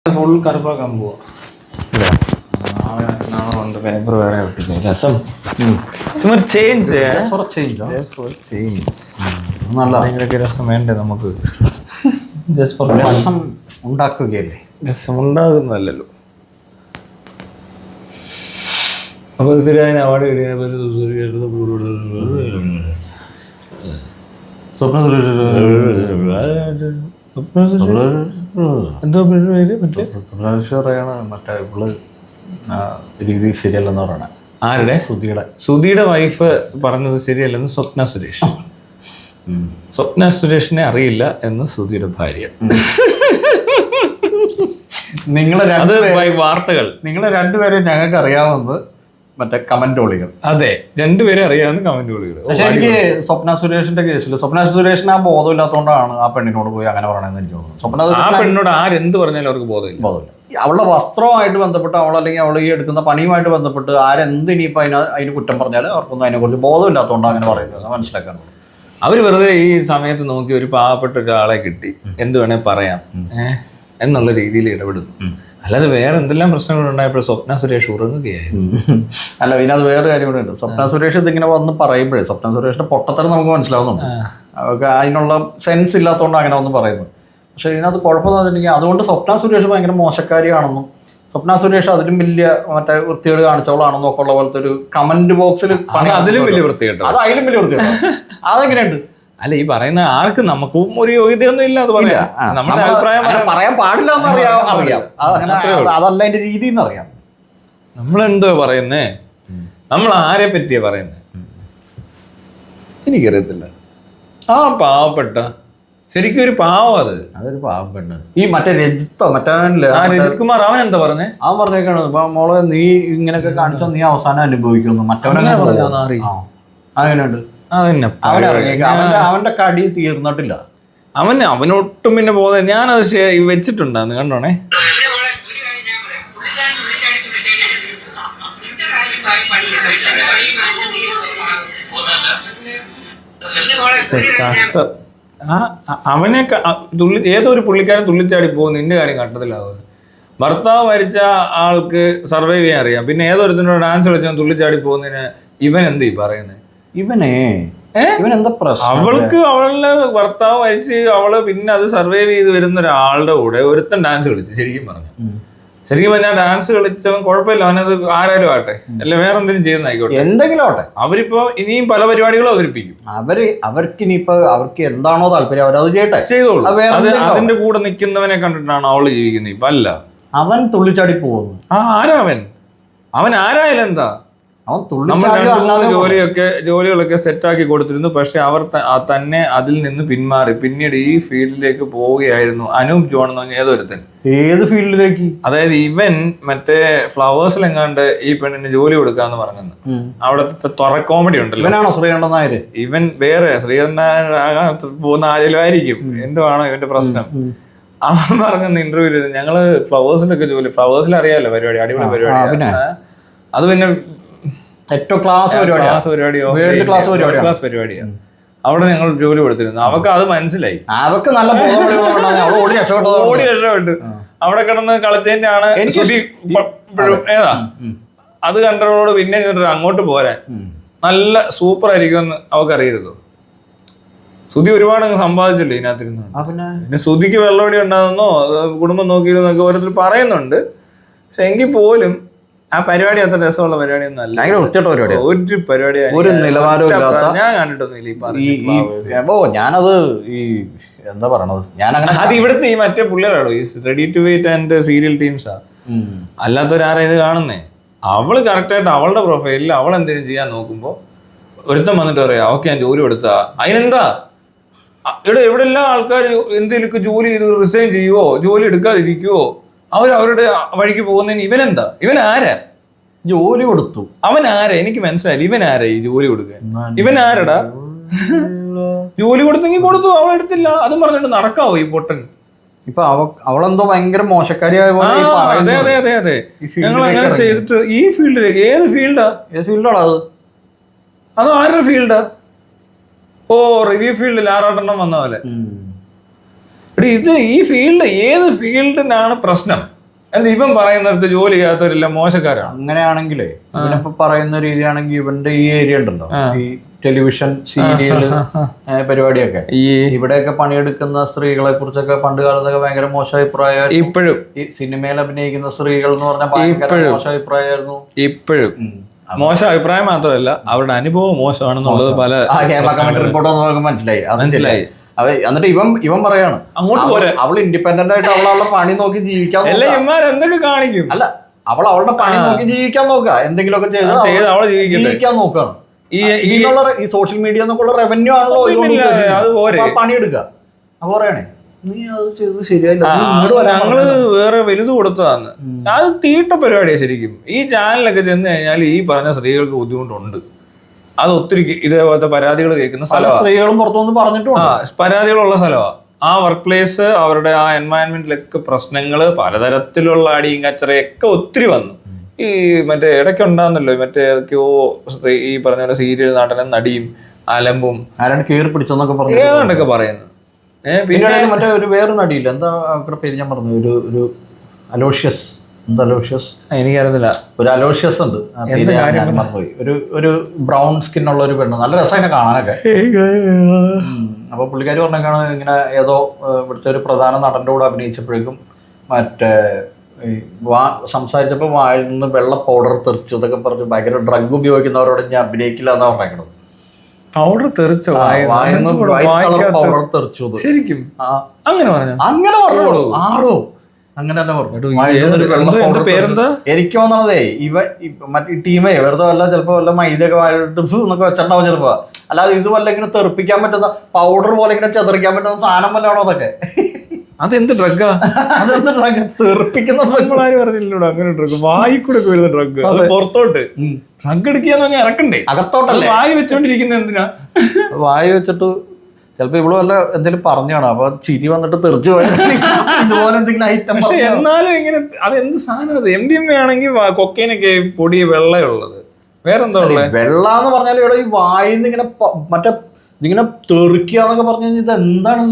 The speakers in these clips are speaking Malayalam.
ഫുൾ കറുപ്പാക്കാൻ പോവാ. നാളെ കൊണ്ട് പേപ്പർ വേറെ ഒട്ടിക്കും. രസം ചേഞ്ച് ഭയങ്കര രസം വേണ്ടേ നമുക്ക്? ജസ്റ്റ് ഫോർ രസം ഉണ്ടാക്കുകയല്ലേ, രസം ഉണ്ടാകുന്നല്ലോ. അപ്പൊ ഇതിന് അവാർഡ് കിട്ടിയ എന്തോ പേര് മറ്റേ മറ്റേ രീതി ശരിയല്ലെന്ന് പറയണ. ആരുടെ? സുധിയുടെ വൈഫ് പറഞ്ഞത് ശരിയല്ലെന്ന് സ്വപ്ന സുരേഷ്. സ്വപ്ന സുരേഷിനെ അറിയില്ല എന്ന് സുധിയുടെ ഭാര്യ. വാർത്തകൾ നിങ്ങളെ രണ്ടുപേരെ ഞങ്ങൾക്ക് അറിയാവുന്നത് മറ്റേ കമന്റോളികൾ. അതെ, രണ്ടുപേരും അറിയാവുന്ന കമന്റോളികൾ. പക്ഷെ എനിക്ക് സ്വപ്ന സുരേഷിന്റെ കേസിൽ സ്വപ്ന സുരേഷിന് ആ ബോധമില്ലാത്തതുകൊണ്ടാണ് ആ പെണ്ണിനോട് പോയി അങ്ങനെ പറയണമെന്ന് എനിക്ക് തോന്നുന്നു. ആ പെണ്ണിനോട് ആരെന്ത് പറഞ്ഞാലും അവർക്ക് ബോധമില്ല. അവളുടെ വസ്ത്രവുമായിട്ട് ബന്ധപ്പെട്ട് അല്ലെങ്കിൽ അവൾ ഈ എടുക്കുന്ന പണിയുമായിട്ട് ബന്ധപ്പെട്ട് ആരെന്ത് ഇനിയിപ്പോൾ അതിന് കുറ്റം പറഞ്ഞാൽ അവർക്കൊന്നും അതിനെക്കുറിച്ച് ബോധമില്ലാത്തതുകൊണ്ടാണ് അങ്ങനെ പറയുന്നത്. മനസ്സിലാക്കാനുള്ളത് അവർ വെറുതെ ഈ സമയത്ത് നോക്കി ഒരു പാവപ്പെട്ട ഒരാളെ കിട്ടി എന്ത് വേണേ പറയാം എന്നുള്ള രീതിയിൽ ഇടപെടുന്നു. അല്ലാതെ വേറെ എന്തെല്ലാം പ്രശ്നങ്ങളുണ്ടായപ്പോൾ സ്വപ്ന സുരേഷ് ഉറങ്ങുകയായിരുന്നു. അല്ല, പിന്നെ അത് വേറെ കാര്യം കൂടെ ഉണ്ട്. സ്വപ്ന സുരേഷ് ഇതിങ്ങനെ വന്ന് പറയുമ്പോഴേ സ്വപ്ന സുരേഷിന്റെ പൊട്ടത്തരം നമുക്ക് മനസ്സിലാവുന്നുണ്ട്. അവർക്ക് അതിനുള്ള സെൻസ് ഇല്ലാത്തതുകൊണ്ട് അങ്ങനെ വന്ന് പറയുന്നത്. പക്ഷെ ഇതിനകത്ത് കുഴപ്പമെന്ന് പറഞ്ഞിട്ടുണ്ടെങ്കിൽ അതുകൊണ്ട് സ്വപ്ന സുരേഷ് ഭയങ്കര മോശക്കാരിയാണെന്നും സ്വപ്ന സുരേഷ് അതിലും വലിയ മറ്റേ വൃത്തികേട് കാണിച്ചവളാണെന്നും ഒക്കെ ഉള്ള പോലത്തെ ഒരു കമന്റ് ബോക്സിൽ അതിലും വലിയ വൃത്തികേട്ടോ, അത് അതിലും വലിയ വൃത്തികേട്ടോ. അതെങ്ങനെയുണ്ട്? അല്ല, ഈ പറയുന്ന ആർക്കും നമുക്കും ഒരു യോഗ്യതയൊന്നും ഇല്ല. അത് പറയാം, നമ്മുടെ അഭിപ്രായം പറയാൻ പാടില്ല എന്നറിയാം. അതല്ല അതിന്റെ രീതി എന്നറിയാം. നമ്മളെന്തോ പറയുന്നേ, നമ്മൾ ആരെ പറ്റിയാ പറയുന്നേ എനിക്കറിയത്തില്ല. ആ പാവപ്പെട്ട ശരിക്കും ഒരു പാവം. അതൊരു പാവപ്പെട്ട് ഈ മറ്റേ രജിത്തോ മറ്റേ രജിത് കുമാർ അവൻ എന്താ പറഞ്ഞേ? അവൻ പറഞ്ഞേക്കാണ് ഇപ്പൊ മോളെ നീ ഇങ്ങനെയൊക്കെ കാണിച്ചോ നീ അവസാനം അനുഭവിക്കുന്നു. മറ്റവനെ അങ്ങനെയുണ്ട്. അവന്റെ കടി തീർന്നിട്ടില്ല. അവനൊട്ടും പിന്നെ ബോധം. ഞാനത് വെച്ചിട്ടുണ്ടാന്ന് കണ്ടോണേ. അവനെ ഏതോ ഒരു പുള്ളിക്കാരൻ തുള്ളിച്ചാടി പോകും നിന്റെ കാര്യം കണ്ടതിലാവുന്നത്. ഭർത്താവ് മരിച്ച ആൾക്ക് സർവൈവ് ചെയ്യാൻ അറിയാം, പിന്നെ ഏതൊരുത്തിനോട് ഡാൻസ് കളിച്ചാൽ തുള്ളിച്ചാടി പോകുന്നതിന് ഇവൻ എന്ത് ഈ പറയുന്നത്? അവൾക്ക് അവളുടെ ഭർത്താവ് മരിച്ച് അവള് പിന്നെ അത് സർവൈവ് ചെയ്ത് വരുന്ന ഒരാളുടെ കൂടെ ഒരുത്തൻ ഡാൻസ് കളിച്ചു. ശരിക്കും പറഞ്ഞാൽ ഡാൻസ് കളിച്ചവൻ കുഴപ്പമില്ല, അവനത് ആരായാലും ആട്ടെ, അല്ലെ വേറെ എന്തെങ്കിലും ചെയ്യുന്നതായിക്കോട്ടെ, എന്തെങ്കിലും ആട്ടെ. അവരിപ്പോ ഇനിയും പല പരിപാടികളും അവതരിപ്പിക്കും. അവർക്ക് ഇനിയിപ്പോ അവർക്ക് എന്താണോ താല്പര്യം അവരത് ചെയ്തോളൂ. അതിന്റെ കൂടെ നിൽക്കുന്നവനെ കണ്ടിട്ടാണ് അവള് ജീവിക്കുന്നത്. ഇപ്പൊ അല്ല, അവൻ തുള്ളിച്ചാടി പോകുന്നു. ആരാ അവൻ ആരായാലും എന്താ, ജോലികളൊക്കെ സെറ്റാക്കി കൊടുത്തിരുന്നു. പക്ഷെ അവർ തന്നെ അതിൽ നിന്ന് പിന്മാറി പിന്നീട് ഈ ഫീൽഡിലേക്ക് പോവുകയായിരുന്നു. അനൂപ് ജോൺ എന്ന് പറഞ്ഞ ഏതൊരുത്തൻ. ഏത് ഫീൽഡിലേക്ക്? അതായത് ഇവൻ മറ്റേ ഫ്ലവേഴ്സിലെങ്ങാണ്ട് ഈ പെണ്ണിന് ജോലി കൊടുക്കാന്ന് പറഞ്ഞെന്ന്. അവിടത്തെ തുറ കോമഡി ഉണ്ടല്ലോ, ശ്രീകണ്ഠൻ നായർ. ഇവൻ വേറെ ശ്രീകണ്ഠൻ നായർ പോകുന്ന ആരെങ്കിലും ആയിരിക്കും. എന്തുവാണോ ഇവന്റെ പ്രശ്നം? അവൻ പറഞ്ഞ ഇന്റർവ്യൂ ഞങ്ങള് ഫ്ലവേഴ്സിലൊക്കെ ജോലി, ഫ്ലവേഴ്സിൽ അറിയാലോ പരിപാടി, അടിപൊളി പരിപാടി. അത് പിന്നെ ഏറ്റവും ക്ലാസ് പരിപാടിയാണ്. അവിടെ ഞങ്ങൾ ജോലി കൊടുത്തിരുന്നു. അവക്ക് അത് മനസ്സിലായി. അവക്ക് നല്ല ഓടി രക്ഷപ്പെട്ടു. അവിടെ കിടന്ന് കളിച്ചതിന്റെ ആണ് ഏതാ അത് കണ്ടവളോട് പിന്നെ അങ്ങോട്ട് പോരാൻ നല്ല സൂപ്പർ ആയിരിക്കുമെന്ന് അവക്ക് അറിയരുതോ? സുധി ഒരുപാട് അങ്ങ് സമ്പാദിച്ചില്ലേ ഇതിനകത്തിരുന്നു. പിന്നെ സുധിക്ക് വെള്ളമടി ഉണ്ടാകുന്നോ കുടുംബം നോക്കിയിരുന്നൊക്കെ ഓരോരുത്തർ പറയുന്നുണ്ട്. പക്ഷെ എങ്കിൽ പോലും ആ പരിപാടി അത്ര രസമുള്ള പരിപാടിയൊന്നും അല്ല. ഒരു പരിപാടി ഒരു നിലവാരവും ഞാൻ കണ്ടിട്ടൊന്നുമില്ല. ഞാനത് ഈ എന്താ പറയണത്, അത് ഇവിടുത്തെ ഈ മറ്റേ പുള്ളികളാണോ ഈ ready to wait and serial ടീംസാ. അല്ലാത്തവരാരാ ഇത് കാണുന്നേ? അവള് കറക്റ്റായിട്ട് അവളുടെ പ്രൊഫൈലിൽ അവൾ എന്തെങ്കിലും ചെയ്യാൻ നോക്കുമ്പോ ഒരുത്തം വന്നിട്ട് പറയാ ഓക്കെ ഞാൻ ജോലി കൊടുത്താ അതിനെന്താ? ഇവിടെ എവിടെല്ലാം ആൾക്കാർ എന്തെങ്കിലും ജോലി ചെയ്ത് റിസൈൻ ചെയ്യുവോ ജോലി എടുക്കാതിരിക്കുവോ അവരുടെ വഴിക്ക് പോകുന്നതിന് ഇവനെന്താ? ഇവൻ ആരാ ജോലി കൊടുത്തു? അവൻ ആരാ? എനിക്ക് മനസ്സിലായില്ല. ഇവൻ ആരാ ഈ ജോലി കൊടുക്കാൻ? ഇവൻ ആരടാ? ജോലി കൊടുത്തെങ്കിൽ കൊടുത്തു, അവളെടുത്തില്ല. അതും പറഞ്ഞിട്ട് നടക്കാവോ ഈ പൊട്ടൻ? ഇപ്പൊ അവളെന്തോ ഭയങ്കര മോശക്കാരിയായ പോലെ. അതെ ഞങ്ങൾ അങ്ങനെ ചെയ്തിട്ട് ഈ ഫീൽഡിലേക്ക് ഏത് ഫീൽഡാടാ അത് ആരുടെ ഫീൽഡാ? ഓ റിവ്യൂ ഫീൽഡിൽ ആറാട്ടെണ്ണം വന്ന പോലെ. ഇത് ഈ ഫീൽഡ് ഏത് ഫീൽഡിനാണ് പ്രശ്നം? എന്താ ഇവൻ പറയുന്നിടത്ത് ജോലി ചെയ്യാത്തവരെല്ലാം മോശക്കാരാണ്? അങ്ങനെയാണെങ്കിലേ ഇവനിപ്പോ പറയുന്ന രീതിയാണെങ്കിൽ ഇവന്റെ ഈ ഏരിയ ഉണ്ടല്ലോ, ഈ ടെലിവിഷൻ സീരിയല് പരിപാടിയൊക്കെ, ഇവിടെയൊക്കെ പണിയെടുക്കുന്ന സ്ത്രീകളെ കുറിച്ചൊക്കെ പണ്ട് കാലത്തൊക്കെ ഭയങ്കര മോശം അഭിപ്രായം. ഇപ്പോഴും ഈ സിനിമയിൽ അഭിനയിക്കുന്ന സ്ത്രീകൾ എന്ന് പറഞ്ഞാൽ ഭയങ്കര മോശം അഭിപ്രായമായിരുന്നു. ഇപ്പോഴും മോശം അഭിപ്രായം മാത്രമല്ല, അവരുടെ അനുഭവം മോശമാണെന്നുള്ളത് പല റിപ്പോർട്ട് നമുക്ക് മനസ്സിലായി. എന്നിട്ട് ഇവൻ പറയാണ് അവൾ ഇൻഡിപെൻഡന്റ് ആയിട്ട് അവളുടെ പണി നോക്കി ജീവിക്കാൻ, എന്തൊക്കെ കാണിക്കും. അല്ല, അവളുടെ പണി നോക്കി ജീവിക്കാൻ നോക്കുക, എന്തെങ്കിലുമൊക്കെ ചെയ്ത് ജീവിക്കാൻ നോക്കുകയാണ്. ഈ സോഷ്യൽ മീഡിയ എന്നൊക്കെയുള്ള റവന്യൂ ആണല്ലോ പണിയെടുക്കുക. അപ്പൊ പറയണേ നീ അത് ചെയ്ത് ശരിയായില്ല, ഞങ്ങള് വേറെ വലുത് കൊടുത്തതാന്ന്. അത് തീട്ട പരിപാടിയാ ശരിക്കും. ഈ ചാനലൊക്കെ ചെന്ന് കഴിഞ്ഞാൽ ഈ പറഞ്ഞ സ്ത്രീകൾക്ക് ബുദ്ധിമുട്ടുണ്ട്. അത് ഒത്തിരി ഇതേപോലത്തെ പരാതികൾ കേൾക്കുന്ന സ്ഥലമാണ്. സ്ത്രീകളും പുറത്തുനിന്ന് പറഞ്ഞിട്ടുണ്ട് പരാതികളുള്ള സ്ഥലമാണ്. ആ വർക്ക് പ്ലേസ്, അവരുടെ ആ എൻവയൺമെന്റിലൊക്കെ പ്രശ്നങ്ങള്, പലതരത്തിലുള്ള അടിയും കച്ചറയൊക്കെ ഒത്തിരി വന്നു. ഈ മറ്റേ ഇടയ്ക്കുണ്ടാകുന്നല്ലോ മറ്റേ ഏതൊക്കെയോ ഈ പറഞ്ഞ പോലെ സീരിയൽ നടനും നടിയും അലമ്പും ആരാണ് കയറി പിടിച്ചെന്നൊക്കെ പറഞ്ഞു ഏതാണ്ടൊക്കെ പറയുന്നു. പിന്നെ മറ്റേ ഒരു വേറെ നടിയില്ല, എന്താ അവരുടെ പേര് ഞാൻ പറഞ്ഞു, ഒരു അലോഷ്യസ്, എന്താ അലോഷ്യസ് എനിക്കറിയത്തില്ല, ഒരു അലോഷ്യസ് ഉണ്ട്. ഒരു ബ്രൗൺ സ്കിന്നുള്ള ഒരു പെണ്ണ്, നല്ല രസമൊക്കെ കാണാനൊക്കെ. അപ്പൊ പുള്ളിക്കാരി പറഞ്ഞേക്കാണ് ഇങ്ങനെ ഏതോ ഇവിടുത്തെ ഒരു പ്രധാന നടന്റെ കൂടെ അഭിനയിച്ചപ്പോഴേക്കും മറ്റേ സംസാരിച്ചപ്പോൾ വായിൽ നിന്ന് വെള്ള പൗഡർ തെറിച്ചു എന്നൊക്കെ പറഞ്ഞു ഭയങ്കര ഡ്രഗ് ഉപയോഗിക്കുന്നവരോട് ഞാൻ അഭിനയിക്കില്ല എന്നാ പറഞ്ഞേക്കണത്. പൗഡർ തെറിച്ചോ? പൗഡർ തെറിച്ചു ശരിക്കും അങ്ങനെ പറഞ്ഞു? അങ്ങനെ പറഞ്ഞോളൂ ആടോ, അങ്ങനെ തന്നെ പറഞ്ഞു. പേരെന്താ എനിക്ക് തോന്നണതേ മറ്റേ ടീമേ വെറുതെ വല്ല ചിലപ്പോ വല്ല മൈദയൊക്കെ എന്നൊക്കെ വെച്ചിട്ടുണ്ടാവും ചിലപ്പോ. അല്ലാതെ ഇത് വല്ല ഇങ്ങനെ തെറിപ്പിക്കാൻ പറ്റുന്ന പൗഡർ പോലെ ഇങ്ങനെ ചെതറിക്കാൻ പറ്റുന്ന സാധനം വല്ലാണോ അതൊക്കെ? അതെന്ത് ഡ്രഗാ? അതെന്ത് ഡ്രഗ്? തെറിപ്പിക്കുന്ന ഡ്രഗ് പറഞ്ഞില്ലല്ലോ. അങ്ങനെ ഡ്രഗ് വായി കൂടെ വരുന്ന ഡ്രഗ്, അത് പുറത്തോട്ട് ഡ്രഗ് എടുക്കാന്ന് പറഞ്ഞാൽ ഇറക്കണ്ടേ? അകത്തോട്ടല്ലേ വായി വെച്ചോണ്ടിരിക്കുന്നത്? എന്തിനാ വായി വെച്ചിട്ട് ചിലപ്പോ ഇവിടെ വല്ല എന്തെങ്കിലും പറഞ്ഞാണ്, അപ്പൊ ചിരി വന്നിട്ട് തെറിച്ചു പോയത് ഇതുപോലെ എന്തെങ്കിലും ഐറ്റം. പക്ഷെ എന്നാലും ഇങ്ങനെ അതെന്ത് സാധനം? അത് MDMA ആണെങ്കിൽ കൊക്കൈനൊക്കെ പൊടി വെള്ളയുള്ളത്, വേറെന്താ ഉള്ളത്? വെള്ള എന്ന് പറഞ്ഞാൽ ഇവിടെ ഈ വായിന്ന് ഇങ്ങനെ മറ്റേ ഇതിങ്ങനെ തെറിക്കുക എന്നൊക്കെ പറഞ്ഞു കഴിഞ്ഞാൽ ഇത് എന്താണ്?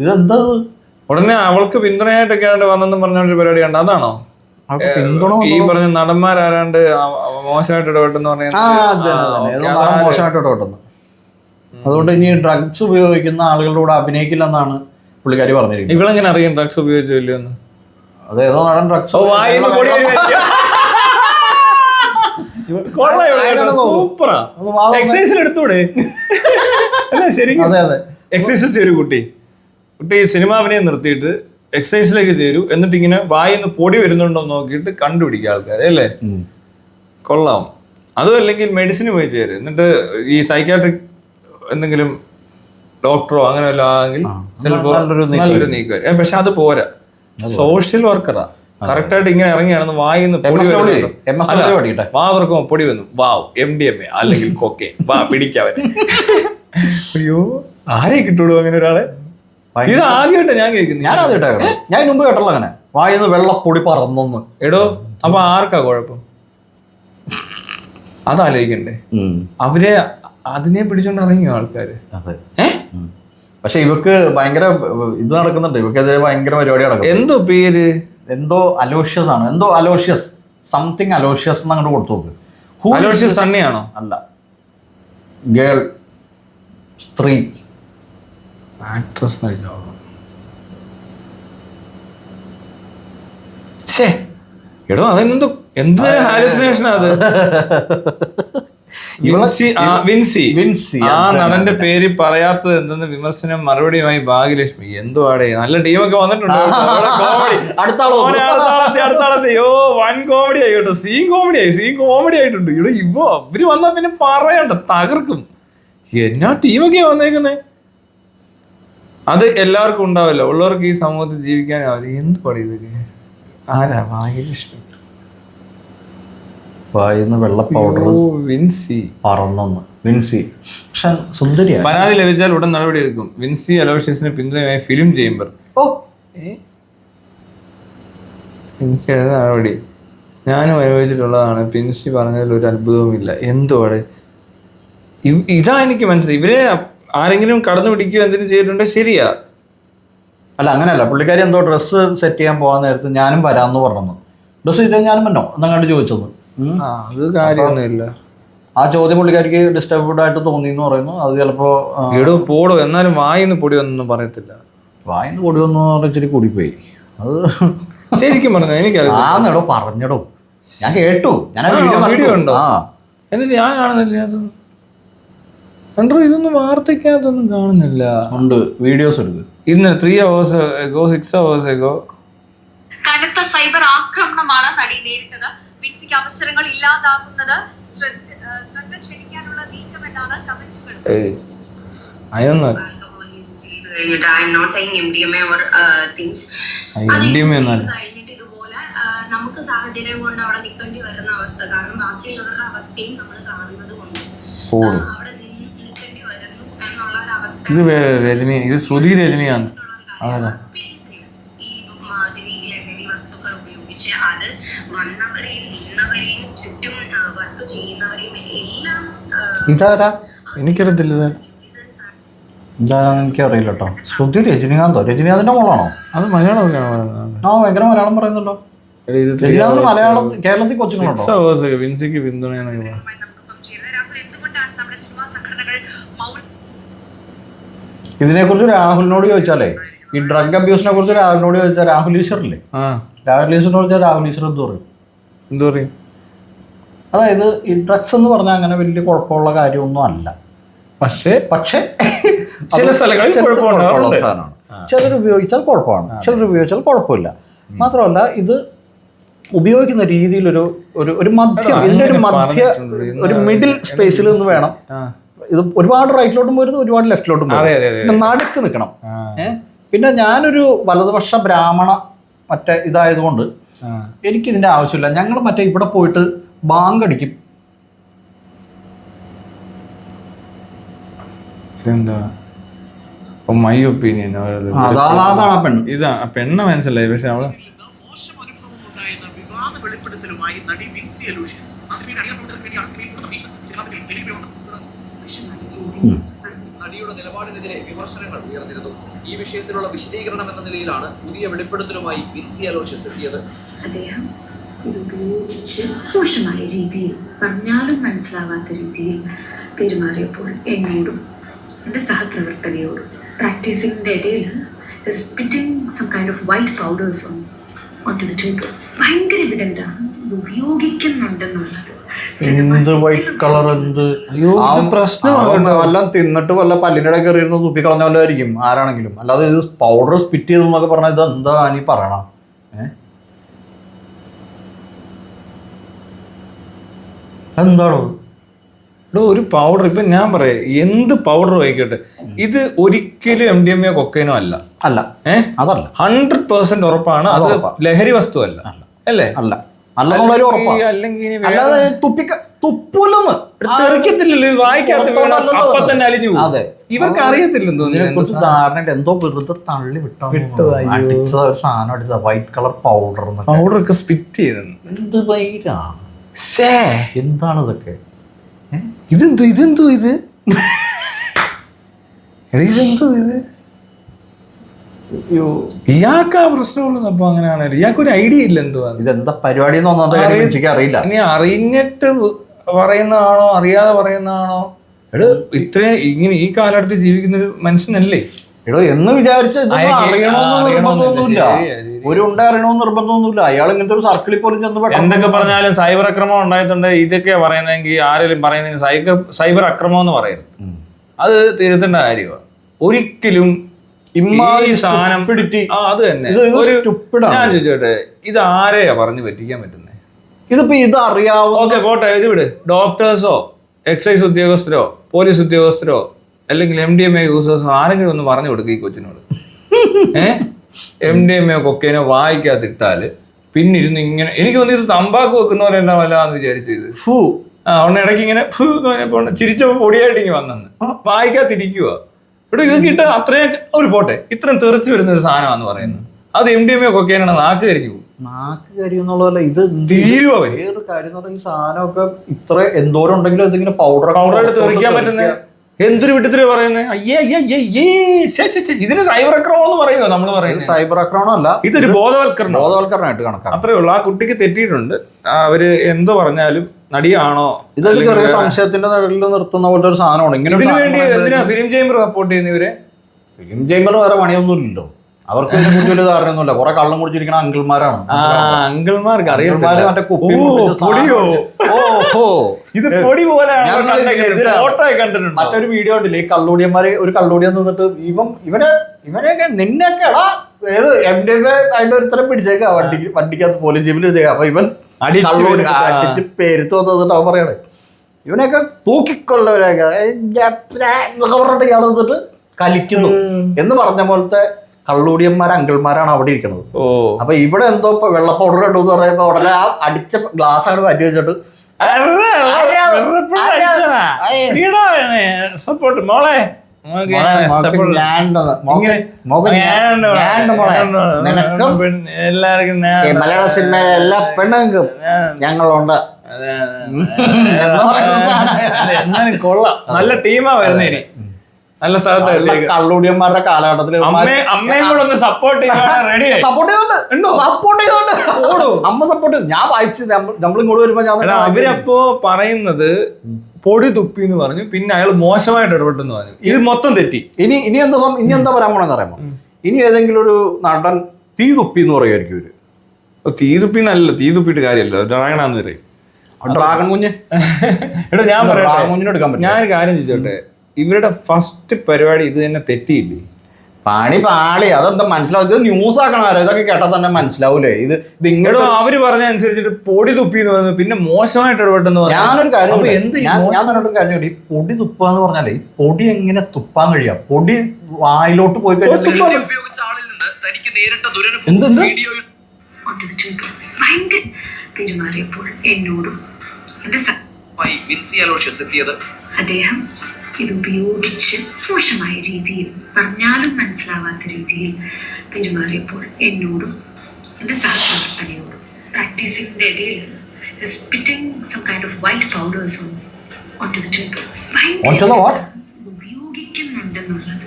ഇതെന്താ? ഉടനെ അവൾക്ക് പിന്തുണയായിട്ടൊക്കെ വന്നെന്നും പറഞ്ഞൊരു പരിപാടി കണ്ട, അതാണോ ഈ പറഞ്ഞ നടന്മാരാരാണ്ട് മോശമായിട്ട് ഇടപെട്ടെന്ന് പറഞ്ഞാൽ? മോശമായിട്ട് ഇടപെട്ടെന്ന്. അതുകൊണ്ട് ഇനി ഡ്രഗ്സ് ഉപയോഗിക്കുന്ന ആളുകളുടെ കൂടെ അഭിനയിക്കില്ലെന്നാണ് പുള്ളിക്കാരി പറഞ്ഞിരിക്കുന്നത്. ഇവളെങ്ങനെ അറിയാം ഡ്രഗ്സ് ഉപയോഗിച്ചില്ലെന്ന്? അതേതോ നടൻ ഡ്രഗ്സ് സൂപ്പറാ, എക്സസൈസിൽ എടുത്തൂടെ? ശരിക്കും എക്സസൈസ് ചെയ്യൂ കുട്ടി സിനിമ അഭിനയം നിർത്തിയിട്ട് എക്സസൈസിലേക്ക് ചേരൂ, എന്നിട്ട് ഇങ്ങനെ വായിന്ന് പൊടി വരുന്നുണ്ടോ നോക്കിയിട്ട് കണ്ടുപിടിക്കുക ആൾക്കാരെ, അല്ലേ? കൊള്ളാം. അതും അല്ലെങ്കിൽ മെഡിസിന് പോയി ചേരും, എന്നിട്ട് ഈ സൈക്കാട്രിക് എന്തെങ്കിലും ഡോക്ടറോ അങ്ങനെ വല്ല ആണെങ്കിൽ ചിലപ്പോ നല്ലൊരു നീക്കം. പക്ഷെ അത് പോരാ, സോഷ്യൽ വർക്കറാ. കറക്റ്റായിട്ട് ഇങ്ങനെ ഇറങ്ങിയാണെന്ന് വായിന്ന് പൊടി വരുന്നുണ്ടോ, വാ തുറക്കുമ്പോ പൊടി വന്നു, വാവ് MDMA അല്ലെങ്കിൽ കൊക്കൈൻ, വാ പിടിക്കാവൻ. അയ്യോ, ആരെ കിട്ടുള്ളൂ അങ്ങനെ ഒരാളെ? ഇത് ആദ്യമായിട്ടാ ഞാൻ കേൾക്കുന്നത്. ഞാൻ മുമ്പ് കേട്ടല്ലോ അങ്ങനെ വായിന്ന് വെള്ളപ്പൊടി പറന്നൊന്ന്. എടോ, അപ്പൊ ആർക്കാ കുഴപ്പം? അതാലോചിക്കണ്ടേ? അവരെ അതിനെ പിടിച്ചോണ്ട് ഇറങ്ങിയോ ആൾക്കാര്? പക്ഷെ ഇവക്ക് ഭയങ്കര ഇത് നടക്കുന്നുണ്ട്, ഇവക്കെതിരെ ഭയങ്കര പരിപാടി നടക്കും. എന്തോ പേര്, എന്തോ അലോഷ്യസ് ആണ്, എന്തോ അലോഷ്യസ് സംതിങ് അലോഷ്യസ് എന്ന് അങ്ങോട്ട് കൊടുത്തു നോക്ക്. അലോഷ്യസ് തന്നെയാണോ? അല്ല, ഗേൾ, സ്ത്രീ, ആക്ട്രസ്. എടോ അതെന്തോ എന്ത് ഹാലുസിനേഷനാ അത്? വിൻസി. ആ നടന്റെ പേര് പറയാത്തത് എന്തെന്ന് വിമർശനം മറുപടിയുമായി ഭാഗ്യലക്ഷ്മി. എന്തോ ആടെ നല്ല ടീമൊക്കെ വന്നിട്ടുണ്ട്. അടുത്താളത്തെ വൻ കോമഡി ആയി കേട്ടോ. സീൻ കോമഡി ആയിട്ടുണ്ട്. ഇവിടെ അവര് വന്നാ പിന്നെ പറയണ്ട, തകർക്കും. എന്നാ ടീമൊക്കെയാ വന്നേക്കുന്നേ. അത് എല്ലാവർക്കും ഉണ്ടാവില്ല, ഉള്ളവർക്ക് ഈ സമൂഹത്തിൽ ജീവിക്കാനാവില്ല. എന്ത് പടി ഇതൊക്കെ? ആരാ? ഭാഗ്യലക്ഷ്മി. വായിന്ന് വെള്ള പൗഡർ വിൻസി പറന്നൊന്ന്. വിൻസി പക്ഷെ സുന്ദരിയാ. പരാതി ലഭിച്ചാൽ ഉടൻ നടപടി എടുക്കും. വിൻസി അലോഷ്യസിന് പിന്തുണയായി ഫിലിം ചേംബർ. വിൻസി നടപടി ഞാനും അനുഭവിച്ചിട്ടുള്ളതാണ്. പിൻസി പറഞ്ഞതിൽ ഒരു അത്ഭുതവുമില്ല. എന്തുവാടെ ഇതാ എനിക്ക് മനസ്സിലായി. ഇവരെ ആരെങ്കിലും കടന്നു പിടിക്കുകയോ എന്തെങ്കിലും ചെയ്തിട്ടുണ്ടെങ്കിൽ ശരിയാ, അല്ല അങ്ങനെയല്ല, പുള്ളിക്കാരി എന്തോ ഡ്രസ്സ് സെറ്റ് ചെയ്യാൻ പോകാൻ നേരത്ത് ഞാനും വരാമെന്ന് പറഞ്ഞു. ഡ്രസ്സ് ചെയ്യാൻ ഞാനും വന്നോ എന്നങ്ങാണ്ട് ചോദിച്ചത്. അത് കാര്യമൊന്നുമില്ല. ആ ചോദ്യം പുള്ളിക്കാരിക്ക് ഡിസ്റ്റർബ്ഡ് ആയിട്ട് തോന്നി എന്ന് പറയുന്നു. അത് ചിലപ്പോ പോടോ, എന്നാലും വായിന്ന് പൊടി ഒന്നും പറയത്തില്ല. വായിന്ന് പൊടി ഒന്നും പറഞ്ഞ ഇച്ചിരി കൂടിപ്പോയി. അത് ശരിക്കും പറഞ്ഞു എനിക്കറിയാം. ആന്നേടോ പറഞ്ഞടോ, ഞാൻ കേട്ടു. ഞാൻ വീഡിയോ ഉണ്ടോ? എന്നിട്ട് ഞാൻ കാണുന്നില്ല. ഇതൊന്നും വാർത്തയ്ക്കകത്തൊന്നും കാണുന്നില്ല. ഉണ്ട്, വീഡിയോസ് എടുക്കുക. ഇന്ന് 3 hours ago 6 hours ago കനത്ത സൈബർ ആക്രമണമാണ് നടി നേരിട്ടത്. വിൻസിക്ക് അവസരങ്ങൾ ഇല്ലാതാകുന്നത് ശ്രദ്ധ ക്ഷണിക്കാനുള്ള നീക്കമെന്നാണ് കമന്റുകൾ. ഇതുപോലെ നമുക്ക് സാഹചര്യം കൊണ്ട് അവിടെ നിൽക്കേണ്ടി വരുന്ന അവസ്ഥ, കാരണം ബാക്കിയുള്ളവരുടെ അവസ്ഥയും നമ്മൾ കാണുന്നത് കൊണ്ട് അവിടെ നിൽക്കേണ്ടി വരുന്നു എന്നുള്ള ഒരു അവസ്ഥ. ഇത് ശ്രുതി രജനിയാണ്. ഈ മാതിരി ലഹരി വസ്തുക്കൾ ഉപയോഗിച്ച് അത് വന്നവരെയും നിന്നവരെയും ചുറ്റും വർക്ക് ചെയ്യുന്നവരെയും എല്ലാം ഇതാരാ എനിക്കറിയത്തില്ല. എന്താണെന്ന് എനിക്കറിയില്ല കേട്ടോ. ശ്രുതി രജനികാന്തോ? രജനികാന്തിന്റെ മോളാണോ? അത് മലയാളം ഭയങ്കര മലയാളം പറയുന്നല്ലോ. രജനികാന്തിന് മലയാളം കേരളത്തിൽ കൊച്ചുങ്ങളുണ്ടോ? വിൻസിക്ക് പിന്തുണ. ഇതിനെക്കുറിച്ച് രാഹുലിനോട് ചോദിച്ചാലേ, ഈ ഡ്രഗ് അബ്യൂസിനെ കുറിച്ച് രാഹുലിനോട് ചോദിച്ചാൽ രാഹുൽ ഈശ്വറില്ലേ, രാഹുൽ ഈശ്വറിനോട് ചോദിച്ചാൽ രാഹുൽ ഈശ്വർ എന്ത് പറയും? അതായത് ഈ ഡ്രഗ്സ് എന്ന് പറഞ്ഞാൽ അങ്ങനെ വലിയ കുഴപ്പമുള്ള കാര്യമൊന്നും അല്ല. പക്ഷേ ചില സ്ഥലങ്ങളിൽ കുഴപ്പമുള്ള സാധനമാണ്. ചിലർ ഉപയോഗിച്ചാൽ കുഴപ്പമാണ്, ചിലർ ഉപയോഗിച്ചാൽ കുഴപ്പമില്ല. മാത്രമല്ല ഇത് ഉപയോഗിക്കുന്ന രീതിയിലൊരു ഒരു മധ്യം, ഇതിൻ്റെ ഒരു മിഡിൽ സ്പേസിൽ നിന്ന് വേണം. ഇത് ഒരുപാട് റൈറ്റിലോട്ടും വരുന്നു, ഒരുപാട് ലെഫ്റ്റിലോട്ടും വരുന്നു, നടുക്ക് നിൽക്കണം. പിന്നെ ഞാനൊരു വലതുപക്ഷ ബ്രാഹ്മണ മറ്റേ ഇതായതുകൊണ്ട് എനിക്കിതിൻ്റെ ആവശ്യമില്ല. ഞങ്ങൾ മറ്റേ ഇവിടെ പോയിട്ട് ബാങ്ക് അടിക്കും. എന്താ മൈ ഒപ്പീനിയൻ? അതാണ് പെണ്ണ്. ഇതാ പെണ്ണ് മനസ്സിലായി. പക്ഷെ അവള് വെളിപ്പെടുത്തലുമായി നടി വിൻസി അലൂഷ്യസ് നടിയുടെ നിലപാടിനെതിരെ വിമർശനങ്ങൾ ഉയർന്നിരുന്നു. ഈ വിഷയത്തിലുള്ള വിശദീകരണം എന്ന നിലയിലാണ് പുതിയ വെളിപ്പെടുത്തലുമായി വിൻസി അലോഷ്യസ് എത്തിയത്. അദ്ദേഹം ഇത് ഉപയോഗിച്ച് മോശമായ രീതിയിൽ, പറഞ്ഞാലും മനസ്സിലാവാത്ത രീതിയിൽ പെരുമാറിയപ്പോൾ എന്നോടും എൻ്റെ സഹപ്രവർത്തകയോടും പ്രാക്ടീസിങ്ങിൻ്റെ ഇടയിൽ spitting some kind of white powders onto the table. ഭയങ്കര എവിഡന്റ് ആണ് ഇത് ഉപയോഗിക്കുന്നുണ്ടെന്നുള്ളത്. എന്ത് വൈറ്റ് കളർ, എന്ത് പ്രശ്നം? എല്ലാം തിന്നിട്ട് വല്ല പല്ലിനിടെ കയറിയിരുന്ന് തുപ്പിക്കളഞ്ഞ വല്ലതായിരിക്കും ആരാണെങ്കിലും. അല്ലാതെ ഇത് പൗഡർ സ്പിറ്റ് ചെയ്തെന്നൊക്കെ പറഞ്ഞാൽ ഇത് എന്താ നീ പറയണം? എന്താണോ ഒരു പൗഡർ? ഇപ്പൊ ഞാൻ പറയാം, എന്ത് പൗഡർ വഹിക്കട്ടെ, ഇത് ഒരിക്കലും MDMA കൊക്കൈനോ അല്ല. അതല്ല, 100% ഉറപ്പാണ്. അത് ലഹരി വസ്തു അല്ല. അല്ലേ? അല്ല. അല്ലെങ്കിൽ തെറിക്കത്തില്ലല്ലോ, വായിക്കാത്ത അപ്പൊ തന്നെ അലിഞ്ഞു. ഇവർക്ക് അറിയത്തില്ലെന്തോ ധാരണ എന്തോ വെറുതെ തള്ളി വിട്ടോ ഒരു സാധനം അടിച്ച വൈറ്റ് കളർ പൗഡർ ഒക്കെ സ്പിറ്റ് ചെയ്തെന്ന്. എന്ത് വൈരാ, എന്താണ് ഇതൊക്കെ? ഇതെന്തോ ഇത് ഇതെന്തോ ഇത് ഇയാൾക്ക് ആ പ്രശ്നമുള്ളത്. അപ്പൊ അങ്ങനെയാണ്, ഇയാൾക്കൊരു ഐഡിയ ഇല്ല എന്തോ ഇതെന്താ പരിപാടി അറിയില്ല. നീ അറിഞ്ഞിട്ട് പറയുന്നതാണോ അറിയാതെ പറയുന്നതാണോ? എടോ ഇത്രയും ഇങ്ങനെ ഈ കാലഘട്ടത്തിൽ ജീവിക്കുന്ന ഒരു മനുഷ്യനല്ലേ എടോ എന്ന് വിചാരിച്ച ഒരു അറിയണമെന്ന് നിർബന്ധമൊന്നുമില്ല. അയാൾ ഇങ്ങനത്തെ ഒരു സർക്കിളിൽ പോലും ചെന്ന് എന്തൊക്കെ പറഞ്ഞാലും സൈബർ അക്രമം ഉണ്ടായിട്ടുണ്ട്. ഇതൊക്കെയാ പറയുന്നതെങ്കിൽ ആരെങ്കിലും പറയുന്നെങ്കിൽ സൈബർ അക്രമം എന്ന് പറയുന്നത് അത് തിരുത്തേണ്ട കാര്യമാണ്. ഒരിക്കലും ഈ സാധനം അത് തന്നെ. ഞാൻ ചോദിച്ചോട്ടെ, ഇത് ആരെയാ പറഞ്ഞു പറ്റിക്കാൻ പറ്റുന്നത്? ഇതിപ്പോ ഇത് അറിയാവുന്ന ഓക്കെ പോട്ടെ, ഇത് വിട്. ഡോക്ടേഴ്സോ എക്സൈസ് ഉദ്യോഗസ്ഥരോ പോലീസ് ഉദ്യോഗസ്ഥരോ അല്ലെങ്കിൽ MDMA യൂസേഴ്സോ ആരെങ്കിലും ഒന്ന് പറഞ്ഞു കൊടുക്കുക ഈ കൊച്ചിനോട്. MDMA കൊക്കൈനോ വായിക്കാത്തിട്ടാല് പിന്നെ ഇരുന്ന് ഇങ്ങനെ, എനിക്ക് തോന്നി ഇത് തമ്പാക്ക് വെക്കുന്നവരെ ഉണ്ടാവല്ലാന്ന് വിചാരിച്ചത്. അവണ്ണ ഇടയ്ക്ക് ഇങ്ങനെ ചിരിച്ചപ്പോ പൊടിയായിട്ട് ഇങ്ങനെ വന്നെന്ന് വായിക്കാത്തിരിക്കുക. ഇവിടെ ഇത് കിട്ടാൻ അത്രയും ഒരു പോട്ടെ, ഇത്രയും തെറിച്ചു വരുന്ന ഒരു സാധനമാണെന്ന് പറയുന്നത്. അത് MDMA കൊക്കൈനാണ്. നാക്ക് കരിഞ്ഞു പോകും. നാക്ക് കരിയുന്നുള്ളതല്ല, ഇത് തീരുവോ? വേറൊരു കാര്യം എന്ന് പറഞ്ഞാൽ ഈ സാധനമൊക്കെ ഇത്ര എന്തോരം ഉണ്ടെങ്കിലും ഇതിങ്ങനെ പൗഡർ എടുത്ത് തെറിക്കാൻ പറ്റുന്നത്. എന്തൊരു വിട്ടത്തില് പറയുന്നത്? അയ്യേ അയ്യേ അയ്യേ ഇതിന് സൈബർ ആക്രമണം എന്ന് പറയുമോ നമ്മൾ പറയുന്നത്? സൈബർ ആക്രമണം അല്ല, ഇതൊരു ബോധവൽക്കരണമായിട്ട് കണക്കാക്കാം. അത്രേ ഉള്ളൂ. ആ കുട്ടിക്ക് തെറ്റിയിട്ടുണ്ട്. അവര് എന്തോ പറഞ്ഞാലും നടിയാണോ ഇതൊരു ചെറിയ സംശയത്തിന്റെ നിഴലിൽ നിർത്തുന്ന പോലത്തെ ഒരു സാധനമാണ്. ഇങ്ങനെ ഇതിനു വേണ്ടി എന്തിനാ ഫിലിം ചേംബർ സപ്പോർട്ട് ചെയ്യുന്നവര്? ഫിലിം ചേംബർ വേറെ പണിയൊന്നുമില്ലല്ലോ, അവർക്ക് ഇതിനെ കുറിച്ച് വലിയ ധാരണയൊന്നുമില്ല. കുറെ കള്ളം കുടിച്ചിരിക്കുന്ന അങ്കിൾമാരാണ്. അങ്കിൾമാർക്ക് അറിയാം. മറ്റേ കുപ്പി ഇത് പൊടി പോലെ മറ്റൊരു വീഡിയോ ഉണ്ടല്ലേ, ഈ കള്ളൂടിയന്മാര് ഒരു കള്ളൂടിയൻ നിന്നിട്ട് ഇവനെയൊക്കെ നിന്നെയൊക്കെ എടാ ഏത് MDMA ആയിട്ട് ഒരുത്തരം പിടിച്ചേക്കാ വണ്ടിക്കകത്ത് പോലീസ് ജീപ്പിൽ എടുത്തേക്കാം. അപ്പൊ ഇവൻ അടിച്ച് പേരുത്ത് വന്നിട്ട് അവൻ പറയണേ ഇവനെയൊക്കെ തൂക്കിക്കൊള്ളവരെയൊക്കെ പറഞ്ഞിട്ട് ഇയാൾ നിന്നിട്ട് കലിക്കുന്നു എന്ന് പറഞ്ഞ പോലത്തെ കള്ളൂടിയന്മാർ അങ്കിൾമാരാണ് അവിടെ ഇരിക്കുന്നത്. അപ്പൊ ഇവിടെ എന്തോ ഇപ്പൊ വെള്ള പൗഡർ ഇട്ടു എന്ന് പറയുമ്പോ ഉടനെ ആ അടിച്ച ഗ്ലാസ് ആണ് മാറ്റി വെച്ചിട്ട് മോളെ എല്ലാവർക്കും മലയാള സിനിമയിലെ എല്ലാ പെണ്ണുങ്ങൾക്കും ഞങ്ങളുണ്ട്. എന്നാലും കൊള്ളാം, നല്ല ടീമാ വരുന്നേ. നല്ല സ്ഥലത്ത് കള്ളൂടിയന്മാരുടെ കാലഘട്ടത്തിൽ അമ്മയും കൂടെ ഒന്ന് സപ്പോർട്ട് ചെയ്തോണ്ട് അമ്മ സപ്പോർട്ട് ചെയ്തു. ഞാൻ വായിച്ചു നമ്മളിങ്ങോട്ട് വരുമ്പോ അവരപ്പോ പറയുന്നത് പൊടി തുപ്പി എന്ന് പറഞ്ഞു, പിന്നെ അയാൾ മോശമായിട്ട് ഇടപെട്ടെന്ന് പറഞ്ഞു. ഇത് മൊത്തം തെറ്റി. ഇനി എന്താ പറയാൻ പോണെന്ന് അറിയാമോ? ഇനി ഏതെങ്കിലും ഒരു നടൻ തീ തുപ്പി എന്ന് പറയുമായിരിക്കും ഇവര്. തീ തുപ്പി നല്ല തീ തുപ്പിയിട്ട് കാര്യമല്ലോ, ഡ്രാഗണാന്ന് പറയും. ഡ്രാഗൺ കുഞ്ഞ് എടാ ഞാൻ കുഞ്ഞിനെ എടുക്കാൻ പറ്റും. ഞാനൊരു കാര്യം ചോദിച്ചോട്ടെ, ഇവരുടെ ഫസ്റ്റ് പരിപാടി ഇത് തന്നെ തെറ്റിയില്ലേ? പാളി അതെന്താ മനസ്സിലാവും? ഇത് ന്യൂസ് ആക്കണമാരോ? ഇതൊക്കെ കേട്ടാൽ തന്നെ മനസ്സിലാവൂലേ? ഇത് നിങ്ങളോ അവര് പറഞ്ഞ അനുസരിച്ചിട്ട് പൊടി തുപ്പി എന്ന് പറഞ്ഞു, പിന്നെ മോശമായിട്ട് ഇടപെട്ടെന്ന് പറഞ്ഞു. ഞാനൊരു കാര്യം ഈ പൊടി തുപ്പാന്ന് പറഞ്ഞാലേ ഈ പൊടി എങ്ങനെ തുപ്പാൻ കഴിയാം? പൊടി വായിലോട്ട് പോയി കഴിഞ്ഞാൽ പെരുമാറിയപ്പോൾ എന്നോടും അദ്ദേഹം ഇതുപയോഗിച്ച് മോശമായ രീതിയിൽ, പറഞ്ഞാലും മനസ്സിലാവാത്ത രീതിയിൽ പെരുമാറിയപ്പോൾ എന്നോടും എൻ്റെ സഹപ്രവർത്തകയോടും പ്രാക്ടീസിൻ്റെ ഇടയിൽ spitting some kind of white powders onto the table. ഉപയോഗിക്കുന്നുണ്ടെന്നുള്ളത്,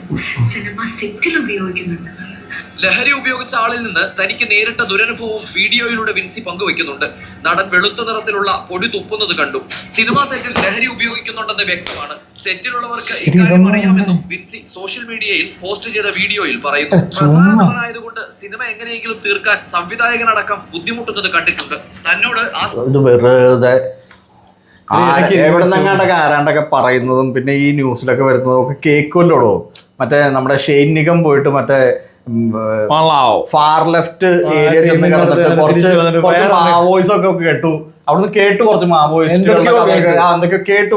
സിനിമ സെറ്റിൽ ഉപയോഗിക്കുന്നുണ്ടെന്നുള്ളത്. ലഹരി ഉപയോഗിച്ച ആളിൽ നിന്ന് തനിക്ക് നേരിട്ട ദുരനുഭവം വീഡിയോയിലൂടെ വിൻസി പങ്കുവെക്കുന്നുണ്ട്. നടൻ വെളുത്ത നിറത്തിലുള്ള പൊടി തുപ്പുന്നത് കണ്ടു. സിനിമാ സെറ്റിൽ ലഹരി ഉപയോഗിക്കുന്നുണ്ടെന്ന് വ്യക്തമാണ്. സെറ്റിലുള്ളവർക്ക് ഇക്കാര്യം അറിയാമെന്നും വിൻസി സോഷ്യൽ മീഡിയയിൽ പോസ്റ്റ് ചെയ്ത വീഡിയോയിൽ പറയുന്നു. പ്രധാനമായതുകൊണ്ട് സിനിമ എങ്ങനെയെങ്കിലും തീർക്കാൻ സംവിധായകനടക്കം ബുദ്ധിമുട്ടുന്നത് കണ്ടിട്ടുണ്ട്. തന്നോട് എവിടെ നിന്നങ്ങാണ്ടൊക്കെ ആരാണ്ടൊക്കെ പറയുന്നതും പിന്നെ ഈ ന്യൂസിലൊക്കെ വരുന്നതും ഒക്കെ കേൾക്കുമല്ലോടോ. മറ്റേ നമ്മുടെ ഷെയ്ൻ നിഗം പോയിട്ട് മറ്റേ ഫാർ ലെഫ്റ്റ് ഏരിയ ചെന്ന് കിടന്നിട്ട് കുറച്ച് മാവോയിസ് ഒക്കെ കേട്ടു. അവിടുന്ന് കേട്ടു കുറച്ച് മാവോയിസ്റ്റ് എന്തൊക്കെ കേട്ടു.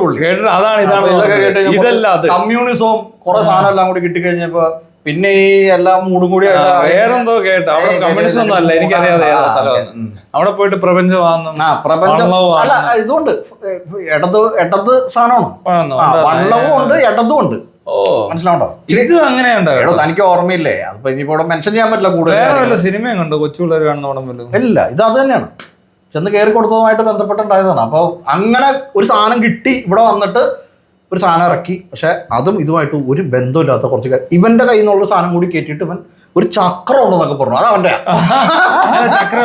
കമ്മ്യൂണിസവും കുറെ സാധനം എല്ലാം കൂടി കിട്ടിക്കഴിഞ്ഞപ്പോ പിന്നെ ഈ എല്ലാ മൂടും കൂടി വേറെന്തോ കേട്ടോ. അവിടെ കമ്മ്യൂണിസം ഒന്നും അല്ല, എനിക്കറിയാതെ അവിടെ പോയിട്ട് പ്രപഞ്ചം അല്ല. ഇതുകൊണ്ട് ഇടത് സാധനമാണ്, വള്ളവും ഉണ്ട് ഇടതും ഉണ്ട്. മനസ്സിലാവണ്ടോ? ഇത് അങ്ങനെയുണ്ടോ? തനിക്ക് ഓർമ്മയില്ലേ? അതിപ്പോ ഇനിയിപ്പോ ഇവിടെ മെൻഷൻ ചെയ്യാൻ പറ്റില്ല. കൂടുതൽ സിനിമയും കണ്ടോ കൊച്ചുപിള്ളേർ കാണുന്ന? ഇല്ല, ഇത് അത് തന്നെയാണ്. ചെന്ന് കയറി കൊടുത്തതുമായിട്ട് ബന്ധപ്പെട്ടുണ്ടായതാണ്. അപ്പോൾ അങ്ങനെ ഒരു സാധനം കിട്ടി, ഇവിടെ വന്നിട്ട് ഒരു സാധനം ഇറക്കി. പക്ഷെ അതും ഇതുമായിട്ട് ഒരു ബന്ധമില്ലാത്ത കുറച്ച് ഇവന്റെ കയ്യിൽ നിന്നുള്ള സാധനം കൂടി കയറ്റിയിട്ട് ഇവൻ ഒരു ചക്രം ഉണ്ടെന്നൊക്കെ പറഞ്ഞു. അത് അവന്റെ ചക്രം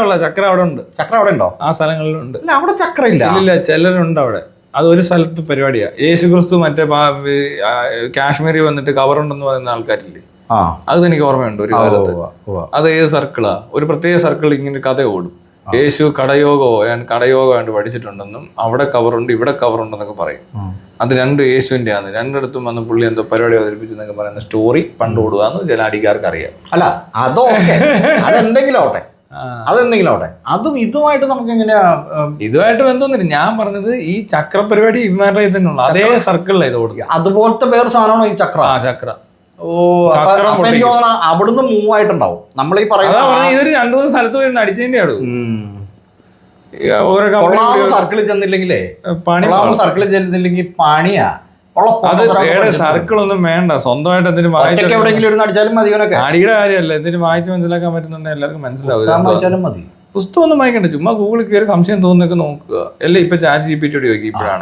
അവിടെ ഉണ്ട്. ചക്രം അവിടെ ഉണ്ടോ? ആ സ്ഥലങ്ങളിലുണ്ട്. അല്ല, അവിടെ ചക്രം ഇല്ല. ചിലരുണ്ട് അവിടെ. അത് ഒരു സ്ഥലത്ത് പരിപാടിയാ. യേശുക്രിസ്തു മറ്റേ കാശ്മീരി വന്നിട്ട് കവറുണ്ടെന്ന് പറയുന്ന ആൾക്കാരില്ലേ, അത് എനിക്ക് ഓർമ്മയുണ്ട് ഒരു കാലത്ത്. അത് ഏത് സർക്കിളാ? ഒരു പ്രത്യേക സർക്കിൾ ഇങ്ങനെ കഥ ഓടും. യേശു കടയോഗമായിട്ട് പഠിച്ചിട്ടുണ്ടെന്നും അവിടെ കവറുണ്ട് ഇവിടെ കവറുണ്ടെന്നൊക്കെ പറയും. അത് രണ്ട് യേശുവിന്റെ ആണ്. രണ്ടിടത്തും വന്ന് പുള്ളി എന്തോ പരിപാടി അവതരിപ്പിച്ചെന്നൊക്കെ പറയുന്ന സ്റ്റോറി പണ്ട് ഓടുകയെന്ന് ചില അടിക്കാർക്ക് അറിയാം. അല്ല, അതെന്തെങ്കിലും ആവട്ടെ, അതും ഇതുമായിട്ട് നമുക്ക് എങ്ങനെയാ? ഇതുമായിട്ട് ബന്ധമൊന്നുമില്ല. ഞാൻ പറഞ്ഞത് ഈ ചക്ര പരിപാടി ഇവരുടെ തന്നെയുള്ള അതേ സർക്കിളിലാണ് ഇത് ഓടുക. അതുപോലത്തെ വേറെ സാധനമാണോ ഈ ചക്ര? ചക്ര. എനിക്ക് തോന്നണം അവിടുന്ന് മൂവ് ആയിട്ടുണ്ടാവും. നമ്മൾ ഈ പറയുന്നത് ഇതൊരു 2-3 സ്ഥലത്ത് പോയി അടിച്ചതിന്റെ ആടും. സർക്കിളിൽ ചെന്നില്ലെങ്കിലേ സർക്കിളിൽ ചെന്നില്ലെങ്കിൽ പണിയാ. സർക്കിൾ ഒന്നും വേണ്ട, സ്വന്തമായിട്ട് എന്തിനും എവിടെയെങ്കിലും അടിച്ചാലും മതി. അടിയുടെ കാര്യമല്ല, എന്തിനും വായിച്ച് മനസ്സിലാക്കാൻ പറ്റുന്നുണ്ടെങ്കിൽ എല്ലാവർക്കും മനസ്സിലാവും. പുസ്തകം ഒന്നും വായിക്കണ്ട, ചുമ്മാ ഗൂഗിളിൽ കയറി സംശയം തോന്നുന്നൊക്കെ നോക്കുക. അല്ലേ ഇപ്പൊ ചാറ്റ് GPT ചോദിക്കും. ഇപ്പോഴാണ്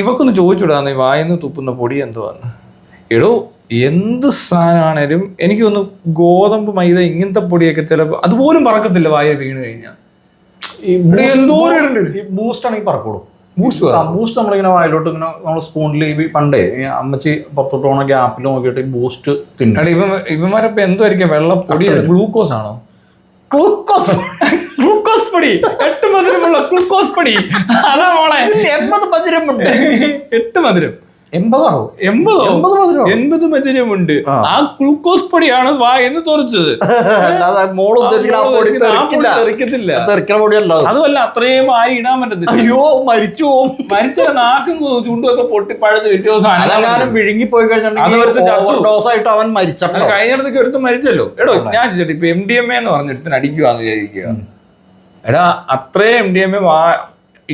ഇവക്കൊന്ന് ചോദിച്ചുവിടാന്ന് ഈ വായിന്ന് തുപ്പുന്ന പൊടി എന്തുവാന്ന്. എടോ എന്ത് സാധനമാണേലും എനിക്ക് തോന്നുന്നു ഗോതമ്പ് മൈദ ഇങ്ങനത്തെ പൊടിയൊക്കെ ചിലപ്പോൾ അതുപോലും പറക്കത്തില്ല വായ വീണ് കഴിഞ്ഞാൽ. ബൂസ്റ്റ് ആണെങ്കിൽ പറക്കോളൂ. ബൂസ്റ്റ് നമ്മളിങ്ങനെ വായിലോട്ട് ഇങ്ങനെ നമ്മൾ സ്പൂണിൽ പണ്ടേ അമ്മച്ചി പുറത്തോട്ട് പോണ ഗ്യാപ്പിൽ നോക്കിയിട്ട് ബൂസ്റ്റ് തിന്നും. ഇവന്മാരപ്പോ എന്തായിരിക്കും വെള്ളപ്പൊടി ഗ്ലൂക്കോസ് ആണോ? ഗ്ലൂക്കോസ് പൊടി 8 മധുരമുള്ള ഗ്ലൂക്കോസ് പൊടി. അതാ മോളെ 80 മധുരമുണ്ട്. 8 മധുരം 80 80 മധുരമുണ്ട്. ആ ഗ്ലൂക്കോസ് പൊടിയാണ് വായെന്ന് തുറച്ചത്. അതുമല്ല അത്രയും വാരി ഇടാൻ പറ്റത്തില്ല. അയ്യോ മരിച്ചു പോവും. മരിച്ച നാക്കും ചുണ്ടുമൊക്കെ പൊട്ടി പഴുത് വലിയ സാധനം വിഴുങ്ങി പോയി കഴിഞ്ഞിട്ട് അവൻ മരിച്ചപ്പോൾ കഴിഞ്ഞിടത്തേക്ക് ഒരുത്തും മരിച്ചല്ലോ. എടോ ഞാൻ ചോദിച്ചിട്ട് ഇപ്പൊ MDMA എന്ന് പറഞ്ഞിടത്തിന് അടിക്കുവാന്ന് വിചാരിക്കുക. എടാ അത്രയും MDMA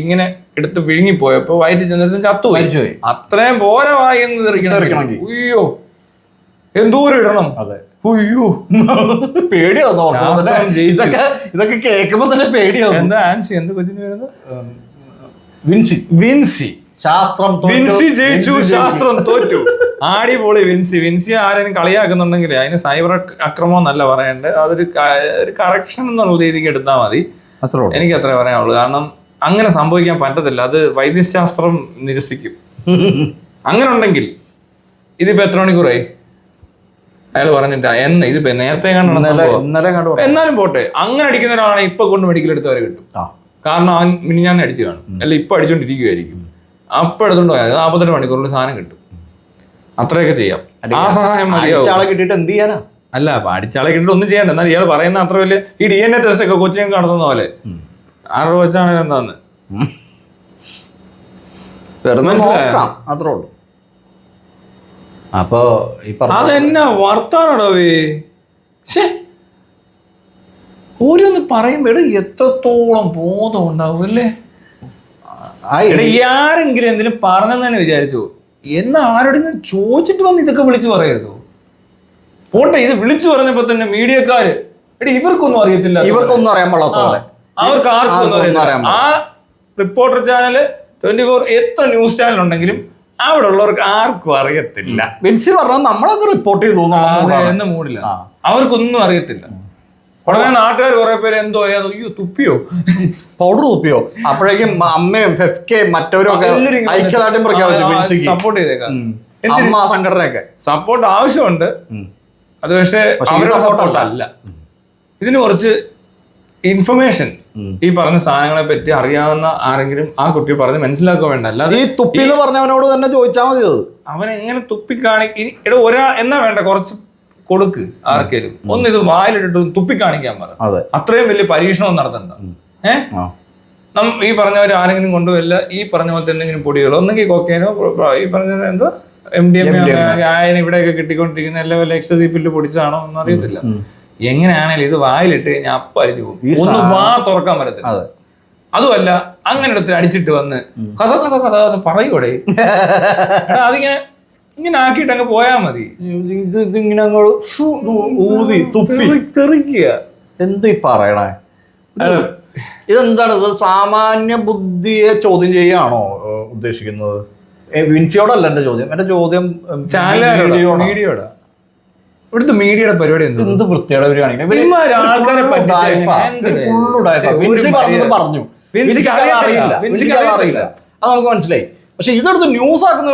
ഇങ്ങനെ എടുത്ത് വിഴുങ്ങിപ്പോയപ്പോ വയറ്റിൽ ചെന്നിടത്തും ചത്തുപോയി. അത്രയും പോരാ വായിന്ന് തെറിക്കണം. അയ്യോ എന്തോരം ഇടണം. അതെ അയ്യോ പേടിയാവുന്നു. ഇതൊക്കെ കേൾക്കുമ്പോ തന്നെ പേടിയാവും. എന്താ ആൻസി എന്ത് കൊച്ചിന് വരുന്നത്? വിൻസി ശാസ്ത്രം വിൻസി ജയിച്ചു, ശാസ്ത്രം തോറ്റു. ആടിപൊളി വിൻസി ആരെയും കളിയാക്കുന്നുണ്ടെങ്കിൽ അതിന് സൈബർ അക്രമം എന്നല്ല പറയേണ്ടത്. അതൊരു കറക്ഷൻ എന്നുള്ള രീതിക്ക് എടുത്താൽ മതി. എനിക്ക് അത്രേ പറയാനുള്ളൂ. കാരണം അങ്ങനെ സംഭവിക്കാൻ പറ്റത്തില്ല. അത് വൈദ്യശാസ്ത്രം നിരസിക്കും. അങ്ങനെ ഉണ്ടെങ്കിൽ ഇതിപ്പോ എത്ര മണിക്കൂറായി അയാൾ പറഞ്ഞിട്ട് ഇതിപ്പോ നേരത്തെ കണ്ടാണ്. എന്നാലും പോട്ടെ, അങ്ങനെ അടിക്കുന്ന ഒരാളാണ് ഇപ്പൊ കൊണ്ട് മെഡിക്കൽ എടുത്തവരെ കിട്ടും. കാരണം അവൻ മിനിഞ്ഞാന്ന് അടിച്ചു കാണും, അല്ല ഇപ്പൊ അടിച്ചോണ്ടിരിക്കുവായിരിക്കും. അപ്പൊ എടുത്തോണ്ട് പോയാൽ 48 മണിക്കൂറിൽ സാധനം കിട്ടും. അത്രയൊക്കെ ചെയ്യാം. ആ സഹായം കിട്ടിയിട്ട് എന്ത് ചെയ്യാനാ? അല്ല അടിച്ചാളെ കിട്ടിട്ട് ഒന്നും ചെയ്യണ്ട. എന്നാൽ ഇയാൾ പറയുന്ന അത്ര വലിയ ഈ DNA ടെസ്റ്റ് ഒക്കെ കൊച്ചിയും നടത്തുന്ന പോലെ 6 രൂപ വെച്ചാണ് എന്താന്ന് അത്രേ ഉള്ളൂ. അപ്പൊ അതെന്നാ വർത്താനോടോ ഓരോന്ന് പറയുമ്പോ എത്രത്തോളം ബോധം ഉണ്ടാവും അല്ലേ? ആരെങ്കിലും എന്തിനും പറഞ്ഞെന്ന് തന്നെ വിചാരിച്ചു. എന്നാ ആരോടെങ്കിലും ചോദിച്ചിട്ട് വന്ന് ഇതൊക്കെ വിളിച്ചു പറയരുതോ? പോട്ടെ, ഇത് വിളിച്ചു പറഞ്ഞപ്പോ തന്നെ മീഡിയക്കാര് ഇവർക്കൊന്നും അറിയത്തില്ല, ഇവർക്കൊന്നും അറിയാൻ പാടില്ലാത്ത പോലെ അവർക്ക് ആർക്കും ഒന്നും അറിയത്തില്ല. ആ റിപ്പോർട്ടർ ചാനല് 24 എത്ര ന്യൂസ് ചാനൽ ഉണ്ടെങ്കിലും അവിടെ ഉള്ളവർക്ക് ആർക്കും അറിയത്തില്ല. വിൻസി പറഞ്ഞാൽ നമ്മളത് റിപ്പോർട്ട് ചെയ്തു എന്ന് മൂടില്ല, അവർക്കൊന്നും അറിയത്തില്ല. ഉടനെ നാട്ടുകാർ കുറെ പേര് എന്തോ അയ്യോ തുപ്പിയോ പൗഡർ തുപ്പിയോ അപ്പോഴേക്കും അമ്മയും ഫെഫ്കയും മറ്റവരും ഒക്കെ ഐക്യദാർഢ്യം പ്രഖ്യാപിച്ചു. സപ്പോർട്ട് ചെയ്തേക്കാം. അമ്മ സംഘടനയൊക്കെ സപ്പോർട്ട് ആവശ്യമുണ്ട്. അത് പക്ഷേ അവരുടെ സപ്പോർട്ട് അല്ല. ഇതിന് കുറച്ച് ഇൻഫർമേഷൻ ഈ പറഞ്ഞ സാധനങ്ങളെ പറ്റി അറിയാവുന്ന ആരെങ്കിലും ആ കുട്ടിയെ പറഞ്ഞ് മനസ്സിലാക്കുക വേണ്ട. അല്ലാതെ ഈ തുപ്പി എന്ന് പറഞ്ഞവനോട് തന്നെ ചോദിച്ചാൽ മതി. അവൻ എങ്ങനെ തുപ്പിക്കാണിക്കും എന്നാ വേണ്ട, കുറച്ച് കൊടുക്ക് ആർക്കേലും ഒന്ന് ഇത് വായിലിട്ടിട്ട് തുപ്പിക്കാണിക്കാൻ പറ. അത്രയും വലിയ പരീക്ഷണം നടത്തണ്ട. ഈ പറഞ്ഞവർ ആരെങ്കിലും കൊണ്ടുവരില്ല ഈ പറഞ്ഞ പോലത്തെ എന്തെങ്കിലും പൊടികളോ ഒന്നെങ്കിൽ കൊക്കേനോ ഈ പറഞ്ഞ എന്തോ MDMA ആയന ഇവിടെയൊക്കെ കിട്ടിക്കൊണ്ടിരിക്കുന്ന എല്ലാ വല്ല എക്സസൈസ് പില്ല് പൊടിച്ചതാണോ ഒന്നും അറിയത്തില്ല. എങ്ങനെയാണേലും ഇത് വായിലിട്ട് കഴിഞ്ഞാൽ അപ്പം അരിഞ്ഞു പോകും, ഒന്ന് വാ തുറക്കാൻ പറ്റത്തില്ല. അതുമല്ല അങ്ങനെ എടുത്ത് അടിച്ചിട്ട് വന്ന് കഥ കഥ കഥ എന്ന് പറയൂടെ, അതിങ്ങനെ ഇങ്ങനെ ആക്കിയിട്ട് അങ്ങ് പോയാ മതി. ഇതിങ്ങനെ ഊതി തെറിക്കുക. എന്ത് പറയണേ? ഇതെന്താണ്? ഇത് സാമാന്യ ബുദ്ധിയെ ചോദ്യം ചെയ്യാണോ ഉദ്ദേശിക്കുന്നത്? വിൻസിയോടല്ല എന്റെ ചോദ്യം. എന്റെ ചോദ്യം മീഡിയയോടാ. ഇവിടുത്തെ മീഡിയയുടെ പരിപാടി എന്ത് വൃത്തിയുടെ ഒരു ആൾക്കാരെ പറഞ്ഞു അറിയില്ല, അത് നമുക്ക് മനസ്സിലായി. പക്ഷെ ഇതെടുത്ത് ന്യൂസ് ആക്കുന്ന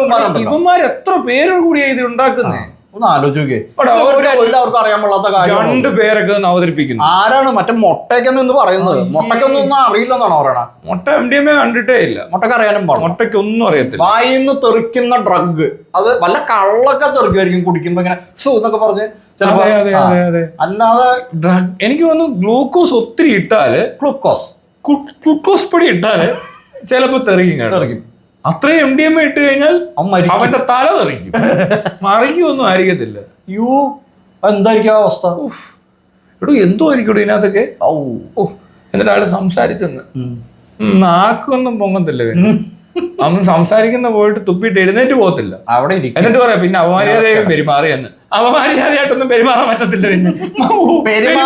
ഇവന്മാർ എത്ര പേര് കൂടിയാ ഇത് ഉണ്ടാക്കുന്നേ? ഒന്ന് ആലോചിക്കേ. എല്ലാവർക്കും അറിയാൻ പാടാത്ത കാര്യം 2 പേരൊക്കെ അവതരിപ്പിക്കുന്നു. ആരാണ് മറ്റേ മുട്ടയ്ക്കെന്ന് പറയുന്നത്? മുട്ടയ്ക്കൊന്നും അറിയില്ലെന്നാണോ പറയണ? മുട്ട MDMA കണ്ടിട്ടേ ഇല്ല. മുട്ടക്ക് അറിയാനും പാടില്ല. മുട്ടയ്ക്ക് ഒന്നും അറിയത്തില്ല. വായിന്ന് തെറിക്കുന്ന ഡ്രഗ് അത് വല്ല കള്ളൊക്കെ തെറിക്കുമായിരിക്കും കുടിക്കുമ്പോ ഇങ്ങനെ എന്നൊക്കെ പറഞ്ഞ്. അല്ലാതെ ഡ്രഗ് എനിക്ക് തോന്നുന്നു ഗ്ലൂക്കോസ് ഒത്തിരി ഇട്ടാല് ഗ്ലൂക്കോസ് പൊടി ഇട്ടാല് ചിലപ്പോ തെറിക്കും. അത്രയും MDMA ഇട്ട് കഴിഞ്ഞാൽ അവന്റെ തല തെറിക്കും, മറിക്കൊന്നും ആയിരിക്കത്തില്ല. യോ എന്തായിരിക്കും അവസ്ഥ? എന്തോ ആയിരിക്കും ഇതിനകത്തൊക്കെ. എന്നിട്ട് ആള് സംസാരിച്ചെന്ന് നാക്കൊന്നും പൊങ്ങത്തില്ല. അവൻ സംസാരിക്കുന്ന പോയിട്ട് തുപ്പിയിട്ട് എഴുന്നേറ്റ് പോകത്തില്ല അവിടെ. എന്നിട്ട് പറയാം പിന്നെ അപമര്യാദയും പെരുമാറിയെന്ന്. അപമര്യാദയായിട്ടൊന്നും പെരുമാറാൻ പറ്റത്തില്ല. പിന്നെ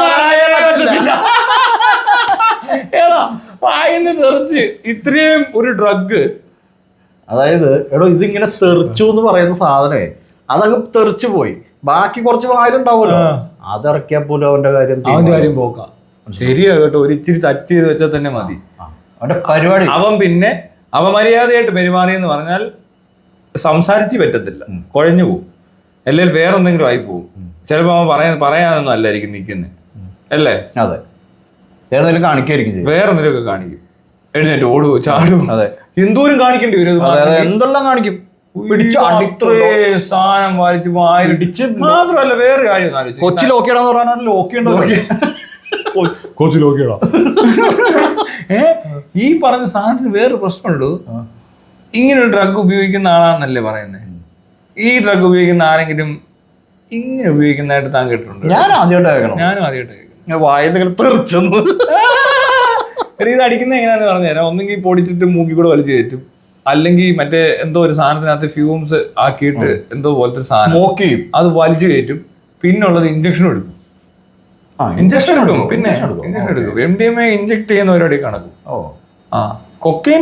ഏതാ വായിന്ന് തെറിച്ച് ഇത്രയും ഒരു ഡ്രഗ് അതായത് എടോ ഇതിങ്ങനെ തെറിച്ചു എന്ന് പറയുന്ന സാധനമേ അതങ്ങ് തെറിച്ചു പോയി, ബാക്കി കുറച്ച് വായിലുണ്ടാവുമല്ലോ, അതിറക്കിയാൽ പോലും അവന്റെ കാര്യം പോക്കാം. ശരിയാ കേട്ടോ, ഒരു ഇച്ചിരി ടച്ച് ചെയ്ത് വെച്ചാൽ തന്നെ മതി അവന്റെ പരിപാടി. അവൻ പിന്നെ അവമര്യാദയായിട്ട് പെരുമാറിയെന്ന് പറഞ്ഞാൽ സംസാരിച്ച് പറ്റത്തില്ല, കുഴഞ്ഞു പോകും, അല്ലെങ്കിൽ വേറെ എന്തെങ്കിലും ആയി പോകും. ചിലപ്പോൾ അവൻ പറയാനൊന്നും അല്ലായിരിക്കും നിൽക്കുന്നത്, അല്ലേ? അതെ, വേറെ എന്തെങ്കിലും കാണിക്കായിരിക്കും, വേറെ എന്തെങ്കിലുമൊക്കെ കാണിക്കും, എഴുന്നേറ്റ് ഓടുവോ ചാടുവോ, അതെ, എന്തോരം കാണിക്കേണ്ടി വരും, എന്തെല്ലാം കാണിക്കും, സാധനം വലിച്ചു വാരിടിച്ച്. മാത്രമല്ല വേറെ കാര്യം ആലോചിച്ചു, കൊച്ചി ലോക്കിയാണെന്ന് പറഞ്ഞാൽ കൊച്ചി ലോക്കിയടാ. ഈ പറഞ്ഞ സാധനത്തിന് വേറൊരു പ്രശ്നമുള്ളൂ, ഇങ്ങനെ ഒരു ഡ്രഗ് ഉപയോഗിക്കുന്ന ആളാന്നല്ലേ പറയുന്നത്. ഈ ഡ്രഗ് ഉപയോഗിക്കുന്ന ആരെങ്കിലും ഇങ്ങനെ ഉപയോഗിക്കുന്നതായിട്ട് താൻ കേട്ടിട്ടുണ്ട്? ഞാനും ആദ്യമായിട്ട് കേൾക്കുന്നു. വായന തെറിച്ചെന്ന്. ഇത് അടിക്കുന്നത് എങ്ങനെയാന്ന് പറഞ്ഞു തരാം. ഒന്നെങ്കിൽ പൊടിച്ചിട്ട് മൂക്കി കൂടെ വലിച്ചു കയറ്റും, അല്ലെങ്കിൽ മറ്റേ എന്തോ ഒരു സാധനത്തിനകത്ത് ഫ്യൂംസ് ആക്കിയിട്ട് എന്തോ പോലത്തെ സാധനം അത് വലിച്ചു കയറ്റും. പിന്നുള്ളത് ഇഞ്ചക്ഷനും എടുക്കും. ഇഞ്ചക്ഷൻ എടുക്കും, പിന്നെ ഇഞ്ചക്ഷൻ എടുക്കും. MDMA ഇഞ്ചക്ട് ചെയ്യുന്ന പരിപാടി കണക്കും. കൊക്കൈൻ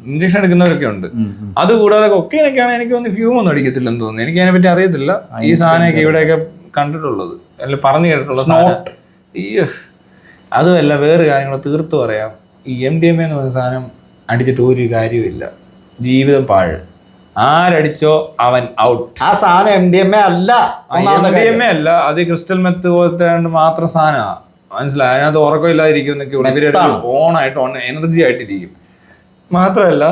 ഇഞ്ചക്ഷൻ എടുക്കുന്നവരൊക്കെ ഉണ്ട്. അതുകൂടാതെ കൊക്കൈനൊക്കെയാണ് എനിക്ക് തോന്നുന്നു ഫ്യൂം ഒന്നും അടിക്കത്തില്ലെന്ന് തോന്നുന്നു. എനിക്ക് അതിനെ പറ്റി അറിയത്തില്ല. ഈ സാധനമൊക്കെ ഇവിടെയൊക്കെ കണ്ടിട്ടുള്ളത്, അല്ല പറഞ്ഞു കേട്ടിട്ടുള്ള സാധനം. അതുമല്ല വേറെ കാര്യങ്ങൾ തീർത്തു പറയാം. ഈ MDMA എന്ന് പറയുന്ന സാധനം അടിച്ചിട്ട് ഒരു കാര്യമില്ല, ജീവിതം പാഴ്. ആരടിച്ചോ അവൻ ഔട്ട്. ആ സാധനം MDMA അല്ല, അത് ക്രിസ്റ്റൽ മെത്ത് പോലത്തെ മാത്രം സാധനമാണ്, മനസ്സിലായി? അതിനകത്ത് ഉറക്കമില്ലാതിരിക്കും എന്നൊക്കെ ഉള്ളു. ഇവര് ഓണായിട്ട് എനർജി ആയിട്ടിരിക്കും. മാത്രമല്ല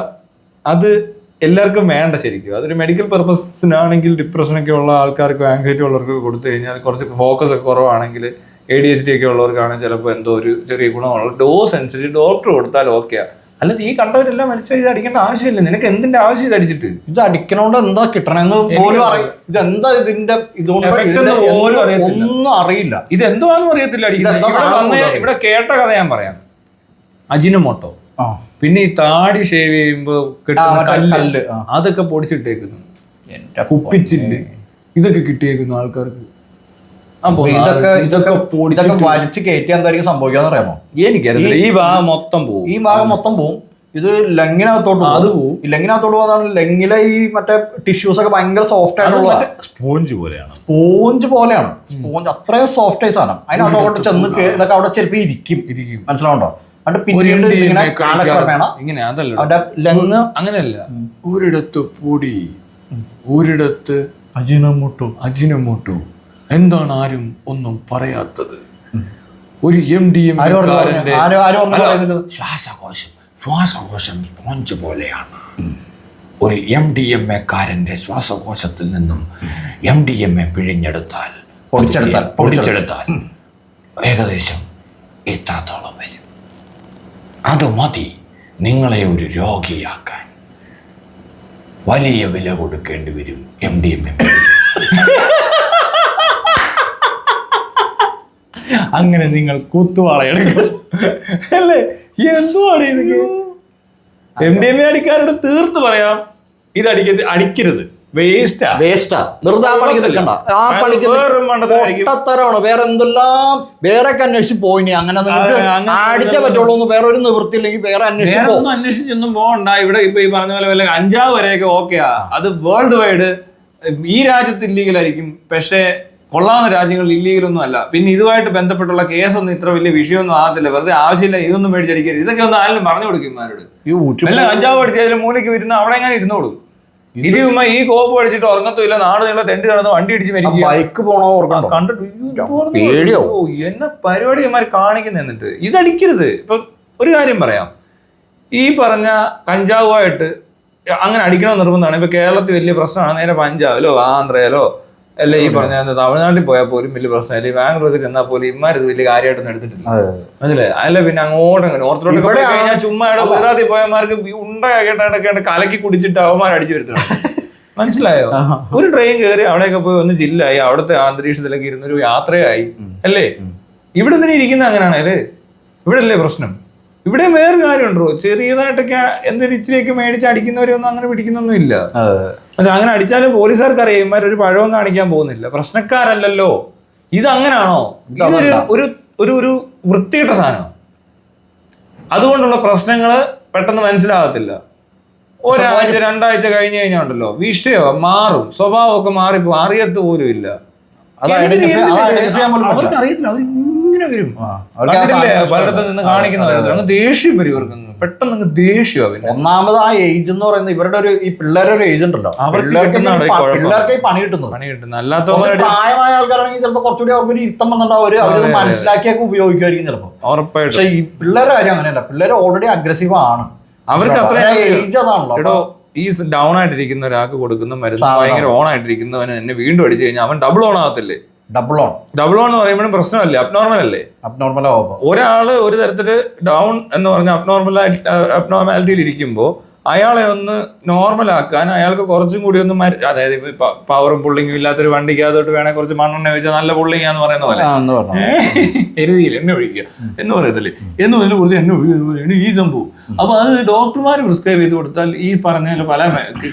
അത് എല്ലാവർക്കും വേണ്ട ശരിക്കും. അതൊരു മെഡിക്കൽ പർപ്പസിനാണെങ്കിൽ ഡിപ്രഷനൊക്കെ ഉള്ള ആൾക്കാർക്കോ ആങ്സൈറ്റി ഉള്ളവർക്ക് കൊടുത്തു കഴിഞ്ഞാൽ, കുറച്ച് ഫോക്കസ് ഒക്കെ കുറവാണെങ്കിൽ, ADHD ഒക്കെ ഉള്ളവർക്കാണെങ്കിൽ ചിലപ്പോൾ എന്തോ ഒരു ചെറിയ ഗുണമുള്ള ഡോസ് അനുസരിച്ച് ഡോക്ടർ കൊടുത്താൽ ഓക്കെയാ. അല്ലാതെ ഈ കണ്ടവരെല്ലാം മരിച്ചു ഇത് അടിക്കേണ്ട ആവശ്യമില്ല. നിനക്ക് എന്തിന്റെ ആവശ്യം ഇത് അടിച്ചിട്ട്? ഇത് അടിക്കണോണ്ട് എന്താ കിട്ടണെന്ന് പോലും ഇതെന്താ ഇതിന്റെ ഒന്നും അറിയില്ല, ഇതെന്തുവാന്നും അറിയത്തില്ല. അടിക്കുന്നത് ഇവിടെ കേട്ട കഥ ഞാൻ പറയാം. അജിനോമോട്ടോ, പിന്നെ ഈ താടി ഷേവ് ചെയ്യുമ്പോ കിട്ടുന്ന കല്ല്, അതൊക്കെ പൊടിച്ചിട്ടേക്കുന്നു. കുപ്പിച്ചില്ല്, ഇതൊക്കെ കിട്ടിയേക്കുന്നു ആൾക്കാർക്ക്. ഇതൊക്കെ വലിച്ചു കയറ്റി എന്തായിരിക്കും സംഭവിക്കാന്ന് അറിയാമോ? എനിക്കറിയില്ല. ഈ ഭാഗം മൊത്തം പോവും. ഇത് ലങ്ങിനകത്തോട്ട് പോകും. ഈ ലങ്ങിനകത്തോട്ട് പോകുന്നതാണ്. ലങ്ങിലെ ഈ മറ്റേ ടിഷ്യൂസ് ഒക്കെ ഭയങ്കര സോഫ്റ്റ് ആയിട്ടുള്ള സ്പോഞ്ച് പോലെയാണ്. സ്പോഞ്ച് അത്രയും സോഫ്റ്റ് ആയി സാധനം. അതിനകത്തോട്ട് ചെന്ന് ഇതൊക്കെ അവിടെ ചിലപ്പോ ഇരിക്കും. മനസ്സിലാവുണ്ടോ? എന്നിട്ട് പിന്നീട് ഇങ്ങനെ കാലക്രമേണ അവന്റെ ലങ് അങ്ങനെയല്ല, ഒരിടത്ത് പൊടി, ഒരിടത്ത് അജിനോമോട്ടോ. എന്താണ് ആരും ഒന്നും പറയാത്തത്? ഒരു MDMA ശ്വാസകോശം സ്പോഞ്ച് പോലെയാണ്. ഒരു MDMA കാരന്റെ ശ്വാസകോശത്തിൽ നിന്നും MDMA പിഴിഞ്ഞെടുത്താൽ, പൊടിച്ചെടുത്താൽ ഏകദേശം ഇത്രത്തോളം വരും. അത് മതി നിങ്ങളെ ഒരു രോഗിയാക്കാൻ. വലിയ വില കൊടുക്കേണ്ടി വരും MDMA. അങ്ങനെ നിങ്ങൾ കൂത്തുവാളയെടുക്കും അല്ലേ? എന്തുവാണ് ഇതൊക്കെ? MDMA അടിക്കാരോട് തീർത്ത് പറയാം, ഇത് അടിക്കരുത്. വേസ്റ്റാ. വേറെ എന്തെല്ലാം വേറെയൊക്കെ അന്വേഷിച്ച് പോയിനി. അങ്ങനെ അടിച്ചേ പറ്റുള്ളൂ. വേറെ ഒരു നിവൃത്തി ഇല്ലെങ്കിൽ വേറെ അന്വേഷിച്ചൊന്നും പോകണ്ട. ഇവിടെ ഇപ്പൊ ഈ പറഞ്ഞ പോലെ വല്ല 5 വരെയൊക്കെ ഓക്കെയാ. അത് വേൾഡ് വൈഡ് ഈ രാജ്യത്ത് ഇല്ലീഗലായിരിക്കും, പക്ഷേ കൊള്ളാവുന്ന രാജ്യങ്ങളിൽ ഇല്ലീഗലൊന്നും അല്ല. പിന്നെ ഇതുമായിട്ട് ബന്ധപ്പെട്ടുള്ള കേസൊന്നും ഇത്ര വലിയ വിഷയമൊന്നും ആകത്തില്ല. വെറുതെ ആവശ്യമില്ല ഇതൊന്നും മേടിച്ചടിക്കരുത്. ഇതൊക്കെ ഒന്ന് ആരും പറഞ്ഞു കൊടുക്കും ഇമാരോട്. വല്ല 5 അടിച്ചതിൽ മൂലയ്ക്ക് വരുന്ന അവിടെ എങ്ങനെ ഇരുന്നോളും. ഇത് ഈ കോപ്പ് അടിച്ചിട്ട് ഉറങ്ങത്തില്ല, നാട് നീളെ തെണ്ടി നടന്ന് വണ്ടി ഇടിച്ച് മരിക്കും. ബൈക്ക് പോണോ കണ്ടിട്ട് എന്നെ പരിപാടി ഇമാര് കാണിക്കുന്ന. എന്നിട്ട് ഇതടിക്കരുത്. ഇപ്പൊ ഒരു കാര്യം പറയാം, ഈ പറഞ്ഞ കഞ്ചാവുമായിട്ട് അങ്ങനെ അടിക്കണമെന്ന് നിർബന്ധമാണ്. ഇപ്പൊ കേരളത്തിൽ വലിയ പ്രശ്നമാണ്. നേരെ പഞ്ചാബിലോ ആന്ധ്രയിലോ അല്ലെ ഈ പറഞ്ഞ തമിഴ്നാട്ടിൽ പോയാൽ പോലും വലിയ പ്രശ്നമില്ല. ഈ ബാംഗ്ലൂർക്ക് ചെന്നാൽ പോലും ഇമാരിത് വലിയ കാര്യമായിട്ടൊന്നും എടുത്തിട്ടില്ല, മനസ്സിലെ? അല്ല പിന്നെ അങ്ങോട്ടങ്ങനെ നോർത്തിലോട്ടൊക്കെ പോയി കഴിഞ്ഞാൽ ചുമ്മാ ഇവിടെ ഗുജറാത്തിൽ പോയമാർക്ക് ഉണ്ടായിട്ടൊക്കെ കലക്കി കുടിച്ചിട്ട് അവന്മാർ അടിച്ചു വരുത്തണം, മനസ്സിലായോ? ഒരു ട്രെയിൻ കയറി അവിടെയൊക്കെ പോയി ഒന്ന് ചില്ലായി, അവിടുത്തെ അന്തരീക്ഷത്തിലൊക്കെ ഇരുന്നൊരു യാത്രയായി, അല്ലേ? ഇവിടെ തന്നെ ഇരിക്കുന്ന അങ്ങനെയാണല്ലേ? ഇവിടെ അല്ലേ പ്രശ്നം? ഇവിടെ വേറെ കാര്യമുണ്ടോ? ചെറിയതായിട്ടൊക്കെ എന്തൊരു ഇച്ചിരിയൊക്കെ മേടിച്ച് അടിക്കുന്നവരെയൊന്നും അങ്ങനെ പിടിക്കുന്നൊന്നും ഇല്ല. പക്ഷെ അങ്ങനെ അടിച്ചാലും പോലീസുകാർക്ക് അറിയാം ഇമാരൊരു പഴവും കാണിക്കാൻ പോകുന്നില്ല, പ്രശ്നക്കാരല്ലല്ലോ. ഇത് അങ്ങനാണോ? ഇതൊരു ഒരു ഒരു വൃത്തിയിട്ട സാധനം. അതുകൊണ്ടുള്ള പ്രശ്നങ്ങൾ പെട്ടെന്ന് മനസ്സിലാകത്തില്ല. ഒരാഴ്ച 2 ആഴ്ച കഴിഞ്ഞ് കഴിഞ്ഞാണ്ടല്ലോ വിഷയം മാറും, സ്വഭാവമൊക്കെ മാറിപ്പോ അറിയത്ത് പോലും ഇല്ല. അവർക്ക് അറിയത്തില്ല, അത് ഇങ്ങനെ വരും. പലയിടത്തും നിന്ന് കാണിക്കുന്നത് അങ്ങ് ദേഷ്യം വരും ഇവർക്ക്, പെട്ടെന്ന് അങ്ങ് ദേഷ്യം. ഒന്നാമത് ആ ഏജ് എന്ന് പറയുന്നത് ഇവരുടെ ഒരു ഈ പിള്ളേരുടെ ഒരു ഏജ് ഉണ്ടല്ലോ, പിള്ളേർക്ക് പണി കിട്ടുന്നു. അല്ലാത്തവർ പ്രായമായ ആൾക്കാരാണെങ്കിൽ ചിലപ്പോൾ കുറച്ചുകൂടി അവർക്ക് ഒരു ഇരുത്തം വന്നിട്ടുണ്ടാവും, അവരത് മനസ്സിലാക്കിയൊക്കെ ഉപയോഗിക്കുമായിരിക്കും ചിലപ്പോൾ. ഉറപ്പായിട്ടും. പക്ഷെ ഈ പിള്ളേരുടെ കാര്യം അങ്ങനെയല്ല, പിള്ളേർ ഓൾറെഡി അഗ്രസീവ് ആണ്. അവർക്ക് ഏജ് അതാണല്ലോ. ഈ ഡൗൺ ആയിട്ടിരിക്കുന്ന ഒരാൾക്ക് കൊടുക്കുന്ന മരുന്ന് ഭയങ്കര ഓൺ ആയിട്ടിരിക്കുന്നവന് തന്നെ വീണ്ടും അടിച്ചു കഴിഞ്ഞാൽ അവൻ ഡബിൾ ഓൺ ആകത്തില്ലേ? ഡബിൾ ഓൺ എന്ന് പറയുമ്പോഴും പ്രശ്നമല്ലേ, അബ്നോർമൽ അല്ലേ? അബ്നോർമൽ ഒരാള് ഒരു തരത്തില് ഡൗൺ എന്ന് പറഞ്ഞ അബ്നോർമാലിറ്റിയിൽ ഇരിക്കുമ്പോൾ അയാളെ ഒന്ന് നോർമലാക്കാൻ അയാൾക്ക് കുറച്ചും കൂടി ഒന്ന് അതായത് ഇപ്പൊ പവറും പുള്ളിങ്ങും ഇല്ലാത്തൊരു വണ്ടിക്കകത്തോട്ട് വേണേൽ കുറച്ച് മണ്ണെണ്ണ ഒഴിച്ചാൽ നല്ല പുള്ളിങ്ങാന്ന് പറയുന്ന പോലെ എരുതിയിൽ എണ്ണ ഒഴിക്കുക എന്ന് പറയത്തില്ലേ, എന്ന് പറഞ്ഞാൽ കുറച്ച് എണ്ണ ഒഴിക്കുകയാണ് ഈ സംഭവം. അപ്പൊ അത് ഡോക്ടർമാർ പ്രിസ്ക്രൈബ് ചെയ്ത് കൊടുത്താൽ ഈ പറഞ്ഞ പല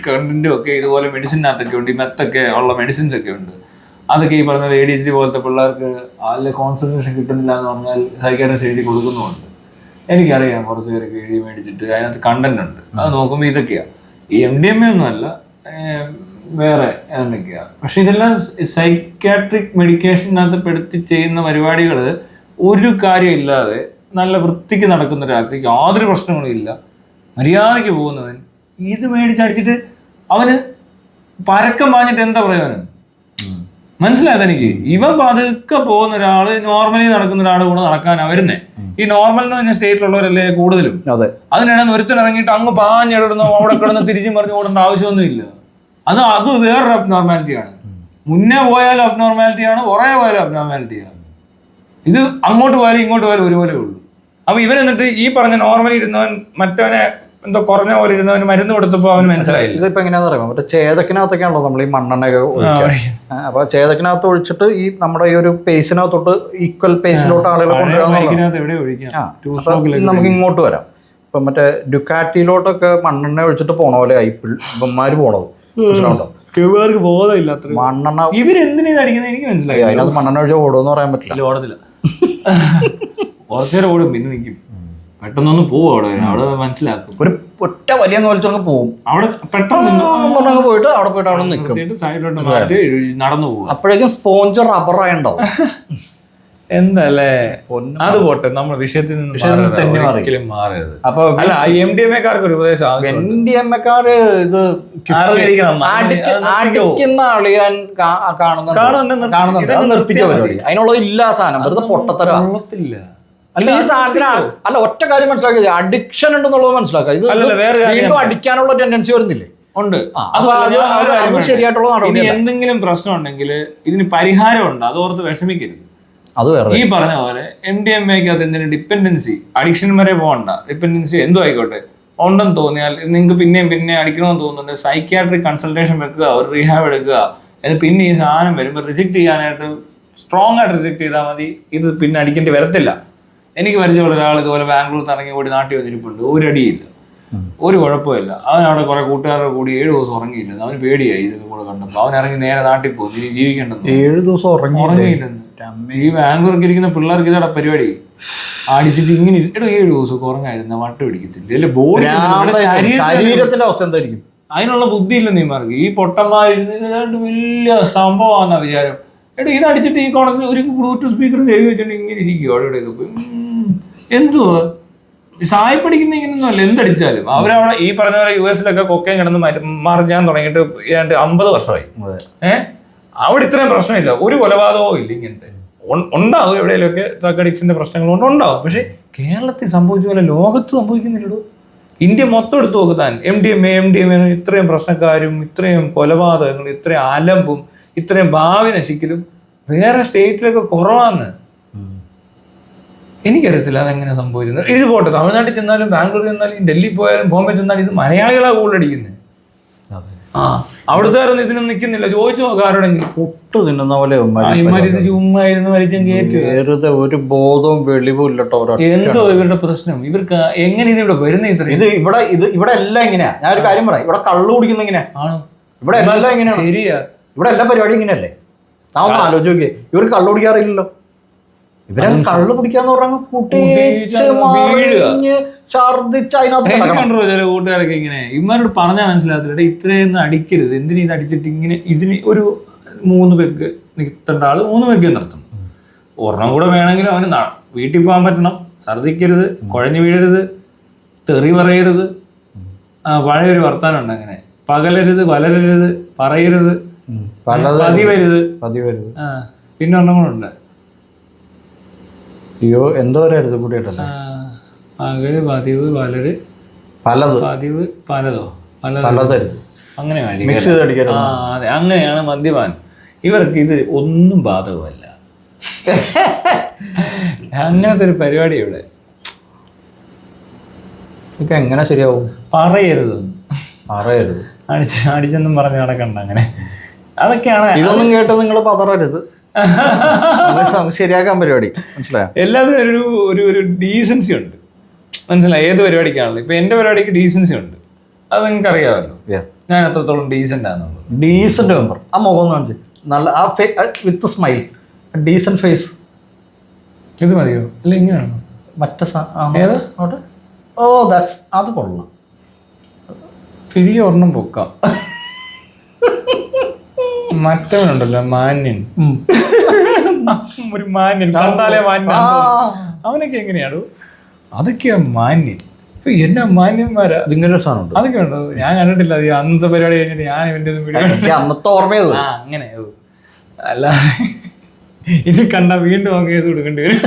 കണ്ടന്റും ഒക്കെ ഇതുപോലെ മെഡിസിനകത്തൊക്കെ ഉണ്ട്, ഈ മെത്തൊക്കെ ഉള്ള മെഡിസിൻസ് ഒക്കെ ഉണ്ട്. അതൊക്കെ ഈ പറഞ്ഞ ADHD പോലത്തെ പിള്ളേർക്ക് അതിൽ കോൺസെൻട്രേഷൻ കിട്ടുന്നില്ല എന്ന് പറഞ്ഞാൽ സൈക്കാട്രിസ്റ്റ് എഴുതി കൊടുക്കുന്നുമുണ്ട്. എനിക്കറിയാം കുറച്ച് പേരൊക്കെ എഴുതി മേടിച്ചിട്ട് അതിനകത്ത് കണ്ടന്റ് ഉണ്ട്, അത് നോക്കുമ്പോൾ ഇതൊക്കെയാണ്. ഈ MDMA ഒന്നുമല്ല, വേറെ എന്തൊക്കെയാണ്. പക്ഷെ ഇതെല്ലാം സൈക്കാട്രിക് മെഡിക്കേഷനകത്ത് പെടുത്തി ചെയ്യുന്ന പരിപാടികൾ ഒരു കാര്യമില്ലാതെ നല്ല വൃത്തിക്ക് നടക്കുന്ന ഒരാൾക്ക് യാതൊരു പ്രശ്നങ്ങളും ഇല്ല, മര്യാദയ്ക്ക് പോകുന്നവൻ ഇത് മേടിച്ചടിച്ചിട്ട് അവന് പരക്കം പാഞ്ഞിട്ട് എന്താ പറയുവാനും മനസ്സിലായത് എനിക്ക്. ഇവൻ പതുക്കെ പോകുന്ന ഒരാള് നോർമലി നടക്കുന്ന ഒരാൾ കൂടെ നടക്കാനാ വരുന്നേ. ഈ നോർമൽ എന്ന് പറഞ്ഞ സ്റ്റേറ്റിലുള്ളവരല്ലേ കൂടുതലും. അതിനിടന്ന് ഒരുത്തൻ ഇറങ്ങിയിട്ട് അങ്ങ് പാഞ്ഞിടന്നു അവിടെ കിടന്ന് തിരിച്ചും പറഞ്ഞു ഓടേണ്ട ആവശ്യമൊന്നുമില്ല. അത് വേറൊരു അബ്നോർമാലിറ്റിയാണ്. മുന്നേ പോയാലും അബ്നോർമാലിറ്റിയാണ്, പുറകെ പോയാലും അബ്നോർമാലിറ്റിയാണ്. ഇത് അങ്ങോട്ട് പോയാലും ഇങ്ങോട്ട് പോയാലും ഒരുപോലെ ഉള്ളൂ. അപ്പൊ ഇവൻ എന്നിട്ട് ഈ പറഞ്ഞ നോർമലി ഇരുന്നവൻ മറ്റവനെ എന്തോ കുറഞ്ഞ പോലെ ഇരുന്നവന് മരുന്ന് കൊടുത്തപ്പോ അവന് മനസ്സിലായില്ല. ഇതിപ്പോ എങ്ങനെയാണെന്ന് അറിയാം, മറ്റേ ചേതക്കിനകത്തൊക്കെയാണല്ലോ നമ്മൾ ഈ മണ്ണെണ്ണയൊക്കെ ഒഴിക്കുക. അപ്പൊ ചേതക്കിനകത്ത് ഒഴിച്ചിട്ട് ഈ നമ്മുടെ ഈ ഒരു പേസിനകത്തോട്ട് ഈക്വൽ പേസിലോട്ട് ആളുകളെ കൊണ്ടുവരാൻ നമുക്ക് ഇങ്ങോട്ട് വരാം. ഇപ്പൊ മറ്റേ ഡുക്കാറ്റിയിലോട്ടൊക്കെ മണ്ണെണ്ണ ഒഴിച്ചിട്ട് പോണ പോലെ ഇവന്മാര് പോണത് മനസ്സിലാവുണ്ടോ? ബോധമില്ലാത്ത മണ്ണെണ്ണ ഇവരെന്തിനാ അടിക്കുന്നത് എനിക്ക് മനസ്സിലായി. അതിനകത്ത് മണ്ണെണ്ണ ഒഴിച്ചാൽ ഓടുമെന്ന് പറയാൻ പറ്റില്ല. ഓടത്തില്ല, കുറച്ചേരം ഓടും പിന്നെ നിൽക്കും, പെട്ടെന്നൊന്ന് പോവും. അവിടെ മനസ്സിലാക്കും, ഒരു ഒറ്റ വലിയ വലിച്ചങ്ങ് പോവും. അവിടെ പെട്ടെന്ന് പോയിട്ട് അവിടെ പോയിട്ട് അവിടെ നിൽക്കും, സൈഡിലോട്ട് നടന്നു പോകും. അപ്പോഴേക്കും സ്പോഞ്ച് റബ്ബറായുണ്ടാവും. എന്തല്ലേ അത് പോട്ടെ, നമ്മൾ വിഷയത്തിൽ നിന്ന് ഒരിക്കലും മാറരുത്. അപ്പൊ അല്ല MDMA-ക്കാർക്ക് ഒരു ഉപദേശം, MDMA-ക്കാര് ഇത് അടിക്കുന്ന അളിയാൻ കാണുന്നുണ്ട്, അത് നിർത്തിക്ക പരിപാടി. അതിനുള്ളത് ഇല്ല സാധനം, വെറുതെ പൊട്ടത്തരത്തില്ല. അല്ല ഈ സാധനത്തിന് അല്ല ഒറ്റ കാര്യം മനസ്സിലാക്കിയത് അഡിക്ഷൻ ഉണ്ടെന്നുള്ളത് മനസ്സിലാക്കുക. ഇത് വീണ്ടും അടിക്കാനുള്ള ടെൻഡൻസി വരുന്നില്ലേ? ഉണ്ട്. അത് ശരിയായിട്ടുള്ള നടപടി. എന്തെങ്കിലും പ്രശ്നം ഉണ്ടെങ്കിൽ ഇതിന് പരിഹാരം ഉണ്ട്, അതോർത്ത് വിഷമിക്കരുത്. അത് വേറെ ഈ പറഞ്ഞ പോലെ MDMA-ക്കകത്ത് എന്തെങ്കിലും ഡിപ്പെൻഡൻസി, അഡിക്ഷൻ വരെ പോകണ്ട, ഡിപ്പെൻഡൻസി എന്തോ ആയിക്കോട്ടെ ഉണ്ടെന്ന് തോന്നിയാൽ നിങ്ങൾക്ക് പിന്നെ അടിക്കണമെന്ന് തോന്നുന്നുണ്ട്, സൈക്യാട്രിക് കൺസൾട്ടേഷൻ വെക്കുക, ഒരു റീഹാബ് എടുക്കുക. പിന്നെ ഈ സാധനം വരുമ്പോൾ റിജക്ട് ചെയ്യാനായിട്ട് സ്ട്രോങ് ആയിട്ട് റിജക്ട് ചെയ്താൽ മതി, ഇത് പിന്നെ അടിക്കേണ്ടി വരത്തില്ല. എനിക്ക് പരിചയമുള്ള ഒരാൾ ഇതുപോലെ ബാംഗ്ലൂർ ഇറങ്ങി കൂടി നാട്ടിൽ വന്നിരിപ്പുണ്ട്, ഒരു കുഴപ്പമില്ല. അവൻ അവിടെ കുറെ കൂട്ടുകാരുടെ കൂടി 7 ദിവസം ഉറങ്ങിയില്ല, അവന് പേടിയായി ഇത് കൂടെ കണ്ടപ്പോൾ. അവൻ ഇറങ്ങി നേരെ നാട്ടിൽ പോകും, ഇനി ജീവിക്കേണ്ടെന്ന്. 7 ദിവസം ഉറങ്ങിയില്ലെന്ന്. ഈ ബാംഗ്ലൂർക്ക് ഇരിക്കുന്ന പിള്ളേർക്ക് ഇതോടെ പരിപാടി അടിച്ചിട്ട് ഇങ്ങനെ 7 ദിവസം ഉറങ്ങായിരുന്ന വട്ട് പിടിക്കത്തില്ല, അല്ലെ ബോഡി ശരീരത്തിന്റെ അവസ്ഥ എന്തായിരിക്കും? അതിനുള്ള ബുദ്ധി ഇല്ല നീമാർക്ക്. ഈ പൊട്ടന്മാരിരുന്ന് വലിയ സംഭവമാണെന്ന വിചാരം. ഇത് അടിച്ചിട്ട് ഈ കോളേജിൽ ഒരു ബ്ലൂടൂത്ത് സ്പീക്കർ ചെയ്ത് വെച്ചിട്ട് ഇങ്ങനെ ഇരിക്കും അവിടെയൊക്കെ പോയി. എന്തുവാ സായിപ്പടിക്കുന്ന ഇങ്ങനെയൊന്നും അല്ല, എന്തടിച്ചാലും. അവരവിടെ ഈ പറഞ്ഞ പോലെ US-ലൊക്കെ കൊക്കയും കിടന്ന് മറിഞ്ഞാൻ തുടങ്ങിയിട്ട് 50 വർഷമായി. അവിടെ ഇത്രയും പ്രശ്നമില്ല, ഒരു കൊലപാതകവും ഇല്ല. ഇങ്ങനത്തെ ഉണ്ടാവും എവിടെയെങ്കിലുമൊക്കെ ഡ്രഗ് അഡിക്ഷൻ്റെ പ്രശ്നങ്ങൾ കൊണ്ട് ഉണ്ടാവും. പക്ഷേ കേരളത്തിൽ സംഭവിച്ച പോലെ ലോകത്ത് സംഭവിക്കുന്നില്ലല്ലോ. ഇന്ത്യ മൊത്തം എടുത്തു നോക്കുതാൻ MDMA ഇത്രയും പ്രശ്നക്കാരും ഇത്രയും കൊലപാതകങ്ങളും ഇത്രയും അലമ്പും ഇത്രയും ഭാവി നശിക്കലും വേറെ സ്റ്റേറ്റിലൊക്കെ കുറവാന്ന്. എനിക്കറിയത്തില്ല അതെങ്ങനെ സംഭവിക്കുന്നത്. ഇത് പോട്ടെ, തമിഴ്നാട്ടിൽ ചെന്നാലും ബാംഗ്ലൂർ ചെന്നാലും ഡൽഹി പോയാലും ബോംബെ ചെന്നാലും ഇത് മലയാളികളാണ് കൂടുതലടിക്കുന്നത്. അവിടുത്തെ ഇതിനൊന്നും നിൽക്കുന്നില്ല. ചോദിച്ചു നോക്കാം ആരോടെങ്കിലും. പൊട്ട് തിന്നുന്ന പോലെ ചുമ്മായിരുന്നു വലിച്ചും കയറ്റി ഒരു ബോധവും വെളിവും ഇല്ലട്ടോ. എന്തോ ഇവരുടെ പ്രശ്നം, ഇവർക്ക് എങ്ങനെ ഇത് ഇവിടെ വരുന്ന ഇത്ര ഇത് ഇവിടെ എല്ലാം ഇങ്ങനെയാ. ഞാൻ ഒരു കാര്യം പറയാം, ഇവിടെ കള്ളു കുടിക്കുന്ന ഇങ്ങനെ ആണ്. ഇവിടെ എല്ലാം ഇങ്ങനെയാണ്. ശരിയാ, ഇവിടെ എല്ലാ പരിപാടിയും ഇങ്ങനെയല്ലേ. നാം ഒന്ന് ആലോചിച്ച് നോക്കിയേ, ഇവർക്ക് കള്ളു കുടിക്കാറില്ലല്ലോ. ഇവരെ കള്ള് കുടിക്കാന്ന് പറഞ്ഞാൽ കുടിച്ച് വീഴുക. ഛർദിച്ച് അതിനകത്ത് എനിക്ക് കിടക്കണം. കണ്ടോ ചില കൂട്ടുകാരൊക്കെ ഇങ്ങനെ ഇവന്മാരോട് പറഞ്ഞാൽ മനസ്സിലാകത്തില്ല, ഇത്രയൊന്നും അടിക്കരുത്, എന്തിനു ഇത് അടിച്ചിട്ട് ഇങ്ങനെ ഇതിന് ഒരു 3 പെഗ് നിർത്തേണ്ട ആള് 3 പെഗ് നിർത്തണം. ഒരെണ്ണം കൂടെ വേണമെങ്കിലും അവന് വീട്ടിൽ പോകാൻ പറ്റണം, ഛർദിക്കരുത്, കുഴഞ്ഞു വീഴരുത്, തെറി പറയരുത്. പഴയൊരു വർത്താനം ഉണ്ട് അങ്ങനെ, പകലരുത് വലരരുത് പറയരുത് പതിവരുത്. പിന്നെ ഒരെണ്ണം കൂടെ ഉണ്ട്, അയ്യോ എന്തോ ഒരു കൂടിയിട്ടല്ലേ, പകല് പതിവ് വലര് പലത് പതിവ് പലതോ പലതരുത് അങ്ങനെ മിക്സ് ചെയ്ത് അടിക്കരുത്. അതെ, അങ്ങനെയാണ് മദ്യപാൻ. ഇവർക്ക് ഇത് ഒന്നും ബാധകമല്ല. അങ്ങനത്തെ ഒരു പരിപാടി ഇവിടെ. ഇതൊക്കെ എങ്ങനെ ശരിയാവും? പറയരുത് അടിച്ചെന്നും പറഞ്ഞ് നടക്കണ്ട അങ്ങനെ. അതൊക്കെയാണ്. ഇതൊന്നും കേട്ട് നിങ്ങൾ പതറരുത്, ശരിയാക്കാൻ പരിപാടി മനസ്സിലായോ? എല്ലാത്തിനും ഒരു ഡീസൻസി ഉണ്ട്, മനസ്സിലായി? ഏത് പരിപാടിക്കാണല്ലോ. ഇപ്പൊ എന്റെ പരിപാടിക്ക് ഡീസൻസി ഉണ്ട്, അത് നിങ്ങൾക്ക് അറിയാമല്ലോ ഞാൻ എത്രത്തോളം ഡീസന്റ് ആണെന്നുള്ളത്. ഡീസന്റ് മെമ്പർ, ആ മുഖം കാണിച്ചു നല്ല, ആ വിത്ത് സ്മൈൽ, ഡീസന്റ് ഫേസ്. ഇത് മതിയോ? അല്ല ഇങ്ങനെയാണോ? മറ്റേ ഏതാ? ഓ അത് കൊള്ളാം. തിരികെ ഒരെണ്ണം പൊക്കാം. മറ്റവനുണ്ടല്ലോ മാന്യൻ, ഒരു മാന്യൻ, കണ്ടാലേ മാന്യൻ, അവനൊക്കെ എങ്ങനെയാണോ? അതൊക്കെയാ മാന്യൻ. എന്നാ മാന്യന്മാരാ. അതൊക്കെ ഉണ്ടോ? ഞാൻ കണ്ടിട്ടില്ല. അത് അന്നത്തെ പരിപാടി കഴിഞ്ഞിട്ട് ഞാൻ ഇവന്റെ അന്നത്തെ ഓർമ്മയത് അങ്ങനെ. അല്ലാതെ ഇനി കണ്ട വീണ്ടും അങ്ങ് ചെയ്ത് കൊടുക്കേണ്ടി വരും.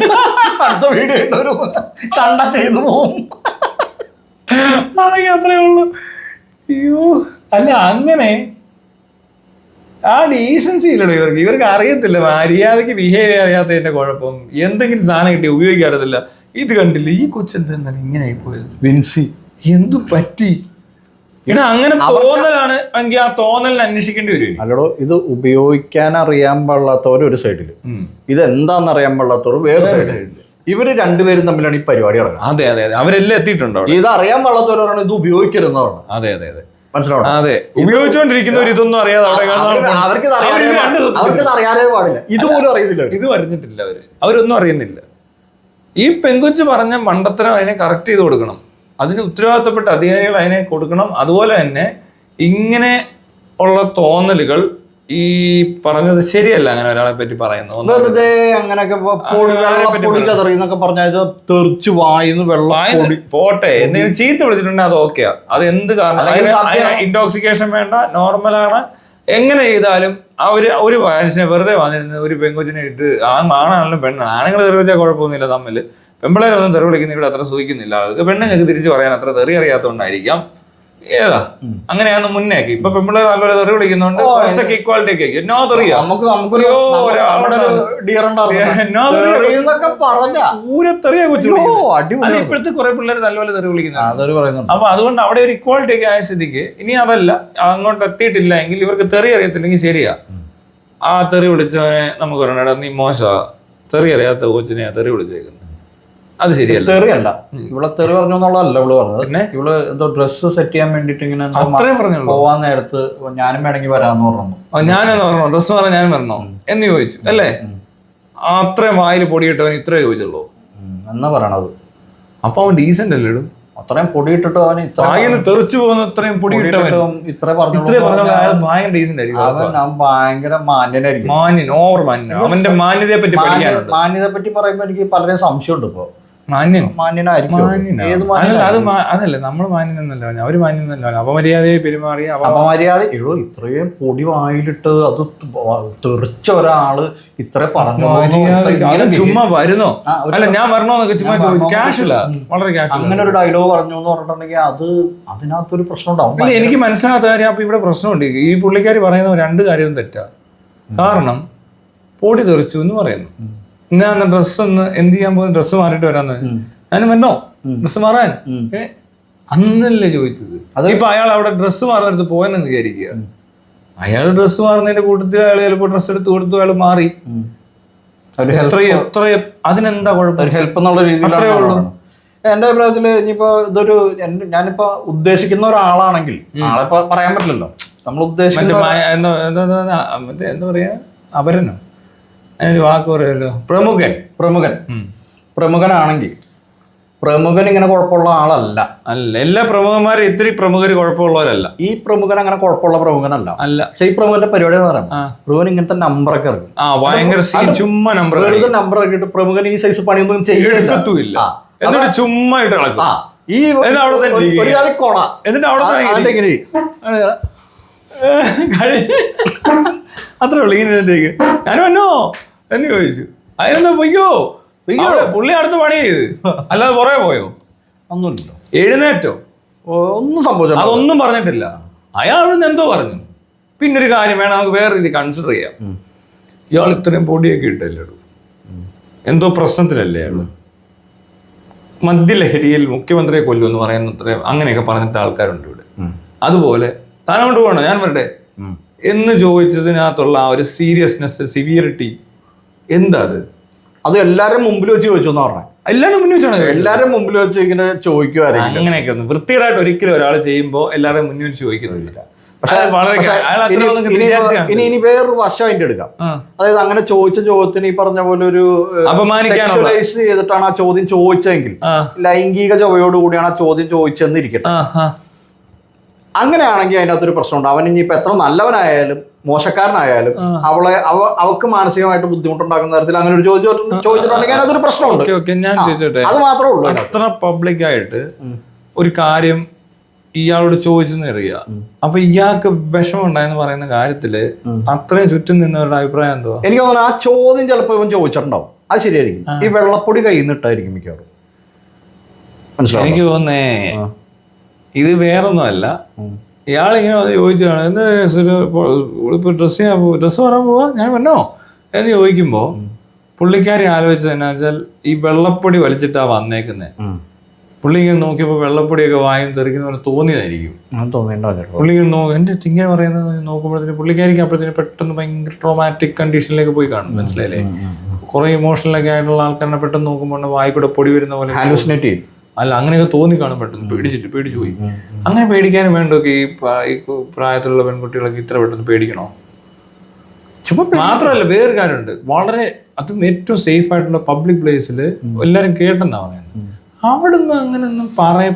അടുത്ത വീഡിയോ കണ്ട ചെയ്തു പോകും. അതൊക്കെ അത്രേ ഉള്ളു. അയ്യോ അല്ല, അങ്ങനെ ആ ഡീസൻസി ഇല്ലടോ ഇവർക്ക് അറിയത്തില്ല. മര്യാദക്ക് ബിഹേവ് അറിയാത്തതിന്റെ കുഴപ്പം. എന്തെങ്കിലും സാധനം കിട്ടി ഉപയോഗിക്കാറില്ല. ഇത് കണ്ടില്ല, ഈ കൊച്ചെന്താ ഇങ്ങനെ ആയിപ്പോയത്? വിൻസി എന്തു പറ്റി? ഇടാ അങ്ങനെ തോന്നലാണ് എങ്കിൽ ആ തോന്നലിന് അന്വേഷിക്കേണ്ടി വരും. അല്ലടോ, ഇത് ഉപയോഗിക്കാൻ അറിയാൻ പാടില്ലാത്തവർ ഒരു സൈഡില്, ഇത് എന്താണെന്ന് അറിയാൻ പാടില്ലാത്തവർ വേറെ സൈഡില്. ഇവര് രണ്ടുപേരും തമ്മിലാണ് ഈ പരിപാടി നടക്കുന്നത്. അതെ അതെ അതെ, അവരെല്ലാം എത്തിയിട്ടുണ്ടോ? ഇത് അറിയാൻ പാടില്ലാത്തവരാണ് ഇത് ഉപയോഗിക്കരുതെന്നാണ്. അതെ അതെ അതെ, മനസ്സിലാവണം. അതെ, ഉപയോഗിച്ചുകൊണ്ടിരിക്കുന്നവർ ഇതൊന്നും അറിയാതെ അവർക്ക് അറിയാനേ പാടില്ല, ഇതുപോലും അറിയുന്നില്ല. ഇത് പറഞ്ഞിട്ടില്ല അവരൊന്നും അറിയുന്നില്ല. ഈ പെങ്കൊച്ച് പറഞ്ഞ മണ്ടത്തരം അതിനെ കറക്റ്റ് ചെയ്ത് കൊടുക്കണം. അതിന് ഉത്തരവാദിത്തപ്പെട്ട അധികാരികൾ അതിനെ കൊടുക്കണം. അതുപോലെ തന്നെ ഇങ്ങനെ ഉള്ള തോന്നലുകൾ ഈ പറഞ്ഞത് ശരിയല്ല. അങ്ങനെ ഒരാളെ പറ്റി പറയുന്നു വെറുതെ അങ്ങനെയൊക്കെ പൊടിച്ചതറിയെന്നൊക്കെ പറഞ്ഞാൽ തെറിച്ച് വായിന്ന് വെള്ളം പോട്ടെ. എന്തെങ്കിലും ചീത്ത വിളിച്ചിട്ടുണ്ടെങ്കിൽ അത് ഓക്കെയാ. അത് എന്ത് കാരണം ഇൻടോക്സിക്കേഷൻ വേണ്ട, നോർമലാണ്. എങ്ങനെ ചെയ്താലും ആ ഒരു മനുഷ്യനെ വെറുതെ വന്നിരുന്ന് ഒരു പെങ്കൊച്ചിനെ ഇട്ട്, ആണാണെങ്കിലും പെണ്ണാണ്. ആണുങ്ങൾ തെറി വെച്ചാൽ കുഴപ്പമൊന്നുമില്ല തമ്മിൽ. പെമ്പിളേരൊന്നും തെറി വിളിക്കുന്ന ഇവിടെ അത്ര സൂഹിക്കുന്നില്ല. പെണ്ണുങ്ങൾക്ക് തിരിച്ച് പറയാൻ അത്ര തെറി അറിയാത്തതുകൊണ്ടായിരിക്കാം. ഏതാ അങ്ങനെയാന്ന് മുന്നേക്ക്. ഇപ്പൊ പെമ്പിളേർ നല്ലപോലെ തെറി വിളിക്കുന്നുണ്ട്. കുറച്ചൊക്കെ ഇക്വാലിറ്റി ഒക്കെ ഇപ്പോഴത്തെ കുറെ പിള്ളേർ നല്ലപോലെ തെറി വിളിക്കുന്നുണ്ട്. അപ്പൊ അതുകൊണ്ട് അവിടെ ഒരു ഇക്വാലിറ്റി ഒക്കെ ആയ സ്ഥിതിക്ക് ഇനി അതല്ല, അങ്ങോട്ട് എത്തിയിട്ടില്ല എങ്കിൽ ഇവർക്ക് തെറി അറിയത്തില്ലെങ്കിൽ ശരിയാ. ആ തെറി വിളിച്ചവനെ നമുക്ക് പറയണ നീ മോശമാ, തെറി അറിയാത്ത കൊച്ചിനെ തെറി വിളിച്ചേക്കുന്നു, അത് ശരിയല്ല. തെറിയല്ല, ഇവിടെ തെറി പറഞ്ഞു എന്നുള്ളതല്ല ഇവള് പറഞ്ഞത്. പിന്നെ ഇവള് എന്തോ ഡ്രസ്സ് സെറ്റ് ചെയ്യാൻ വേണ്ടിട്ട് ഇങ്ങനെ പോവാൻ നേരത്ത് ഞാനും വേണമെങ്കിൽ വരാന്ന് പറഞ്ഞു. ഞാനെന്ന് പറഞ്ഞോ, ഡ്രസ്സ് പറഞ്ഞ ഞാൻ വരണോ എന്ന് ചോദിച്ചു അല്ലേ? അത്രയും വായിൽ പൊടിയിട്ടവൻ ഇത്രേ ചോദിച്ചുള്ളൂ എന്നാ പറയണത്. അപ്പൊ അവൻ ഡീസന്റ് അല്ലേ ഇടും? അത്രയും പൊടിയിട്ടിട്ട് അവന് വായിന്ന് തെറിച്ചു പോകുന്ന അത്രയും പൊടിയിട്ടവൻ ഇത്ര പറഞ്ഞു ഭയങ്കര ഡീസന്റ് ആയിരിക്കും. അവൻ ഭയങ്കര മാന്യനായിരിക്കും. മാന്യൻ, ഓവർ മാന്യൻ. അവന്റെ മാന്യതയെ പറ്റി പഠിക്കാനുണ്ട്. മാന്യതയെ പറ്റി പറയുമ്പോ എനിക്ക് പലരെയും സംശയമുണ്ട്. ഇപ്പൊ മാന്യനായിരിക്കും. അതല്ലേ നമ്മള് മാന്യനൊന്നല്ല, അവര് മാന്യനൊന്നല്ല. അപമര്യാദയെ പെരുമാറി അപമര്യാദ ഇത്രയും പൊടി വായിലിട്ട് അത് തെറിച്ച ഒരാള് ഇത്ര പറഞ്ഞു ചുമ്മാ വരുന്നോ? അല്ല ഞാൻ വരണോന്നൊക്കെ ചുമ്മാ ചോദിച്ചു. ക്യാഷില്ല, വളരെ ക്യാഷ്. അങ്ങനെ ഒരു ഡയലോഗ് പറഞ്ഞു എന്ന് പറഞ്ഞിട്ടുണ്ടെങ്കിൽ അത് അതിനകത്തൊരു പ്രശ്നം ഉണ്ടാവും. എനിക്ക് മനസ്സിലാകാത്ത കാര്യം, അപ്പൊ ഇവിടെ പ്രശ്നമുണ്ട്. ഈ പുള്ളിക്കാരി പറയുന്ന 2 കാര്യവും തെറ്റാ. കാരണം പൊടി തെറിച്ചു എന്ന് പറയുന്നു. ഞാൻ ഡ്രസ്സ് ഒന്ന് എന്ത് ചെയ്യാൻ പോകുന്ന, ഡ്രസ്സ് മാറിയിട്ട് വരാന്ന് ഞാനും വന്നോ ഡ്രസ്സ് മാറാൻ? അന്നല്ലേ ചോദിച്ചത്. ഇപ്പൊ അയാൾ അവിടെ ഡ്രസ്സ് മാറുന്നിടത്ത് പോയെന്ന് വിചാരിക്കുക. അയാൾ ഡ്രസ്സ് മാറുന്നതിന്റെ കൂട്ടത്തിൽ അയാൾ ചിലപ്പോൾ ഡ്രസ്സ് എടുത്ത് കൊടുത്തു, അയാൾ മാറി. അതിനെന്താ കുഴപ്പം? ഹെൽപ്പ് എന്നുള്ള രീതിയിലാണ് എന്റെ അഭിപ്രായത്തില്. ഇനിയിപ്പോ ഇതൊരു ഞാനിപ്പോ ഉദ്ദേശിക്കുന്ന ഒരാളാണെങ്കിൽ ആളെപ്പോ പറയാൻ പറ്റില്ലല്ലോ. നമ്മൾ ഉദ്ദേശിക്കുന്ന എന്താ പറയാ, അപരനോ അതിനൊരു വാക്ക് പറയുമല്ലോ, പ്രമുഖൻ. പ്രമുഖനാണെങ്കിൽ പ്രമുഖൻ ഇങ്ങനെ കുഴപ്പമുള്ള ആളല്ല. അല്ല, എല്ലാ പ്രമുഖന്മാരും ഇത്തിരി പ്രമുഖർ കുഴപ്പമുള്ളവരല്ല. ഈ പ്രമുഖൻ അങ്ങനെ കുഴപ്പമുള്ള പ്രമുഖനല്ല. അല്ല, പക്ഷെ ഈ പ്രമുഖന്റെ പരിപാടി എന്ന് പറയുമ്പോൾ പ്രമുഖൻ ഇങ്ങനത്തെ നമ്പറൊക്കെ ഇറങ്ങും. ഭയങ്കര ചുമ്മാ നമ്പർ ഇറക്കിയിട്ട് പ്രമുഖൻ ഈ സൈസ് പണിയൊന്നും ചെയ്യത്തില്ല. എന്നിട്ട് ചുമ്മാ ഇട്ട് കളക്കും. എന്നിട്ട് അത്രേ ഉള്ളു. ഇങ്ങനെ ഞാൻ വന്നോ എന്ന് ചോദിച്ചു. അതിനെന്താ പൊയ്ക്കോ, പുള്ളി അടുത്ത് പണി ചെയ്ത്, അല്ലാതെ പുറകെ പോയോ? ഒന്നുമില്ലല്ലോ. എഴുന്നേറ്റോ? ഒന്നും സംഭവിച്ചു, അതൊന്നും പറഞ്ഞിട്ടില്ല. അയാൾ എന്തോ പറഞ്ഞു. പിന്നൊരു കാര്യം വേണം നമുക്ക് വേറെ രീതി കൺസിഡർ ചെയ്യാം. ഇയാൾ ഇത്രയും പൊടിയൊക്കെ ഇട്ടല്ലേ, എന്തോ പ്രശ്നത്തിലല്ലേ അയാള്. മദ്യലഹരിയിൽ മുഖ്യമന്ത്രിയെ കൊല്ലുമെന്ന് പറയുന്നത്ര അങ്ങനെയൊക്കെ പറഞ്ഞിട്ട് ആൾക്കാരുണ്ട് ഇവിടെ. അതുപോലെ താനോണ്ട് പോകണോ ഞാൻ വരട്ടെ എന്ന് ചോദിച്ചതിനകത്തുള്ള ആ ഒരു സീരിയസ്നെസ്, സിവിയറിറ്റി എന്താ അത് എല്ലാവരും മുമ്പിൽ വെച്ച് ചോദിച്ചു എന്ന് പറഞ്ഞാൽ എല്ലാവരും മുന്നിൽ വെച്ചാണ്. എല്ലാവരും മുമ്പിൽ വെച്ച് ഇങ്ങനെ ചോദിക്കുവായിരുന്നു. അങ്ങനെയൊക്കെ ഒന്ന് വൃത്തികേടായിട്ട് ഒരിക്കലും ഒരാൾ ചെയ്യുമ്പോൾ എല്ലാവരും മുന്നിൽ വെച്ച് ചോദിക്കുന്നില്ല. ഇനി വേറൊരു വശം അതിന്റെ എടുക്കാം. അതായത് അങ്ങനെ ചോദിച്ച ചോദ്യത്തിന് ഈ പറഞ്ഞ പോലെ ഒരു സെക്ഷലൈസ് ചെയ്തിട്ടാണ് ആ ചോദ്യം ചോദിച്ചതെങ്കിൽ, ലൈംഗിക ചൊവ്വയോടുകൂടിയാണ് ആ ചോദ്യം ചോദിച്ചെന്നിരിക്കട്ടെ. അങ്ങനെയാണെങ്കിൽ അതിനകത്തൊരു പ്രശ്നമുണ്ട്. അവൻ ഇനിയിപ്പോ എത്ര നല്ലവനായാലും മോശക്കാരനായാലും അവൾക്ക് മാനസികമായിട്ട് ബുദ്ധിമുട്ടുണ്ടാക്കുന്ന തരത്തിൽ അങ്ങനെ ഒരു ചോദിച്ചിട്ടുണ്ടെങ്കിൽ അതിനകത്തൊരു പ്രശ്നമുണ്ട്. അത് മാത്രമേ ഉള്ളൂ. അത്ര പബ്ലിക്കായിട്ട് ഒരു കാര്യം ഇയാളോട് ചോദിച്ചെന്ന് അറിയാം. അപ്പൊ ഇയാൾക്ക് വിഷമം ഉണ്ടായെന്ന് പറയുന്ന കാര്യത്തില് അത്രയും ചുറ്റും നിന്നവരുടെ അഭിപ്രായം എന്തോ? എനിക്ക് തോന്നുന്നു ആ ചോദ്യം ചിലപ്പോൾ ഇവൻ ചോദിച്ചിട്ടുണ്ടാവും. അത് ശരിയായിരിക്കും. ഈ വെള്ളപ്പൊടി കയ്യിൽ നിന്നിട്ടായിരിക്കും മിക്കവാറും. മനസ്സിലാവും. എനിക്ക് തോന്നേ ഇത് വേറൊന്നുമല്ല. ഇയാളിങ്ങനെ വന്ന് ചോദിച്ചതാണ്, എന്ത് ഇപ്പൊ ഡ്രസ്സ് പറയാൻ പോവാ, ഞാൻ വന്നോ എന്ന് ചോദിക്കുമ്പോ പുള്ളിക്കാരി ആലോചിച്ചത് എന്നാ വെച്ചാൽ ഈ വെള്ളപ്പൊടി വലിച്ചിട്ടാ വന്നേക്കുന്നേ. പുള്ളി ഇങ്ങനെ നോക്കിയപ്പോൾ വെള്ളപ്പൊടിയൊക്കെ വായും തെറിക്കുന്ന പോലെ തോന്നിയതായിരിക്കും. പുള്ളി എൻ്റെ ഇങ്ങനെ പറയുന്നത് നോക്കുമ്പോഴത്തേന് പുള്ളിക്കാരിക്ക് അപ്പോഴത്തേന് പെട്ടെന്ന് ഭയങ്കര ട്രോമാറ്റിക് കണ്ടീഷനിലേക്ക് പോയി കാണും. മനസ്സിലായില്ലേ? കുറെ ഇമോഷണലൊക്കെ ആയിട്ടുള്ള ആൾക്കാരെ പെട്ടെന്ന് നോക്കുമ്പോൾ വായിക്കൂടെ പൊടി വരുന്ന പോലെ അല്ല, അങ്ങനെയൊക്കെ തോന്നി കാണും. പെട്ടെന്ന് പേടിച്ചു പോയി. അങ്ങനെ പേടിക്കാനും വേണ്ടൊക്കെ ഈ പ്രായത്തിലുള്ള പെൺകുട്ടികളൊക്കെ ഇത്ര പെട്ടെന്ന് പേടിക്കണോ? മാത്രമല്ല വേറൊരു കാര്യമുണ്ട്. വളരെ അതും ഏറ്റവും സേഫ് ആയിട്ടുള്ള പബ്ലിക് പ്ലേസിൽ എല്ലാവരും കേട്ടെന്നാ പറയുന്നത്. അവിടുന്ന് അങ്ങനെയൊന്നും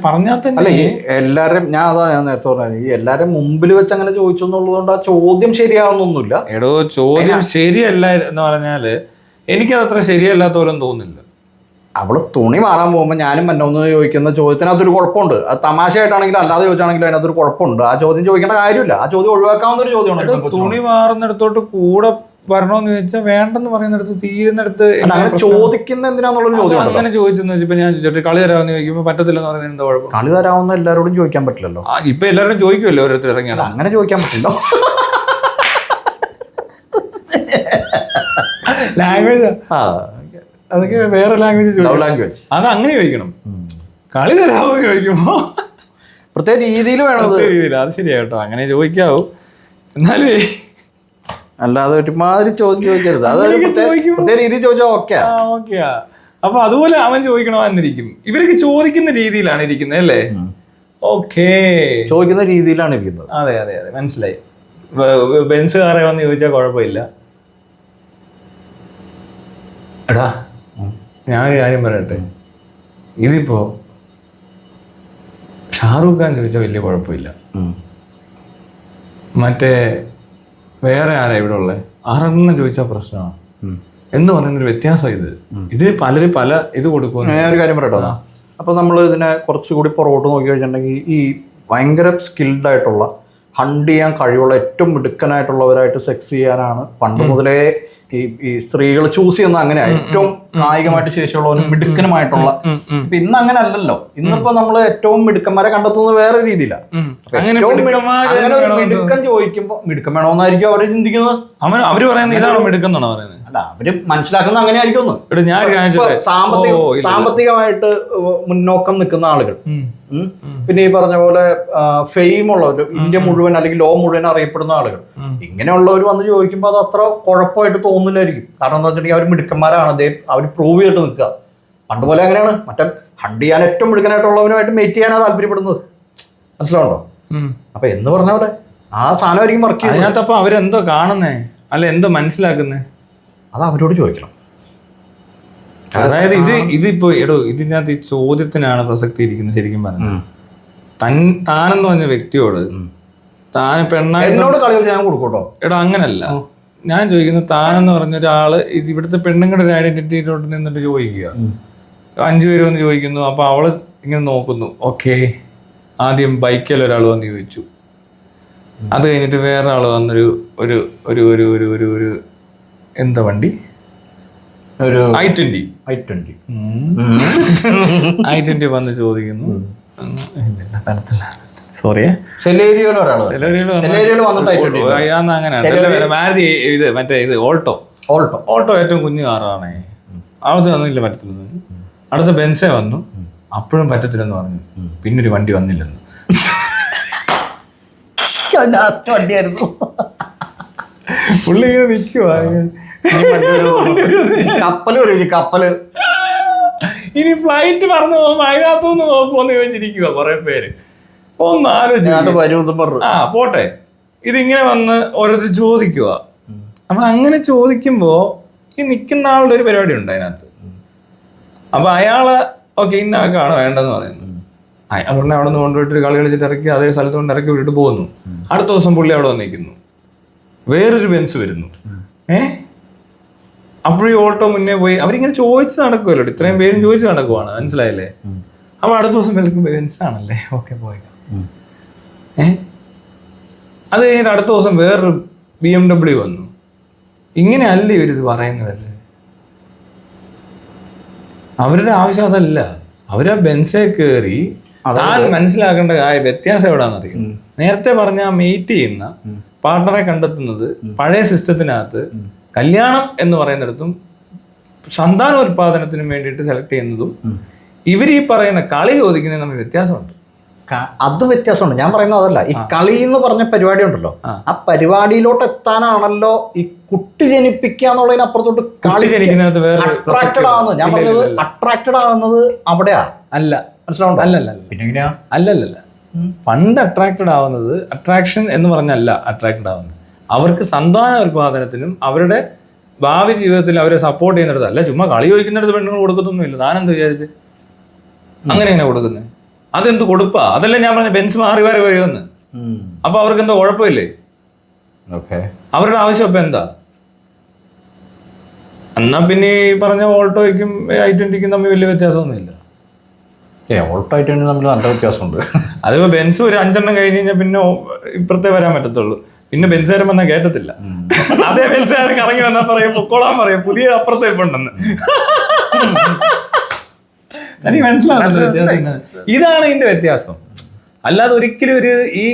പറഞ്ഞാൽ തന്നെ എല്ലാരും ഞാൻ നേരത്തെ പറഞ്ഞത് ഈ എല്ലാരും മുമ്പിൽ വെച്ച് അങ്ങനെ ചോദിച്ചു എന്നുള്ളതുകൊണ്ട് ആ ചോദ്യം ശരിയാവുന്നൊന്നുമില്ല. എടോ, ചോദ്യം ശരിയല്ല എന്ന് പറഞ്ഞാല് എനിക്കത് അത്ര ശരിയല്ലാത്ത പോലും തോന്നുന്നില്ല. അവള് തുണി മാറാൻ പോകുമ്പോൾ ഞാനും എന്നൊന്ന് ചോദിക്കുന്ന ചോദ്യത്തിന് അതൊരു കുഴപ്പമുണ്ട്. അത് തമാശയായിട്ടാണെങ്കിലും അല്ലാതെ ചോദിച്ചാണെങ്കിലും അതിനകത്തൊരു കുഴപ്പമുണ്ട്. ആ ചോദ്യം ചോദിക്കേണ്ട കാര്യമില്ല. ആ ചോദ്യം ഒഴിവാക്കാവുന്ന ഒരു ചോദ്യമാണ്. തുണി മാറുന്നിടത്തോട്ട് കൂടെ വരണോന്ന് ചോദിച്ചാൽ വേണ്ടെന്ന് പറയുന്നിടത്ത് തീരുന്നിടത്ത് ചോദിക്കുന്ന എന്തിനാന്നുള്ളൊരു ചോദ്യം. അങ്ങനെ ചോദിച്ചെന്ന് വെച്ചപ്പോ ഞാൻ ചോദിച്ചിട്ട് കളി തരാമെന്ന് ചോദിക്കുമ്പോ പറ്റത്തില്ലെന്ന് പറയുന്നത് എന്താ കുഴപ്പം? കളി തരാവുന്ന എല്ലാവരോടും ചോദിക്കാൻ പറ്റില്ലല്ലോ. ഇപ്പൊ എല്ലാവരും ചോദിക്കുമല്ലോ ഓരോരുത്തർ ഇറങ്ങിയാണ്. അങ്ങനെ ചോദിക്കാൻ പറ്റില്ല. ലാംഗ്വേജ് അതൊക്കെ വേറെ ലാംഗ്വേജ് അത് അങ്ങനെ ചോദിക്കണം. കളി തരാമോ ചോദിക്കുമ്പോ പ്രത്യേക രീതിയിൽ വേണം. അത് ശരിയാ കേട്ടോ, അങ്ങനെ ചോദിക്കാവൂ. എന്നാലേ അല്ലാതെ ഒരുമാതിരി ചോദ്യം ചോദിക്കരുത്. അത് പ്രത്യേക രീതിയിൽ ചോദിച്ചാൽ ഓക്കെയാ. അപ്പൊ അതുപോലെ അവൻ ചോദിക്കണോ എന്നിരിക്കും. ഇവരൊക്കെ ചോദിക്കുന്ന രീതിയിലാണ് ഇരിക്കുന്നത് അല്ലേ? ഓക്കേ, ചോദിക്കുന്ന രീതിയിലാണ് ഇരിക്കുന്നത്. അതെ അതെ അതെ, മനസ്സിലായി. ബെൻസ് കാറെ വന്ന് ചോദിച്ചാൽ കുഴപ്പമില്ല. എടാ ഞാനൊരു കാര്യം പറയട്ടെ, ഇതിപ്പോ ഷാറൂഖ് ഖാൻ ചോദിച്ചാൽ വലിയ കുഴപ്പമില്ല. മറ്റേ വേറെ ആരാ ഇവിടെ ഉള്ളത്, ആരെണ്ണം ചോദിച്ചാൽ പ്രശ്നമാണ് എന്ന് പറയുന്നൊരു വ്യത്യാസം. ഇത് പലരും പല ഇത് കൊടുക്കും. ഞാൻ ഒരു കാര്യം പറയട്ടോ. അപ്പോൾ നമ്മൾ ഇതിനെ കുറച്ചുകൂടി പുറകോട്ട് നോക്കി കഴിഞ്ഞിട്ടുണ്ടെങ്കിൽ ഈ ഭയങ്കര സ്കിൽഡ് ആയിട്ടുള്ള ഹണ്ട് ചെയ്യാൻ കഴിവുള്ള ഏറ്റവും മിടുക്കനായിട്ടുള്ളവരായിട്ട് സെക്സ് ചെയ്യാനാണ് പണ്ട് മുതലേ ഈ സ്ത്രീകൾ ചൂസ് ചെയ്യുന്നത്. അങ്ങനെ ഏറ്റവും കായികമായിട്ട് ശേഷിയുള്ളവനും മിടുക്കനുമായിട്ടുള്ള. ഇപ്പൊ ഇന്ന് അങ്ങനെ അല്ലല്ലോ. ഇന്നിപ്പോ നമ്മൾ ഏറ്റവും മിടുക്കന്മാരെ കണ്ടെത്തുന്നത് വേറെ രീതിയിലാണ്. അങ്ങനെ ഒരു മിടുക്കൻ ചോദിക്കുമ്പോ മിടുക്കൻ വേണമെന്നായിരിക്കും അവര് ചിന്തിക്കുന്നത്. അവര് പറയുന്നത് ഇതാണ് മിടുക്കം എന്നാണ് പറയുന്നത്. അല്ല, അവര് മനസ്സിലാക്കുന്നത് അങ്ങനെ ആയിരിക്കും. സാമ്പത്തികമായിട്ട് മുന്നോക്കം നിൽക്കുന്ന ആളുകൾ, പിന്നെ ഈ പറഞ്ഞ പോലെ ഫെയിം ഉള്ളവർ, ഇന്ത്യ മുഴുവൻ അല്ലെങ്കിൽ ലോകം മുഴുവൻ അറിയപ്പെടുന്ന ആളുകൾ, ഇങ്ങനെയുള്ളവർ വന്ന് ചോദിക്കുമ്പോൾ അത് അത്ര കുഴപ്പമായിട്ട് തോന്നില്ലായിരിക്കും. കാരണം എന്താ വെച്ചിട്ടുണ്ടെങ്കിൽ അവർ മിടുക്കന്മാരാണ്, അവർ പ്രൂവ് ചെയ്തിട്ട് നിൽക്കുക. പണ്ട് പോലെ അങ്ങനെയാണ്. മറ്റേ ഹണ്ട് ചെയ്യാൻ ഏറ്റവും മിടുക്കനായിട്ടുള്ളവനുമായിട്ട് മേറ്റ് ചെയ്യാനാണ് താല്പര്യപ്പെടുന്നത്. മനസ്സിലാവുണ്ടോ? അപ്പൊ എന്ന് പറഞ്ഞ പോലെ ആ സാധനമായിരിക്കും വർക്ക് ചെയ്യുന്നത്. അതിനകത്തപ്പോ അവരെന്തോ കാണുന്നേ, അല്ല എന്തോ മനസ്സിലാക്കുന്നേ? അത് അവരോട് ചോദിക്കണം. അതായത് ഇതിപ്പോ ഇതിനകത്ത് ഈ ചോദ്യത്തിനാണ് പ്രസക്തി ഇരിക്കുന്നത് ശരിക്കും പറഞ്ഞത്. താനെന്ന് പറഞ്ഞ വ്യക്തിയോട് താൻ എന്നോട് കളി ഞാൻ കൊടുക്കട്ടോ. അങ്ങനല്ല ഞാൻ ചോദിക്കുന്നത്. താനെന്ന് പറഞ്ഞ ഒരാള് ഇവിടുത്തെ പെണ്ണുങ്ങളുടെ ഒരു ഐഡന്റിറ്റിയിലോട്ട് നിന്നിട്ട് ചോദിക്കുക. 5 പേര് വന്ന് ചോദിക്കുന്നു. അപ്പൊ അവള് ഇങ്ങനെ നോക്കുന്നു. ഓക്കെ, ആദ്യം ബൈക്കിൽ ഒരാൾ വന്ന് ചോദിച്ചു. അത് കഴിഞ്ഞിട്ട് വേറെ ആള് വന്നൊരു ഒരു ഒരു ഒരു ഒരു ഒരു ഒരു എന്താ വണ്ടി, ഒരു i20 വന്ന് ചോദിക്കുന്നു. സോറിയേ, മാരുതി ഇത് മറ്റേ ഇത് ഓൾട്ടോ ഏറ്റവും കുഞ്ഞു കാറാണേ. അവിടുത്തെ വന്നില്ല പറ്റത്തില്ലെന്ന്. അടുത്ത ബെൻസേ വന്നു, അപ്പോഴും പറ്റത്തില്ലെന്ന് പറഞ്ഞു. പിന്നൊരു വണ്ടി വന്നില്ലെന്ന്. വണ്ടിയായിരുന്നു. പുള്ളി ഇങ്ങനെ നിൽക്കുവാ. കപ്പല് ഇനി ഫ്ലൈറ്റ് പറഞ്ഞു പോകുമ്പോ അതിനകത്തുനിന്ന് നോക്കുമെന്ന് ചോദിച്ചിരിക്കുക കുറെ പേര്. ഒന്ന് ആലോചിച്ചു. പോട്ടെ, ഇതിങ്ങനെ വന്ന് ഓരോരുത്തർ ചോദിക്കുക. അപ്പൊ അങ്ങനെ ചോദിക്കുമ്പോ ഈ നിൽക്കുന്ന ആളുടെ ഒരു പരിപാടി ഉണ്ട് അതിനകത്ത്. അപ്പൊ അയാള് ഓക്കെ ഇന്ന ആൾക്കാണ് വേണ്ടെന്ന് പറയുന്നു. അയാളുടെ അവിടെ നിന്ന് കൊണ്ടുപോയിട്ട് കളി കളിച്ചിട്ട് ഇറക്കി അതേ സ്ഥലത്ത് കൊണ്ട് ഇറക്കി വിട്ടിട്ട് പോകുന്നു. അടുത്ത ദിവസം പുള്ളി അവിടെ വന്നിരിക്കുന്നു. വേറൊരു ബെൻസ് വരുന്നു. അപ്പോഴീ ഓൾട്ടോ മുന്നേ പോയി. അവരിങ്ങനെ ചോദിച്ച് നടക്കുമല്ലോ, ഇത്രയും പേരും ചോദിച്ച് നടക്കുവാണ്. മനസ്സിലായില്ലേ? അപ്പൊ അടുത്ത ദിവസം വിളിക്കുമ്പോൾ ബെൻസ് ആണല്ലേ, ഓക്കെ പോയിക്കാം. അത് കഴിഞ്ഞിട്ട് അടുത്ത ദിവസം വേറൊരു BMW വന്നു. ഇങ്ങനെ അല്ലേ ഇവരിത് പറയുന്നത്? അവരുടെ ആവശ്യം അതല്ല. അവരാ ബെൻസേ കയറി താൻ മനസ്സിലാക്കേണ്ട കാര്യം വ്യത്യാസം എവിടാന്നറിയും. നേരത്തെ പറഞ്ഞ മീറ്റ് ചെയ്യുന്ന പാർട്ണറെ കണ്ടെത്തുന്നത് പഴയ സിസ്റ്റത്തിനകത്ത് കല്യാണം എന്ന് പറയുന്നിടത്തും സന്താനോത്പാദനത്തിനും വേണ്ടിയിട്ട് സെലക്ട് ചെയ്യുന്നതും ഇവർ ഈ പറയുന്ന കളി ചോദിക്കുന്നതിന് തമ്മിൽ വ്യത്യാസമുണ്ട്. അത് വ്യത്യാസമുണ്ട്. ഞാൻ പറയുന്നത് അതല്ല. ഈ കളി എന്ന് പറഞ്ഞ പരിപാടി ഉണ്ടല്ലോ, ആ പരിപാടിയിലോട്ട് എത്താനാണല്ലോ ഈ കുട്ടി ജനിപ്പിക്കുക എന്നുള്ളതിനപ്പുറത്തോട്ട് കളി ജനിക്കുന്നതിനകത്ത് വേറെ അട്രാക്റ്റഡ് ആവുന്നത്. ഞാൻ പറഞ്ഞത് അട്രാക്റ്റഡ് ആവുന്നത് അവിടെയാ അല്ല. മനസ്സിലാവുണ്ടോ? അല്ലല്ല. പിന്നെ എങ്ങനെയാ? അല്ലല്ല. പണ്ട് അട്രാക്റ്റഡ് ആവുന്നത് അട്രാക്ഷൻ എന്ന് പറഞ്ഞല്ല അട്രാക്റ്റഡ് ആവുന്നത്. അവർക്ക് സന്താനോത്പാദനത്തിനും അവരുടെ ഭാവി ജീവിതത്തിൽ അവരെ സപ്പോർട്ട് ചെയ്യുന്നിടത്ത് അല്ല. ചുമ്മാ കളി ചോദിക്കുന്നിടത്ത് പെണ്ണുങ്ങൾ കൊടുക്കത്തൊന്നുമില്ല. താനെന്ത് വിചാരിച്ച് അങ്ങനെ എങ്ങനെ കൊടുക്കുന്നത്? അതെന്ത് കൊടുപ്പാ? അതല്ലേ ഞാൻ പറഞ്ഞ ബെൻസ് മാറി മാറി വരുമെന്ന്. അപ്പൊ അവർക്ക് എന്തോ കുഴപ്പമില്ലേ? അവരുടെ ആവശ്യം ഇപ്പൊ എന്താ? എന്നാ പിന്നെ ഈ പറഞ്ഞ ഓൾട്ടോയ്ക്കും i20ക്കും തമ്മിൽ വലിയ വ്യത്യാസമൊന്നുമില്ല. ഓൾട്ടോ i20 തമ്മിൽ നല്ല വ്യത്യാസമുണ്ട്. അതിപ്പോ ബെൻസ് ഒരു 5 എണ്ണം കഴിഞ്ഞ് കഴിഞ്ഞാൽ പിന്നെ ഇപ്പുറത്തേ വരാൻ പറ്റത്തുള്ളൂ. പിന്നെ ബെൻസുകാരൻ വന്നാൽ കേട്ടത്തില്ല. അതേ ബെൻസുകാരൻ ഇറങ്ങി വന്നാൽ പറയും പൊക്കോളാൻ പറയും പുതിയ അപ്പുറത്തെ ഉണ്ടെന്ന്. എനിക്ക് മനസ്സിലാവുന്ന വ്യത്യാസം. ഇതാണ് ഇതിന്റെ വ്യത്യാസം. അല്ലാതെ ഒരിക്കലും ഒരു ഈ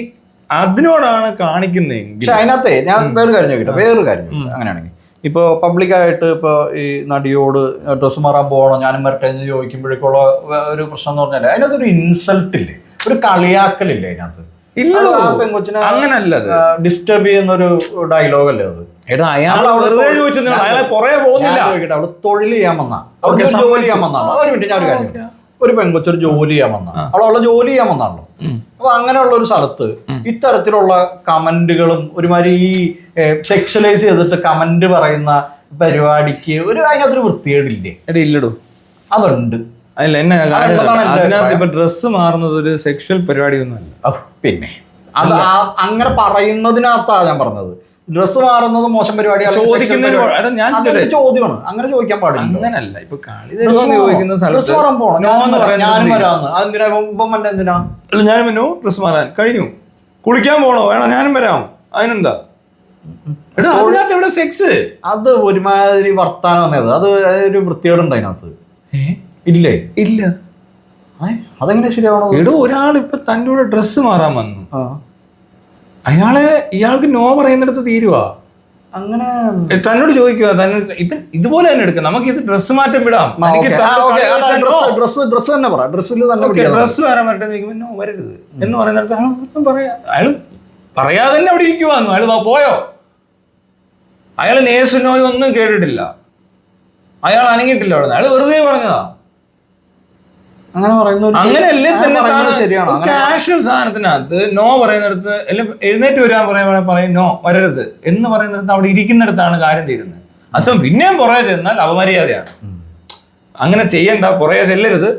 അതിനോടാണ് കാണിക്കുന്നതെങ്കിൽ. പക്ഷെ അതിനകത്തെ ഞാൻ വേറൊരു കാര്യം ചോദിക്കട്ടെ. വേറൊരു കാര്യം അങ്ങനെയാണെങ്കിൽ ഇപ്പോൾ പബ്ലിക്കായിട്ട് ഇപ്പോൾ ഈ നടിയോട് ഡ്രസ്സ് മാറാൻ പോകണോ ഞാനും വരട്ടെ എന്ന് ചോദിക്കുമ്പോഴേക്കുള്ള ഒരു പ്രശ്നം എന്ന് പറഞ്ഞാൽ അതിനകത്തൊരു ഇൻസൾട്ട് ഇല്ലേ, ഒരു കളിയാക്കലില്ലേ അതിനകത്ത്? പെങ്കൊച്ചിനെ ഡിസ്റ്റർബ് ചെയ്യുന്നൊരു ഡയലോഗല്ലേ അത്? അവള് തൊഴിൽ ചെയ്യാൻ വന്നാ, ജോലി ചെയ്യാൻ വന്നാണോ? ഒരു മിനിറ്റ്, ഞാൻ ഒരു കാര്യം, ഒരു പെങ്കൊച്ചൊരു ജോലി ചെയ്യാൻ വന്നാ, അവളെ ജോലി ചെയ്യാൻ വന്നാണല്ലോ. അപ്പൊ അങ്ങനെയുള്ള ഒരു സ്ഥലത്ത് ഇത്തരത്തിലുള്ള കമന്റുകളും ഒരുമാതിരി ഈ സെക്ഷലൈസ് ചെയ്തിട്ട് കമന്റ് പറയുന്ന പരിപാടിക്ക് അതിനകത്തൊരു വൃത്തികേടില്ലേ? ഇല്ലടോ, അതുണ്ട്. അല്ല എന്നെ അതിനകത്ത് ഇപ്പൊ ഡ്രസ്സ് മാറുന്നത് ഒരു സെക്ഷൽ പരിപാടി ഒന്നുമല്ല. പിന്നെ അത് അങ്ങനെ പറയുന്നതിനകത്താ ഞാൻ പറഞ്ഞത്. ഡ്രസ്സ് മാറുന്നത് മോശം പരിപാടി ചോദ്യമാണ്. അങ്ങനെ ചോദിക്കാൻ പാടില്ല. അങ്ങനല്ല. ഇപ്പൊ ഡ്രസ്സ് മാറാൻ പോകണം, ഞാനും വരാന്ന്. അതെന്തിനാ എന്തിനാ? ഞാനും വന്നോ ഡ്രസ്സ് മാറാൻ കഴിഞ്ഞു, കുളിക്കാൻ പോണോ വേണം ഞാനും വരാം, അതിനെന്താ? അതിനകത്ത് എവിടെ സെക്സ്? അത് ഒരുമാതിരി വർത്താനം വന്നത്. അത് ഒരു വൃത്തികേടുണ്ട് അതിനകത്ത്. ഇല്ലേ? ഇല്ല. അതെങ്ങനെ ശരിയാവണോ? എടോ, ഒരാളിപ്പൊ തൻ്റെ കൂടെ ഡ്രസ്സ് മാറാൻ വന്നു, ഇയാൾക്ക് നോ പറയുന്നിടത്ത് തീരുവാ. അങ്ങനെ തന്നോട് ചോദിക്കുക, ഇപ്പൊ ഇതുപോലെ തന്നെ എടുക്കാം, നമുക്ക് ഇത് ഡ്രസ്സ് മാറ്റം വിടാം, ഡ്രസ്സ് വരാൻ വരട്ടെ നോ വരരുത് എന്ന് പറയുന്നിടത്ത് അയാളൊന്നും പറയാ, അയാൾ പറയാതെ തന്നെ അവിടെ ഇരിക്കുവാന്നു. അയാൾ പോയോ? അയാൾ നേഴ്സ് നോയോ ഒന്നും കേട്ടിട്ടില്ല, അയാൾ അനങ്ങിയിട്ടില്ല അവിടെ. അയാൾ വെറുതെ പറഞ്ഞതാ. അങ്ങനെയല്ലേ തന്നെ കാഷ്വൽ സാധനത്തിനകത്ത് നോ പറയുന്നിടത്ത് എല്ലാം എഴുന്നേറ്റ് വരാൻ പറയും നോ വരരുത് എന്ന് പറയുന്നിടത്ത് അവിടെ ഇരിക്കുന്നിടത്താണ് കാര്യം തീരുന്നത്. അച്ഛൻ പിന്നെയും പുറകെ ചെന്നാൽ അപമര്യാദയാണ്. അങ്ങനെ ചെയ്യണ്ട, പുറകെ ചെല്ലരുത്.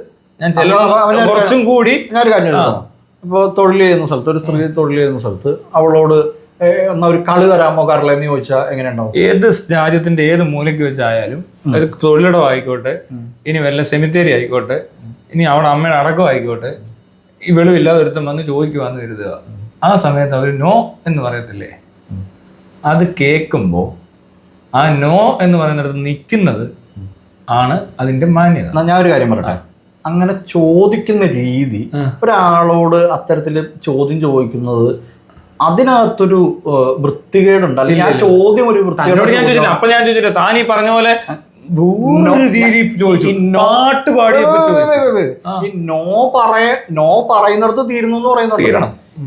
ഞാൻ ചെല്ലണം കുറച്ചും കൂടി. ഞാനൊരു കാര്യം ചോദിക്കാം. ഇപ്പോൾ തൊഴിൽ ചെയ്യുന്ന സ്ഥലത്ത്, ഒരു സ്ത്രീ തൊഴിൽ ചെയ്യുന്ന സ്ഥലത്ത് അവളോട് എന്നാ ഒരു കളി തരാമോ കറിലെന്ന് ചോദിച്ചാൽ എങ്ങനെ ഉണ്ടാവും? ഏത് രാജ്യത്തിന്റെ ഏത് മൂലയ്ക്ക് വെച്ചായാലും, അത് തൊഴിലിടം ആയിക്കോട്ടെ, ഇനി വല്ല സെമിത്തേരി ആയിക്കോട്ടെ, ഇനി അവിടെ അമ്മയുടെ അടക്കം ആയിക്കോട്ടെ, ഈ വെളിവില്ലാതെ ഒരുത്തം വന്ന് ചോദിക്കുവാന്ന് കരുതുക. ആ സമയത്ത് അവർ നോ എന്ന് പറയത്തില്ലേ? അത് കേൾക്കുമ്പോൾ ആ നോ എന്ന് പറയുന്നിടത്ത് നിൽക്കുന്നത് ആണ് അതിന്റെ മാന്യത. ഞാൻ ഒരു കാര്യം പറയട്ടെ. അങ്ങനെ ചോദിക്കുന്ന രീതി, ഒരാളോട് അത്തരത്തിൽ ചോദ്യം ചോദിക്കുന്നത് അതിനകത്തൊരു വൃത്തികേടുണ്ട്. അല്ലെങ്കിൽ ആ ചോദ്യം ഒരു വൃത്തികേട്. ഞാൻ ചോദിച്ചില്ല, അപ്പൊ ഞാൻ ചോദിച്ചില്ല, താൻ ഈ പറഞ്ഞ പോലെ ഈ നോ പറയുന്നിടത്ത് തീരുന്നു എന്ന് പറയുന്നത്.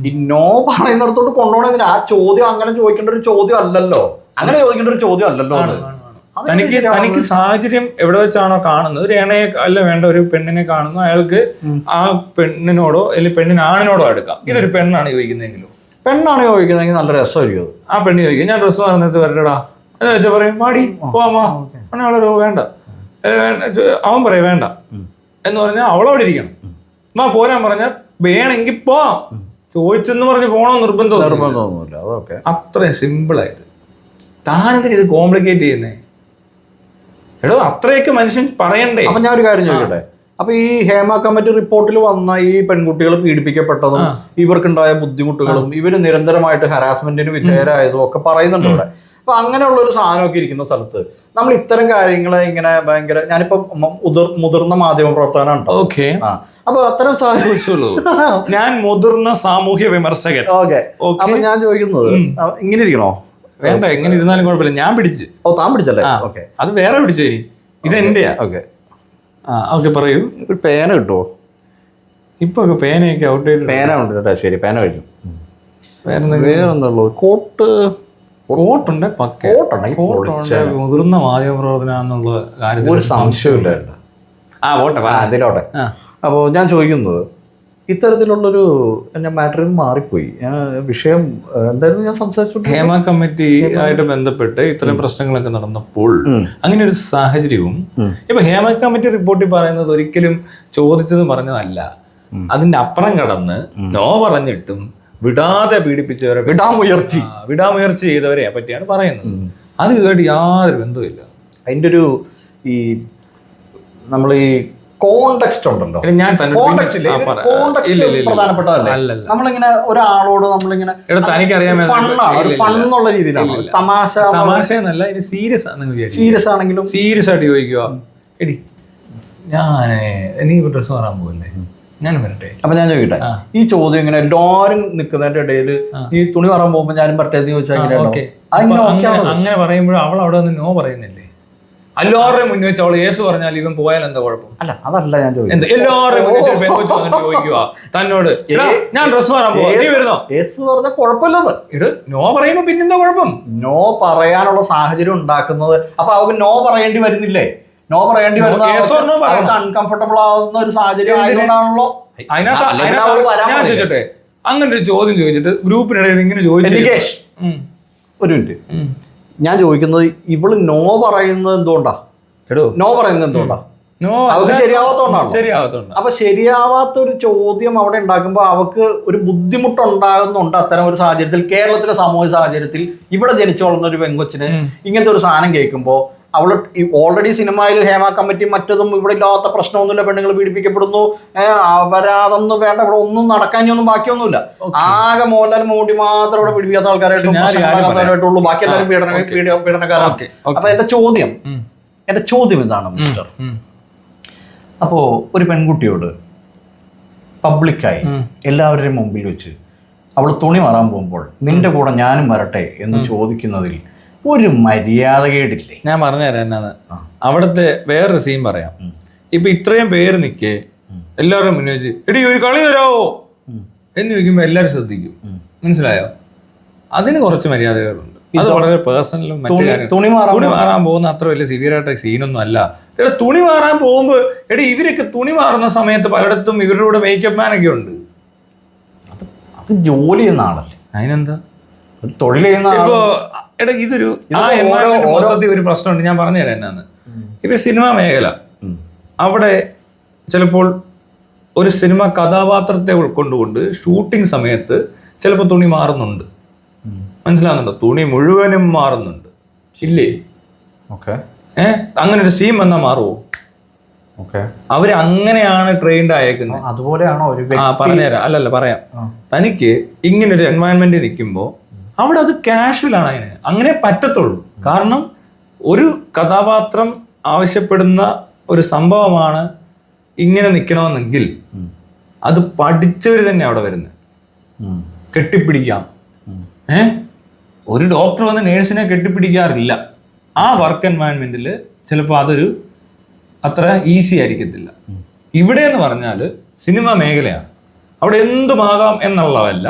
ഈ നോ പറയുന്നിടത്തോട്ട് കൊണ്ടുപോകണമെങ്കിൽ ആ ചോദ്യം അങ്ങനെ ചോദിക്കേണ്ട ഒരു ചോദ്യം അല്ലല്ലോ. അങ്ങനെ ചോദിക്കേണ്ട ഒരു ചോദ്യം അല്ലല്ലോ. തനിക്ക് സാഹചര്യം എവിടെ വെച്ചാണോ കാണുന്നത്, രേണയെ അല്ല വേണ്ട ഒരു പെണ്ണിനെ കാണുന്നു, അയാൾക്ക് ആ പെണ്ണിനോടോ അല്ലെങ്കിൽ പെണ്ണിനാണിനോടോ എടുക്കാം. ഇതൊരു പെണ്ണാണ് ചോദിക്കുന്നതെങ്കിലും, പെണ്ണാണ് ചോദിക്കുന്നതെങ്കിൽ നല്ല രസമായിരിക്കും. ആ പെണ്ണ് ചോദിക്കും, ഞാൻ ഡ്രസ്സ് പറഞ്ഞിട്ട് വരടാ എന്ന് വെച്ചാൽ പറയും മാടി പോവാ, അവളോ വേണ്ട, അവൻ പറയും വേണ്ട എന്ന് പറഞ്ഞാൽ അവളവിടെ ഇരിക്കണം. മാ പോരാൻ പറഞ്ഞാൽ വേണമെങ്കിൽ പോവാം, ചോദിച്ചെന്ന് പറഞ്ഞ് പോണോ നിർബന്ധമൊന്നുമില്ല. അത്രയും സിമ്പിളായത്. താനെന്തിനാ ഇത് കോംപ്ലിക്കേറ്റ് ചെയ്യുന്നേ? എടോ അത്രയൊക്കെ മനുഷ്യൻ പറയണ്ടേ? അപ്പൊ ഞാൻ ഒരു കാര്യം ചോദിക്കട്ടെ. അപ്പൊ ഈ ഹേമ കമ്മിറ്റി റിപ്പോർട്ടിൽ വന്ന ഈ പെൺകുട്ടികൾ പീഡിപ്പിക്കപ്പെട്ടതും ഇവർക്കുണ്ടായ ബുദ്ധിമുട്ടുകളും ഇവര് നിരന്തരമായിട്ട് ഹരാസ്മെന്റിന് വിധേയരായതും ഒക്കെ പറയുന്നുണ്ട് ഇവിടെ. അപ്പൊ അങ്ങനെയുള്ള ഒരു സാധനമൊക്കെ ഇരിക്കുന്ന സ്ഥലത്ത് നമ്മൾ ഇത്തരം കാര്യങ്ങളെ ഇങ്ങനെ ഭയങ്കര, ഞാനിപ്പോ മുതിർന്ന മാധ്യമ പ്രവർത്തകനാണ്. അപ്പൊ അത്തരം ഞാൻ മുതിർന്ന സാമൂഹ്യ വിമർശകൻ. അപ്പൊ ഞാൻ ചോദിക്കുന്നത് ഇങ്ങനെ ഇരിക്കണോ? വേണ്ട, എങ്ങനെ ഇരുന്നാലും കുഴപ്പമില്ല. ഞാൻ പിടിച്ച്. താൻ പിടിച്ചല്ലേ? അത് വേറെ പിടിച്ചേ, ഇതെന്റെയാ. ഓക്കെ പറയൂ. ഒരു പേന കിട്ടുമോ? ഇപ്പൊ പേനയൊക്കെ ഔട്ട് ചെയ്ത്. പേന ഉണ്ട് കേട്ടോ. ശരി, പേന കഴിക്കും. വേറെന്താ ഉള്ളത്? കോട്ടുണ്ട്, മുതിർന്ന മാധ്യമപ്രവർത്തനാന്നുള്ള കാര്യത്തിൽ ഒരു സംശയമില്ല. അതിലോട്ടെ. അപ്പോൾ ഞാൻ ചോദിക്കുന്നത്, ഇത്തരത്തിലുള്ളൊരു മാറ്ററിൽ നിന്ന് മാറിപ്പോയി. വിഷയം എന്തായിരുന്നു ഞാൻ സംസാരിച്ചു? ഹേമ കമ്മിറ്റി ആയിട്ട് ബന്ധപ്പെട്ട് ഇത്തരം പ്രശ്നങ്ങളൊക്കെ നടന്നപ്പോൾ അങ്ങനെ ഒരു സാഹചര്യവും ഇപ്പൊ ഹേമ കമ്മിറ്റി റിപ്പോർട്ടിൽ പറയുന്നത് ഒരിക്കലും ചോദിച്ചത് പറഞ്ഞതല്ല, അതിന്റെ അപ്പുറം കടന്ന് നോ പറഞ്ഞിട്ടും വിടാതെ പീഡിപ്പിച്ചവരെ, വിടാമുയർച്ച ചെയ്തവരെ പറ്റിയാണ് പറയുന്നത്. അത് ഇതുമായിട്ട് യാതൊരു ബന്ധവുമില്ല. അതിൻ്റെ ഒരു ഈ നമ്മൾ ഈ കോണ്ടെക്സ്റ്റ് ഉണ്ടല്ലോ, ഞാൻ പ്രധാനപ്പെട്ടതല്ലേ. നമ്മളിങ്ങനെ ഒരാളോട് നമ്മളിങ്ങനെ ഫണ്ണെന്നുള്ള രീതിയിലാണ്, തമാശ എന്നല്ല, ഇനി സീരിയസ് ആണെങ്കിലും സീരിയസ് ആയിട്ട് ചോദിക്കുക, എടി നീ ഡ്രസ്സ് മാറാൻ പോകല്ലേ, ഞാൻ വരട്ടെ. അപ്പൊ ഞാൻ ചോദിക്കട്ടെ, ഈ ചോദ്യം ഇങ്ങനെ എല്ലാവരും നിൽക്കുന്നതിന്റെ ഇടയിൽ ഈ തുണി മാറാൻ പോകുമ്പോൾ ഞാനും വരട്ടെ എന്ന് ചോദിച്ചാൽ അങ്ങനെ പറയുമ്പോൾ അവൾ അവിടെ നിന്ന് നോ പറയുന്നില്ലേ? എല്ലാവരുടെയും മുന്നിൽ വെച്ച് അവൾ യേശു പറഞ്ഞാൽ ഇവൻ പോയാൽ എന്താ കുഴപ്പം? അല്ല, അതല്ല ഞാൻ ചോദിക്കുന്നത്. എല്ലാവരുടെയും മുന്നിൽ ചോദിക്കുക തന്നോട്, ഞാൻ ഡ്രസ് മാറാൻ പോവാ, നീ വരുന്നോ? യേശു പറഞ്ഞ കുഴപ്പമില്ലെന്ന് ഇത് നോ പറയുമ്പോ പിന്നെന്താ കുഴപ്പം? നോ പറയാനുള്ള സാഹചര്യം ഉണ്ടാക്കുന്നത് അപ്പൊ അവർക്ക് നോ പറയേണ്ടി വരുന്നില്ലേ? നോ പറയേണ്ടി വരുന്ന അൺകംഫർട്ടബിൾ ആവുന്ന ഒരു സാഹചര്യം ആയതുകൊണ്ടാണല്ലോ. ഞാൻ ചോദിച്ചോട്ടെ, അങ്ങനെ ഒരു ചോദ്യം ചോദിച്ചിട്ട് ഗ്രൂപ്പിനിടയിൽ ഇങ്ങനെ ചോദിച്ചു. ഒരു മിനിറ്റ്, ഞാൻ ചോദിക്കുന്നത്, ഇവള് നോ പറയുന്നത് എന്തുകൊണ്ടാ? നോ പറയുന്നത് എന്തുകൊണ്ടാ? അവർക്ക് ശരിയാവാത്തോണ്ടാണ്. അപ്പൊ ശരിയാവാത്ത ഒരു ചോദ്യം അവിടെ ഉണ്ടാക്കുമ്പോൾ അവർക്ക് ഒരു ബുദ്ധിമുട്ടുണ്ടാകുന്നുണ്ട്. അത്തരം ഒരു സാഹചര്യത്തിൽ, കേരളത്തിലെ സാമൂഹിക സാഹചര്യത്തിൽ ഇവിടെ ജനിച്ചു വളർന്ന ഒരു പെങ്കൊച്ചിന് ഇങ്ങനത്തെ ഒരു സാധനം കേൾക്കുമ്പോൾ, അവള് ഓൾറെഡി സിനിമയിൽ ഹേമ കമ്മിറ്റി മറ്റതും ഇവിടെ ഇല്ലാത്ത പ്രശ്നമൊന്നുമില്ല, പെണ്ണുങ്ങൾ പീഡിപ്പിക്കപ്പെടുന്നു, അപരാധമൊന്നും വേണ്ട, ഇവിടെ ഒന്നും നടക്കാനൊന്നും ബാക്കിയൊന്നുമില്ല, ആകെ മോഹൻലാൽ മോടി മാത്രം ഇവിടെ പീഡിപ്പിക്കാത്ത ആൾക്കാരായിട്ടുള്ളൂ, ബാക്കി എല്ലാവരും പീഡനക്കാരാണ്. അപ്പൊ എന്റെ ചോദ്യം എന്താണ് മിസ്റ്റർ? അപ്പോ ഒരു പെൺകുട്ടിയോട് പബ്ലിക്കായി എല്ലാവരുടെയും മുമ്പിൽ വെച്ച് അവൾ തുണി മാറാൻ പോകുമ്പോൾ നിന്റെ കൂടെ ഞാനും വരട്ടെ എന്ന് ചോദിക്കുന്നതിൽ ഒരു മര്യാദകേടില്ലേ? ഞാൻ പറഞ്ഞുതരാം എന്നാന്ന്. അവിടുത്തെ വേറൊരു സീൻ പറയാം. ഇപ്പൊ ഇത്രയും പേര് നിൽക്കേ എല്ലാവരും മുന്നേ വെച്ച് എടി ഒരു കളി തരാവോ എന്ന് ചോദിക്കുമ്പോ എല്ലാവരും ശ്രദ്ധിക്കും. മനസ്സിലായോ? അതിന് കുറച്ച് മര്യാദകളുണ്ട്. അത് വളരെ പേഴ്സണലും മറ്റു കാര്യം. തുണി മാറാൻ പോകുന്ന അത്ര വലിയ സിവിയറായിട്ട് സീനൊന്നും അല്ല. തുണി മാറാൻ പോകുമ്പോ ഇവരൊക്കെ തുണി മാറുന്ന സമയത്ത് പലയിടത്തും ഇവരുടെ കൂടെ മേക്കപ്പ് മാനൊക്കെ ഉണ്ട്. അത് ജോലി ചെയ്യുന്ന ആളല്ലേ, അതിനെന്താ തൊഴിൽ ചെയ്യുന്ന. ഇപ്പോ എടാ ഇതൊരു ആ എൻവയറമെന്റ് മൊത്തത്തിൽ ഒരു പ്രശ്നമുണ്ട്. ഞാൻ പറഞ്ഞുതരാം എന്നാന്ന്. ഇപ്പൊ സിനിമാ മേഖല, അവിടെ ചിലപ്പോൾ ഒരു സിനിമ കഥാപാത്രത്തെ ഉൾക്കൊണ്ടുകൊണ്ട് ഷൂട്ടിംഗ് സമയത്ത് ചിലപ്പോൾ തുണി മാറുന്നുണ്ട്. മനസ്സിലാകുന്നുണ്ടോ? തുണി മുഴുവനും മാറുന്നുണ്ട് ഇല്ലേ? അങ്ങനെ ഒരു സീൻ വന്നാൽ മാറുമോ? അവര് അങ്ങനെയാണ് ട്രെയിൻഡ് ആയേക്കുന്നത്. അതുപോലെയാണോ? പറഞ്ഞുതരാം. അല്ലല്ല പറയാം. തനിക്ക് ഇങ്ങനൊരു എൻവയൺമെന്റ് നിൽക്കുമ്പോൾ അവിടെ അത് കാഷ്വലാണ്. അങ്ങനെ പറ്റത്തുള്ളൂ. കാരണം ഒരു കഥാപാത്രം ആവശ്യപ്പെടുന്ന ഒരു സംഭവമാണ് ഇങ്ങനെ നിൽക്കണമെന്നെങ്കിൽ അത് പഠിച്ചവർ തന്നെ അവിടെ വരുന്നത്. കെട്ടിപ്പിടിക്കാം. ഒരു ഡോക്ടർ വന്ന് നേഴ്സിനെ കെട്ടിപ്പിടിക്കാറില്ല. ആ വർക്ക് എൻവയൺമെന്റിൽ ചിലപ്പോൾ അതൊരു അത്ര ഈസി ആയിരിക്കത്തില്ല. ഇവിടെ എന്ന് പറഞ്ഞാൽ സിനിമ മേഖലയാണ്. അവിടെ എന്തുമാകാം എന്നുള്ളതല്ല.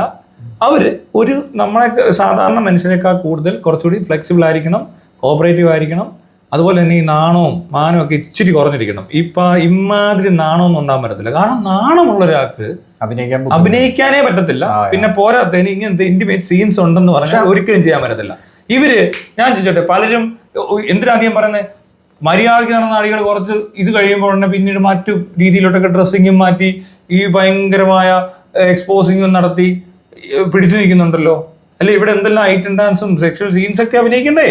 അവര് ഒരു നമ്മളെ സാധാരണ മനുഷ്യനേക്കാൾ കൂടുതൽ കുറച്ചുകൂടി ഫ്ലെക്സിബിൾ ആയിരിക്കണം, കോപ്പറേറ്റീവ് ആയിരിക്കണം. അതുപോലെ തന്നെ ഈ നാണവും മാനവും ഒക്കെ ഇച്ചിരി കുറഞ്ഞിരിക്കണം. ഇമാതിരി നാണമൊന്നും ഉണ്ടാകാൻ പറ്റത്തില്ല. കാരണം നാണമുള്ള ഒരാൾക്ക് അഭിനയിക്കാനേ പറ്റത്തില്ല. പിന്നെ പോരാത്തതിന് ഇങ്ങനത്തെ ഇന്റിമേറ്റ് സീൻസ് ഉണ്ടെന്ന് പറഞ്ഞാൽ ഒരിക്കലും ചെയ്യാൻ പറ്റത്തില്ല. ഞാൻ ചോദിച്ചോട്ടെ, പലരും എന്തിനധികം പറയുന്നത്, മര്യാദയ്ക്ക് നടന്ന നടികൾ കുറച്ച് ഇത് കഴിയുമ്പോൾ തന്നെ പിന്നീട് മറ്റു രീതിയിലോട്ടൊക്കെ ഡ്രസ്സിങ്ങും മാറ്റി ഈ ഭയങ്കരമായ എക്സ്പോസിങ്ങും നടത്തി പിടിച്ചു നിൽക്കുന്നുണ്ടല്ലോ. അല്ലെ, ഇവിടെ എന്തെല്ലാം ഐറ്റം ഡാൻസും സെക്ഷൽ സീൻസ് ഒക്കെ അഭിനയിക്കണ്ടേ?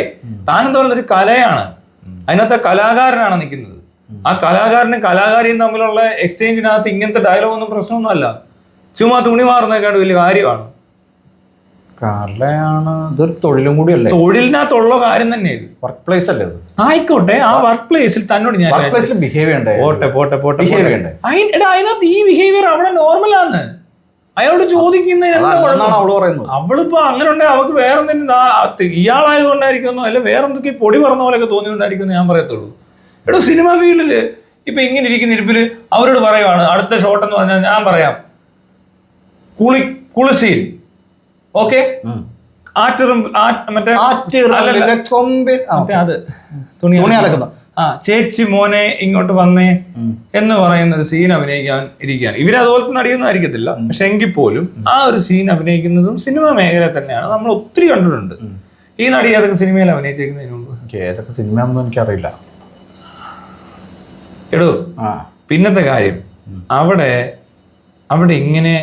താനെന്താ പറയുന്നത്, ഒരു കലയാണ്. അതിനകത്ത് കലാകാരനാണ് നിൽക്കുന്നത്. ആ കലാകാരനും കലാകാരിയും തമ്മിലുള്ള എക്സ്ചേഞ്ചിനകത്ത് ഇങ്ങനത്തെ ഡയലോഗൊന്നും പ്രശ്നമൊന്നും അല്ല. ചുമ്മാ തുണി മാറുന്നതൊക്കെയാണ് വലിയ കാര്യമാണ്. ഇതൊരു തൊഴിലും കൂടിയല്ലേ? തൊഴിലിനകത്തുള്ള കാര്യം തന്നെ ഇത്. വർക്ക് പ്ലേസ് അല്ലേ? ആയിക്കോട്ടെ, ആ വർക്ക് പ്ലേസിൽ തന്നോട് ഞാൻ അതിനകത്ത് ഈ ബിഹേവിയർ അവിടെ നോർമലാണ്. അയാളോട് ചോദിക്കുന്നതിന് അവളിപ്പോ അങ്ങനെ ഉണ്ടെങ്കിൽ അവൾക്ക് വേറെ എന്തെങ്കിലും ഇയാളായതുകൊണ്ടായിരിക്കുന്നു, അല്ലെ വേറെ എന്തൊക്കെ പൊടി പറഞ്ഞ പോലെയൊക്കെ തോന്നിക്കൊണ്ടായിരിക്കും ഞാൻ പറയത്തുള്ളൂ. എടോ, സിനിമ ഫീൽഡില് ഇപ്പൊ ഇങ്ങനെ ഇരിക്കുന്ന ഇരിപ്പില് അവരോട് പറയുവാണ് അടുത്ത ഷോട്ട് എന്ന് പറഞ്ഞാൽ, ഞാൻ പറയാം കുളിസീൻ, ഓക്കെ, മറ്റേ അത് തുണി അലക്കുന്ന ചേച്ചി മോനെ ഇങ്ങോട്ട് വന്നേ എന്ന് പറയുന്ന ഒരു സീൻ അഭിനയിക്കാൻ ഇരിക്കുകയാണ്. ഇവരതുപോലത്തെ നടിയൊന്നും ആയിരിക്കത്തില്ല, പക്ഷെ എങ്കിൽ പോലും ആ ഒരു സീൻ അഭിനയിക്കുന്നതും സിനിമ മേഖല തന്നെയാണ്. നമ്മൾ ഒത്തിരി കണ്ടിട്ടുണ്ട്. ഈ നടി ഏതൊക്കെ സിനിമയിൽ അഭിനയിച്ചേക്കുന്നതിന് മുമ്പ് ഏതൊക്കെ സിനിമയൊന്നും എനിക്കറിയില്ല. എടോ, പിന്നത്തെ കാര്യം, അവിടെ ഇങ്ങനെ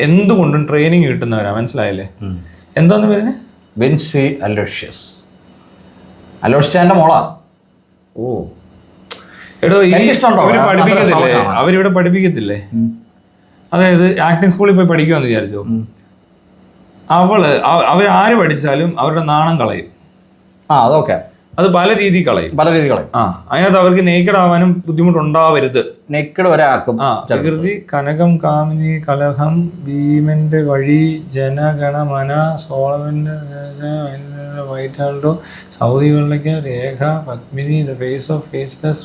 എന്തുകൊണ്ടും ട്രെയിനിങ് കിട്ടുന്നവരാ, മനസ്സിലായില്ലേ? എന്താന്ന് പേര്? വിൻസി അലോഷ്യസ്. അലോഷ്യന്റെ മോളാ. ഓ എടോ, അവരിവിടെ പഠിപ്പിക്കത്തില്ലേ? അതായത് ആക്ടിങ് സ്കൂളിൽ പോയി പഠിക്കുമെന്ന് വിചാരിച്ചോ, അവരാര് പഠിച്ചാലും അവരുടെ നാണം കളയും. അതൊക്കെ അത് പല രീതി കളയും. അതിനകത്ത് അവർക്ക് നേക്കഡ് ആവാനും ബുദ്ധിമുട്ടുണ്ടാവരുത്. നേക്കഡ് വരെ ആക്കും. പ്രകൃതി, കനകം, കാമിനി, കലഹം, ഭീമന്റെ വഴി, ജനഗണമന, സോളമന്റെ വൈറ്റ് ആൾഡോ, Saudi Vellakka, Rekha, Padmini, the face of faceless,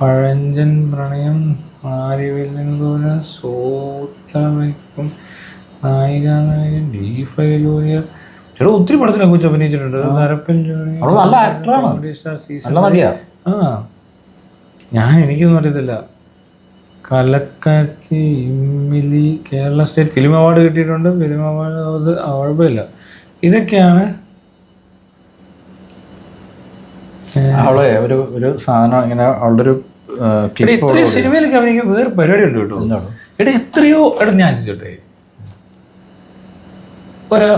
Pazhanjan Pranayam, മാരിവില്ലൂര, സൂത്രവയ്ക്കും, നായിക നായകൻ, D5 ജൂനിയർ. ചേട്ടാ, ഒത്തിരി പടത്തിലൊക്കെ കൊച്ചു അഭിനയിച്ചിട്ടുണ്ട്. എനിക്കൊന്നും അറിയത്തില്ല. കലക്കത്തി, ഇമ്മിലി, കേരള സ്റ്റേറ്റ് ഫിലിം അവാർഡ് കിട്ടിയിട്ടുണ്ട്. ഫിലിം അവാർഡ് അത് കുഴപ്പമില്ല. ഇതൊക്കെയാണ് അവളെ ഒരു സാധനം ഇങ്ങനെ അവളുടെ ഒരു ഇത്രയും സിനിമയിലൊക്കെ അഭിനയിക്കാൻ വേറെ പരിപാടി ഉണ്ട് കേട്ടോ. എത്രയോ ഞാൻ ചോദിച്ചോട്ടെ,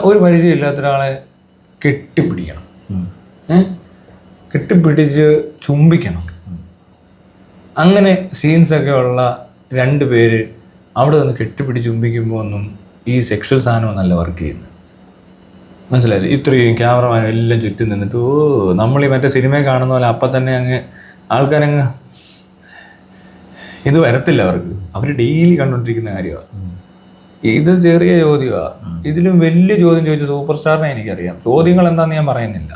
ഒരു പരിചയമില്ലാത്ത ഒരാളെ കെട്ടിപ്പിടിക്കണം, കെട്ടിപ്പിടിച്ച് ചുംബിക്കണം. അങ്ങനെ സീൻസൊക്കെ ഉള്ള 2 പേര് അവിടെ നിന്ന് കെട്ടിപ്പിടിച്ച് ചുംബിക്കുമ്പോൾ ഒന്നും ഈ സെക്ഷൽ സാധനം നല്ല വർക്ക് ചെയ്യുന്നത്, മനസ്സിലായില്ലേ? ഇത്രയും ക്യാമറമാനും എല്ലാം ചുറ്റും നിന്നിട്ട് നമ്മൾ ഈ മറ്റേ സിനിമയിൽ കാണുന്ന പോലെ അപ്പം തന്നെ അങ്ങ് ആൾക്കാരങ്ങ് ഇത് വരത്തില്ല അവർക്ക്. അവർ ഡെയിലി കണ്ടുകൊണ്ടിരിക്കുന്ന കാര്യമാണ്. ഇത് ചെറിയ ചോദ്യമാണ്. ഇതിലും വലിയ ചോദ്യം ചോദിച്ച സൂപ്പർ സ്റ്റാറിനെ എനിക്കറിയാം. ചോദ്യങ്ങൾ എന്താണെന്ന് ഞാൻ പറയുന്നില്ല.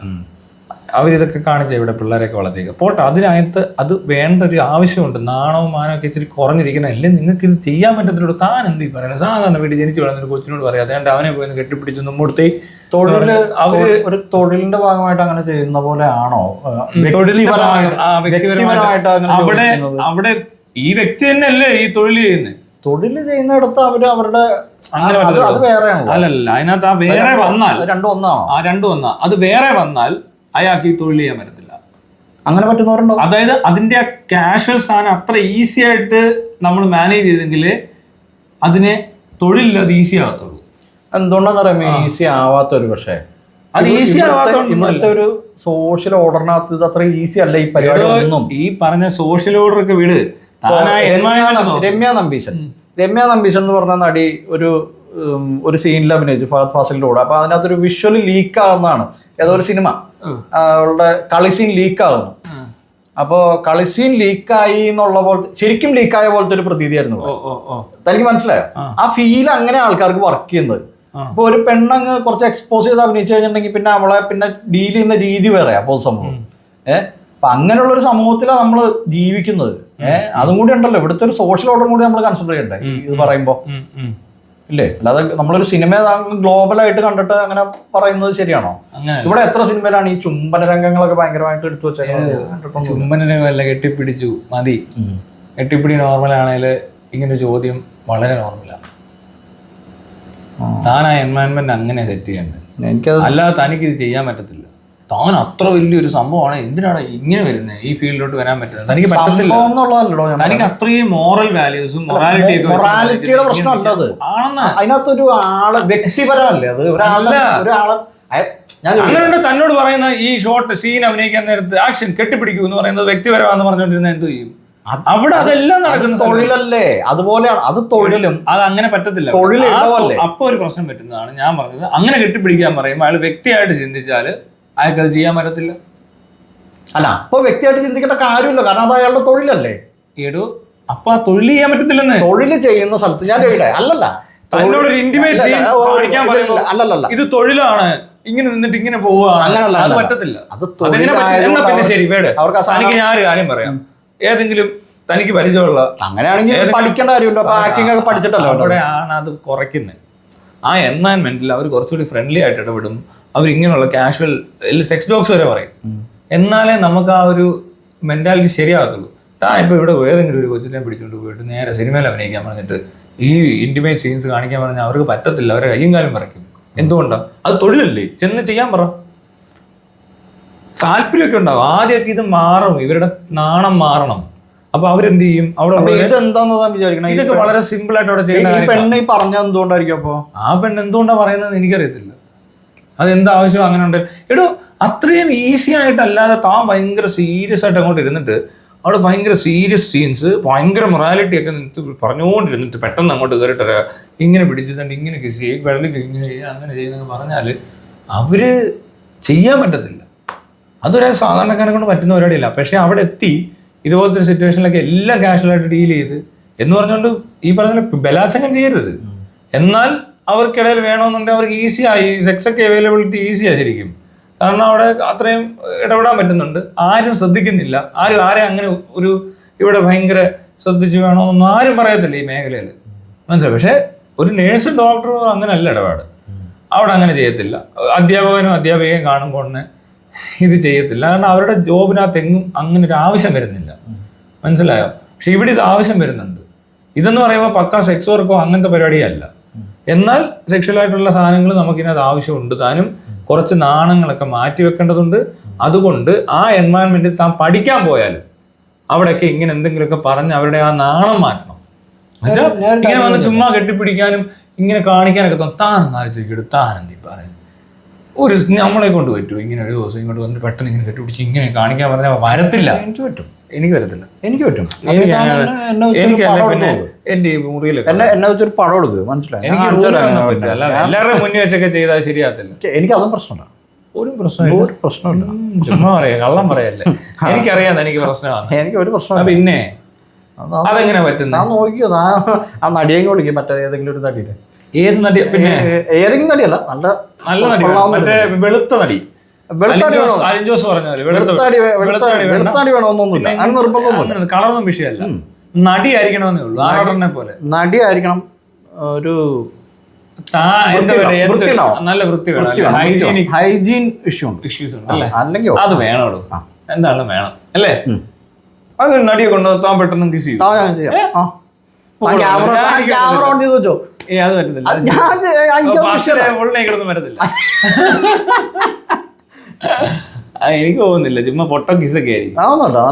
അവരിതൊക്കെ കാണിച്ച ഇവിടെ പിള്ളേരെയൊക്കെ വളർത്തിയേക്കുക പോട്ടെ. അതിനകത്ത് അത് വേണ്ട ഒരു ആവശ്യമുണ്ട്. നാണവും മാനമൊക്കെ ഇച്ചിരി കുറഞ്ഞിരിക്കുന്ന, അല്ലെങ്കിൽ നിങ്ങൾക്ക് ഇത് ചെയ്യാൻ പറ്റത്തില്ല. താൻ എന്ത് പറയുന്നത്? സാധാരണ വീട്ടിൽ ജനിച്ചു വളർന്നൊരു കൊച്ചിനോട് പറയാം അതേണ്ട അവനെ പോയി കെട്ടിപ്പിടിച്ചൊന്നും കൊടുത്തേ. അവര് ഒരു തൊഴിലിന്റെ ഭാഗമായിട്ട് അങ്ങനെ ചെയ്യുന്ന പോലെ ആണോ? അവിടെ ഈ വ്യക്തി തന്നെയല്ലേ ഈ തൊഴിൽ ചെയ്യുന്നത്. തൊഴിൽ ചെയ്യുന്നിടത്ത് അവരുടെ അങ്ങനെ അത് പറ്റത്തില്ല. അത് വേറെയാണല്ലോ. അല്ലല്ല, അതിനകത്ത് ആ വേറെ വന്നാൽ അത് രണ്ടും ഒന്നാണോ? ആ രണ്ടും ഒന്നാ. അത് വേറെ വന്നാൽ അയാൾക്ക് ഈ തൊഴിൽ ചെയ്യാൻ പറ്റത്തില്ല. അങ്ങനെ പറ്റുന്നവരുണ്ടോ? അതായത് അതിന്റെ ആ കാഷ്വൽ സാധനം അത്ര ഈസി ആയിട്ട് നമ്മൾ മാനേജ് ചെയ്തെങ്കിൽ അതിനെ തൊഴിലില്ലാതെ ഈസി ആകത്തുള്ളൂ. എന്തുകൊണ്ടാന്ന് പറയാം ഈസി ആവാത്തൊരു പക്ഷേ അത് ഈസി ഇവിടുത്തെ ഒരു സോഷ്യൽ ഓർഡറിനകത്ത് ഇത് അത്ര ഈസി അല്ല ഈ പരിപാടി ഒന്നും. ഈ പറഞ്ഞ സോഷ്യൽ ഓർഡർ ഒക്കെ വിട്. രമ്യ നമ്പീശൻ എന്ന് പറഞ്ഞ നടി ഒരു സീനിൽ അഭിനയിച്ചു ഫഹദ് ഫാസിലിന്റെ കൂടെ. അപ്പൊ അതിനകത്തൊരു വിഷ്വൽ ലീക്ക് ആകുന്നതാണ് ഏതോ ഒരു സിനിമ, അവളുടെ കളി സീൻ ലീക്ക് ആകുന്നു. അപ്പോ കളി സീൻ ലീക്കായി എന്നുള്ള പോലെ ശരിക്കും ലീക്കായ പോലത്തെ ഒരു പ്രതീതിയായിരുന്നു. തനിക്ക് മനസ്സിലായോ? ആ ഫീൽ അങ്ങനെ ആൾക്കാർക്ക് വർക്ക് ചെയ്യുന്നത്. ഇപ്പൊ ഒരു പെണ്ണങ്ങ് കുറച്ച് എക്സ്പോസ് ചെയ്ത് അഭിനയിച്ചു കഴിഞ്ഞിട്ടുണ്ടെങ്കിൽ പിന്നെ അവളെ പിന്നെ ഡീൽ ചെയ്യുന്ന രീതി വേറെയാ പൊതു സമൂഹം. അപ്പൊ അങ്ങനെയുള്ള ഒരു സമൂഹത്തിലാണ് നമ്മൾ ജീവിക്കുന്നത്. അതും കൂടി ഉണ്ടല്ലോ, ഇവിടുത്തെ ഒരു സോഷ്യൽ ഓർഡർ കൂടി നമ്മൾ കൺസിഡർ ചെയ്യണ്ടേ ഇത് പറയുമ്പോ, ഇല്ലേ? അല്ലാതെ നമ്മളൊരു സിനിമ ഗ്ലോബലായിട്ട് കണ്ടിട്ട് അങ്ങനെ പറയുന്നത് ശരിയാണോ? ഇവിടെ എത്ര സിനിമയിലാണ് ഈ ചുംബന രംഗങ്ങളൊക്കെ ഭയങ്കരമായിട്ട് എടുത്തു വെച്ചേക്കുന്നത്? ചുംബനരംഗമല്ല, കെട്ടിപ്പിടിച്ചു മതി. കെട്ടിപ്പിടി നോർമൽ ആണെങ്കിൽ ഇങ്ങനെ ചോദ്യം വളരെ നോർമലാണ്. താൻ ആ എൻവയൺമെന്റ് അങ്ങനെ സെറ്റ് ചെയ്യേണ്ടത്, അല്ലാതെ തനിക്ക് ഇത് ചെയ്യാൻ പറ്റത്തില്ല. താൻ അത്ര വലിയൊരു സംഭവമാണ്, എന്തിനാണ് ഇങ്ങനെ വരുന്നത് ഈ ഫീൽഡിലോട്ട് വരാൻ പറ്റുന്നത്? തനിക്ക് പറ്റത്തില്ല. തനിക്ക് അത്രയും മോറൽ വാല്യൂസും മൊറാലിറ്റിയുടെ പ്രശ്നമല്ല അത്. അതിനകത്തൊരു ആള് വ്യക്തിപരമല്ലേ അത്? അങ്ങനെ തന്നോട് പറയുന്ന ഈ ഷോർട്ട് സീൻ അഭിനയിക്കാൻ നേരത്ത് ആക്ഷൻ കെട്ടിപ്പിടിക്കൂ എന്ന് പറയുന്നത് വ്യക്തിപരമാണെന്ന് പറഞ്ഞുകൊണ്ടിരുന്ന എന്ത് ചെയ്യും? അവിടെ അതെല്ലാം നടക്കുന്ന തൊഴിലല്ലേ, അതുപോലെയാണ് അത്. തൊഴിലും അത് അങ്ങനെ പറ്റത്തില്ല. അപ്പൊ ഒരു പ്രശ്നം പറ്റുന്നതാണ് ഞാൻ പറഞ്ഞത്. അങ്ങനെ കെട്ടിപ്പിടിക്കാൻ പറയുമ്പോൾ അയാൾ വ്യക്തിയായിട്ട് ചിന്തിച്ചാല് അയാൾക്ക് അത് ചെയ്യാൻ പറ്റത്തില്ല. അല്ല, അപ്പൊ വ്യക്തിയായിട്ട് ചിന്തിക്കേണ്ട കാര്യമില്ല, കാരണം അത് അയാളുടെ തൊഴിലല്ലേ. ഏടോ, അപ്പൊ ആ തൊഴിൽ ചെയ്യാൻ പറ്റത്തില്ലെന്ന്. തൊഴിൽ ചെയ്യുന്ന സ്ഥലത്ത് ഞാൻ ചെയ്യട്ടെ, അല്ലല്ല തന്നോടൊരു ഇന്റിമേറ്റ് സീൻ കാണിക്കാൻ പറയുമ്പോൾ അല്ലല്ല ഇത് തൊഴിലാണ്, ഇങ്ങനെ നിന്നിട്ട് ഇങ്ങനെ പോവുകയാണ്, അത് പറ്റത്തില്ല. പിന്നെ ശരി വേട്, തനിക്ക് ഞാൻ ഒരു കാര്യം പറയാം. ഏതെങ്കിലും തനിക്ക് പരിചയമുള്ള, അങ്ങനെയാണെങ്കിൽ പഠിക്കേണ്ട കാര്യമുണ്ടോ? ആക്ടിംഗ് ഒക്കെ പഠിച്ചിട്ടല്ലോ. അവിടെയാണ് അത് കുറയ്ക്കുന്നത്. ആ എൻവയൺമെന്റിൽ അവർ കുറച്ചുകൂടി ഫ്രണ്ട്ലി ആയിട്ട് ഇടപെടും. അവർ ഇങ്ങനെയുള്ള കാഷ്വൽ സെക്സ് ജോക്സ് വരെ പറയും. എന്നാലേ നമുക്ക് ആ ഒരു മെന്റാലിറ്റി ശരിയാകത്തുള്ളൂ. താൻ ഇപ്പോൾ ഇവിടെ ഏതെങ്കിലും ഒരു കൊച്ചിനെ പിടിച്ചുകൊണ്ട് പോയിട്ട് നേരെ സിനിമയിൽ അഭിനയിക്കാൻ പറഞ്ഞിട്ട് ഈ ഇന്റിമേറ്റ് സീൻസ് കാണിക്കാൻ പറഞ്ഞാൽ അവർക്ക് പറ്റത്തില്ല. അവരെ കയ്യും കാലും പറയ്ക്കും. എന്തുകൊണ്ടാണ്? അത് തൊഴിലല്ലേ, ചെന്ന് ചെയ്യാൻ പറ. താല്പര്യമൊക്കെ ഉണ്ടാവും. ആദ്യമൊക്കെ ഇത് മാറും, ഇവരുടെ നാണം മാറണം. അപ്പൊ അവരെന്ത് ചെയ്യും? അവിടെ ഇതൊക്കെ വളരെ സിമ്പിൾ ആയിട്ട് അവിടെ ചെയ്യുന്ന എന്തുകൊണ്ടായിരിക്കും? അപ്പൊ ആ പെണ്ണ് എന്തുകൊണ്ടാണ് പറയുന്നത് എനിക്കറിയത്തില്ല. അതെന്താ ആവശ്യം അങ്ങനെ ഉണ്ട്? എടോ, അത്രയും ഈസി ആയിട്ടല്ലാതെ താൻ ഭയങ്കര സീരിയസ് ആയിട്ട് അങ്ങോട്ട് ഇരുന്നിട്ട് അവിടെ ഭയങ്കര സീരിയസ് സീൻസ്, ഭയങ്കര മൊറാലിറ്റി ഒക്കെ പറഞ്ഞുകൊണ്ടിരുന്നിട്ട് പെട്ടെന്ന് അങ്ങോട്ട് കയറിയിട്ട് ഇങ്ങനെ പിടിച്ചിട്ടുണ്ട്, ഇങ്ങനെ കിസ് ചെയ്യും, വെള്ളം ഇങ്ങനെ ചെയ്യുക, അങ്ങനെ ചെയ്യുന്നതെന്ന് പറഞ്ഞാൽ അവര് ചെയ്യാൻ പറ്റത്തില്ല. അതൊരു സാധാരണക്കാരെ കൊണ്ട് പറ്റുന്ന പരിപാടിയല്ല. പക്ഷെ അവിടെ എത്തി ഇതുപോലത്തെ സിറ്റുവേഷനിലൊക്കെ എല്ലാം കാഷ്വലായിട്ട് ഡീൽ ചെയ്ത് എന്ന് പറഞ്ഞുകൊണ്ട് ഈ പറഞ്ഞ ബലാത്സംഗം ചെയ്യരുത്. എന്നാൽ അവർക്കിടയിൽ വേണമെന്നുണ്ടെങ്കിൽ അവർക്ക് ഈസിയായി സെക്സ് ഒക്കെ അവൈലബിലിറ്റി ഈസിയാണ് ശരിക്കും. കാരണം അവിടെ അത്രയും ഇടപെടാൻ പറ്റുന്നുണ്ട്. ആരും ശ്രദ്ധിക്കുന്നില്ല. ആരും അങ്ങനെ ഒരു ഇവിടെ ഭയങ്കര ശ്രദ്ധിച്ച് വേണമെന്നൊന്നും ആരും പറയത്തില്ല ഈ മേഖലയിൽ, മനസ്സിലായി. പക്ഷേ ഒരു നേഴ്സും ഡോക്ടറും അങ്ങനെയല്ല ഇടപാട്. അവിടെ അങ്ങനെ ചെയ്യത്തില്ല. അധ്യാപകനും അധ്യാപികയും കാണുമ്പോൾ തന്നെ ഇത് ചെയ്യത്തില്ല. കാരണം അവരുടെ ജോബിനകത്തെങ്ങും അങ്ങനെ ഒരു ആവശ്യം വരുന്നില്ല, മനസ്സിലായോ? പക്ഷെ ഇവിടെ ഇത് ആവശ്യം വരുന്നുണ്ട്. ഇതെന്ന് പറയുമ്പോൾ പക്കാ സെക്സ് വർക്കോ അങ്ങനത്തെ പരിപാടിയല്ല. എന്നാൽ സെക്ഷലായിട്ടുള്ള സാധനങ്ങൾ നമുക്കിനത് ആവശ്യമുണ്ട്. താനും കുറച്ച് നാണങ്ങളൊക്കെ മാറ്റി വെക്കേണ്ടതുണ്ട്. അതുകൊണ്ട് ആ എൻവയൺമെന്റിൽ താൻ പഠിക്കാൻ പോയാലും അവിടെയൊക്കെ ഇങ്ങനെ എന്തെങ്കിലുമൊക്കെ പറഞ്ഞ് അവരുടെ ആ നാണം മാറ്റണം. ഇങ്ങനെ വന്ന് ചുമ്മാ കെട്ടിപ്പിടിക്കാനും ഇങ്ങനെ കാണിക്കാനൊക്കെ താൻ ആലോചിക്കും. താൻ എന്തി പറയുന്നത് ഒരു നമ്മളെ കൊണ്ട് പറ്റുമോ? ഇങ്ങനെ ഒരു ദിവസം ഇങ്ങോട്ട് വന്നിട്ട് പെട്ടെന്ന് ഇങ്ങനെ കെട്ടിപ്പിടിച്ച് ഇങ്ങനെ കാണിക്കാൻ പറഞ്ഞാൽ വരത്തില്ല. എനിക്ക് വരത്തില്ല. എനിക്ക് പറ്റും. എനിക്കല്ല പിന്നെ എന്റെ ഈ മുറിയിലൊക്കെ എന്നെ വെച്ചൊരു പടം എടുക്കുക, മനസ്സിലായി. എനിക്ക് പറ്റില്ല. എല്ലാവരുടെയും മുന്നിൽ വെച്ചൊക്കെ ചെയ്താൽ ശരിയാകത്തില്ല. എനിക്ക് അതും പ്രശ്നമില്ല. ഒരു പ്രശ്നമില്ല. ചുമ്മാ പറയാ, കള്ളം പറയല്ലേ. എനിക്കറിയാം എനിക്ക് പ്രശ്നമാണ്. എനിക്ക് ഒരു പ്രശ്നം. പിന്നെ അതെങ്ങനെ പറ്റുന്ന? ഞാൻ നോക്കിയോ, ആ നടിയെ വിളിക്കും, മറ്റേ ഏതെങ്കിലും ഒരു നടിയുടെ. ഏത് നടി? പിന്നെ ഏതെങ്കിലും നടിയല്ല, നല്ല നടി, മറ്റേ വെളുത്ത നടി. അലിൻജോസ് പറഞ്ഞാല് വെളുത്താടി വേണമെന്നൊന്നുമില്ല, കളറൊന്നും വിഷയമല്ല. നടി ആയിരിക്കണമെന്നേ ഉള്ളൂ. ആരോടനെ പോലെ നടി ആയിരിക്കണം. ഒരു നല്ല വൃത്തി വേണം. ഹൈജീൻ ഇഷ്യൂസ് ഉണ്ട്, അല്ലെങ്കിൽ അത് വേണോളൂ. എന്താണ് വേണം അല്ലേ? അത് നടിയെ കൊണ്ട് താൻ പെട്ടെന്ന് കിസ് ചെയ്യും. ക്യാമറ ഓൺ ചെയ്ത് വെച്ചോ. അത് പറ്റത്തില്ല. ഉള്ളിലേക്കൊന്നും വരത്തില്ല. എനിക്ക് പോകുന്നില്ല, ചുമ്മാ പൊട്ട കിസൊക്കെ ആയിരിക്കും. ആവുന്നുണ്ടോ?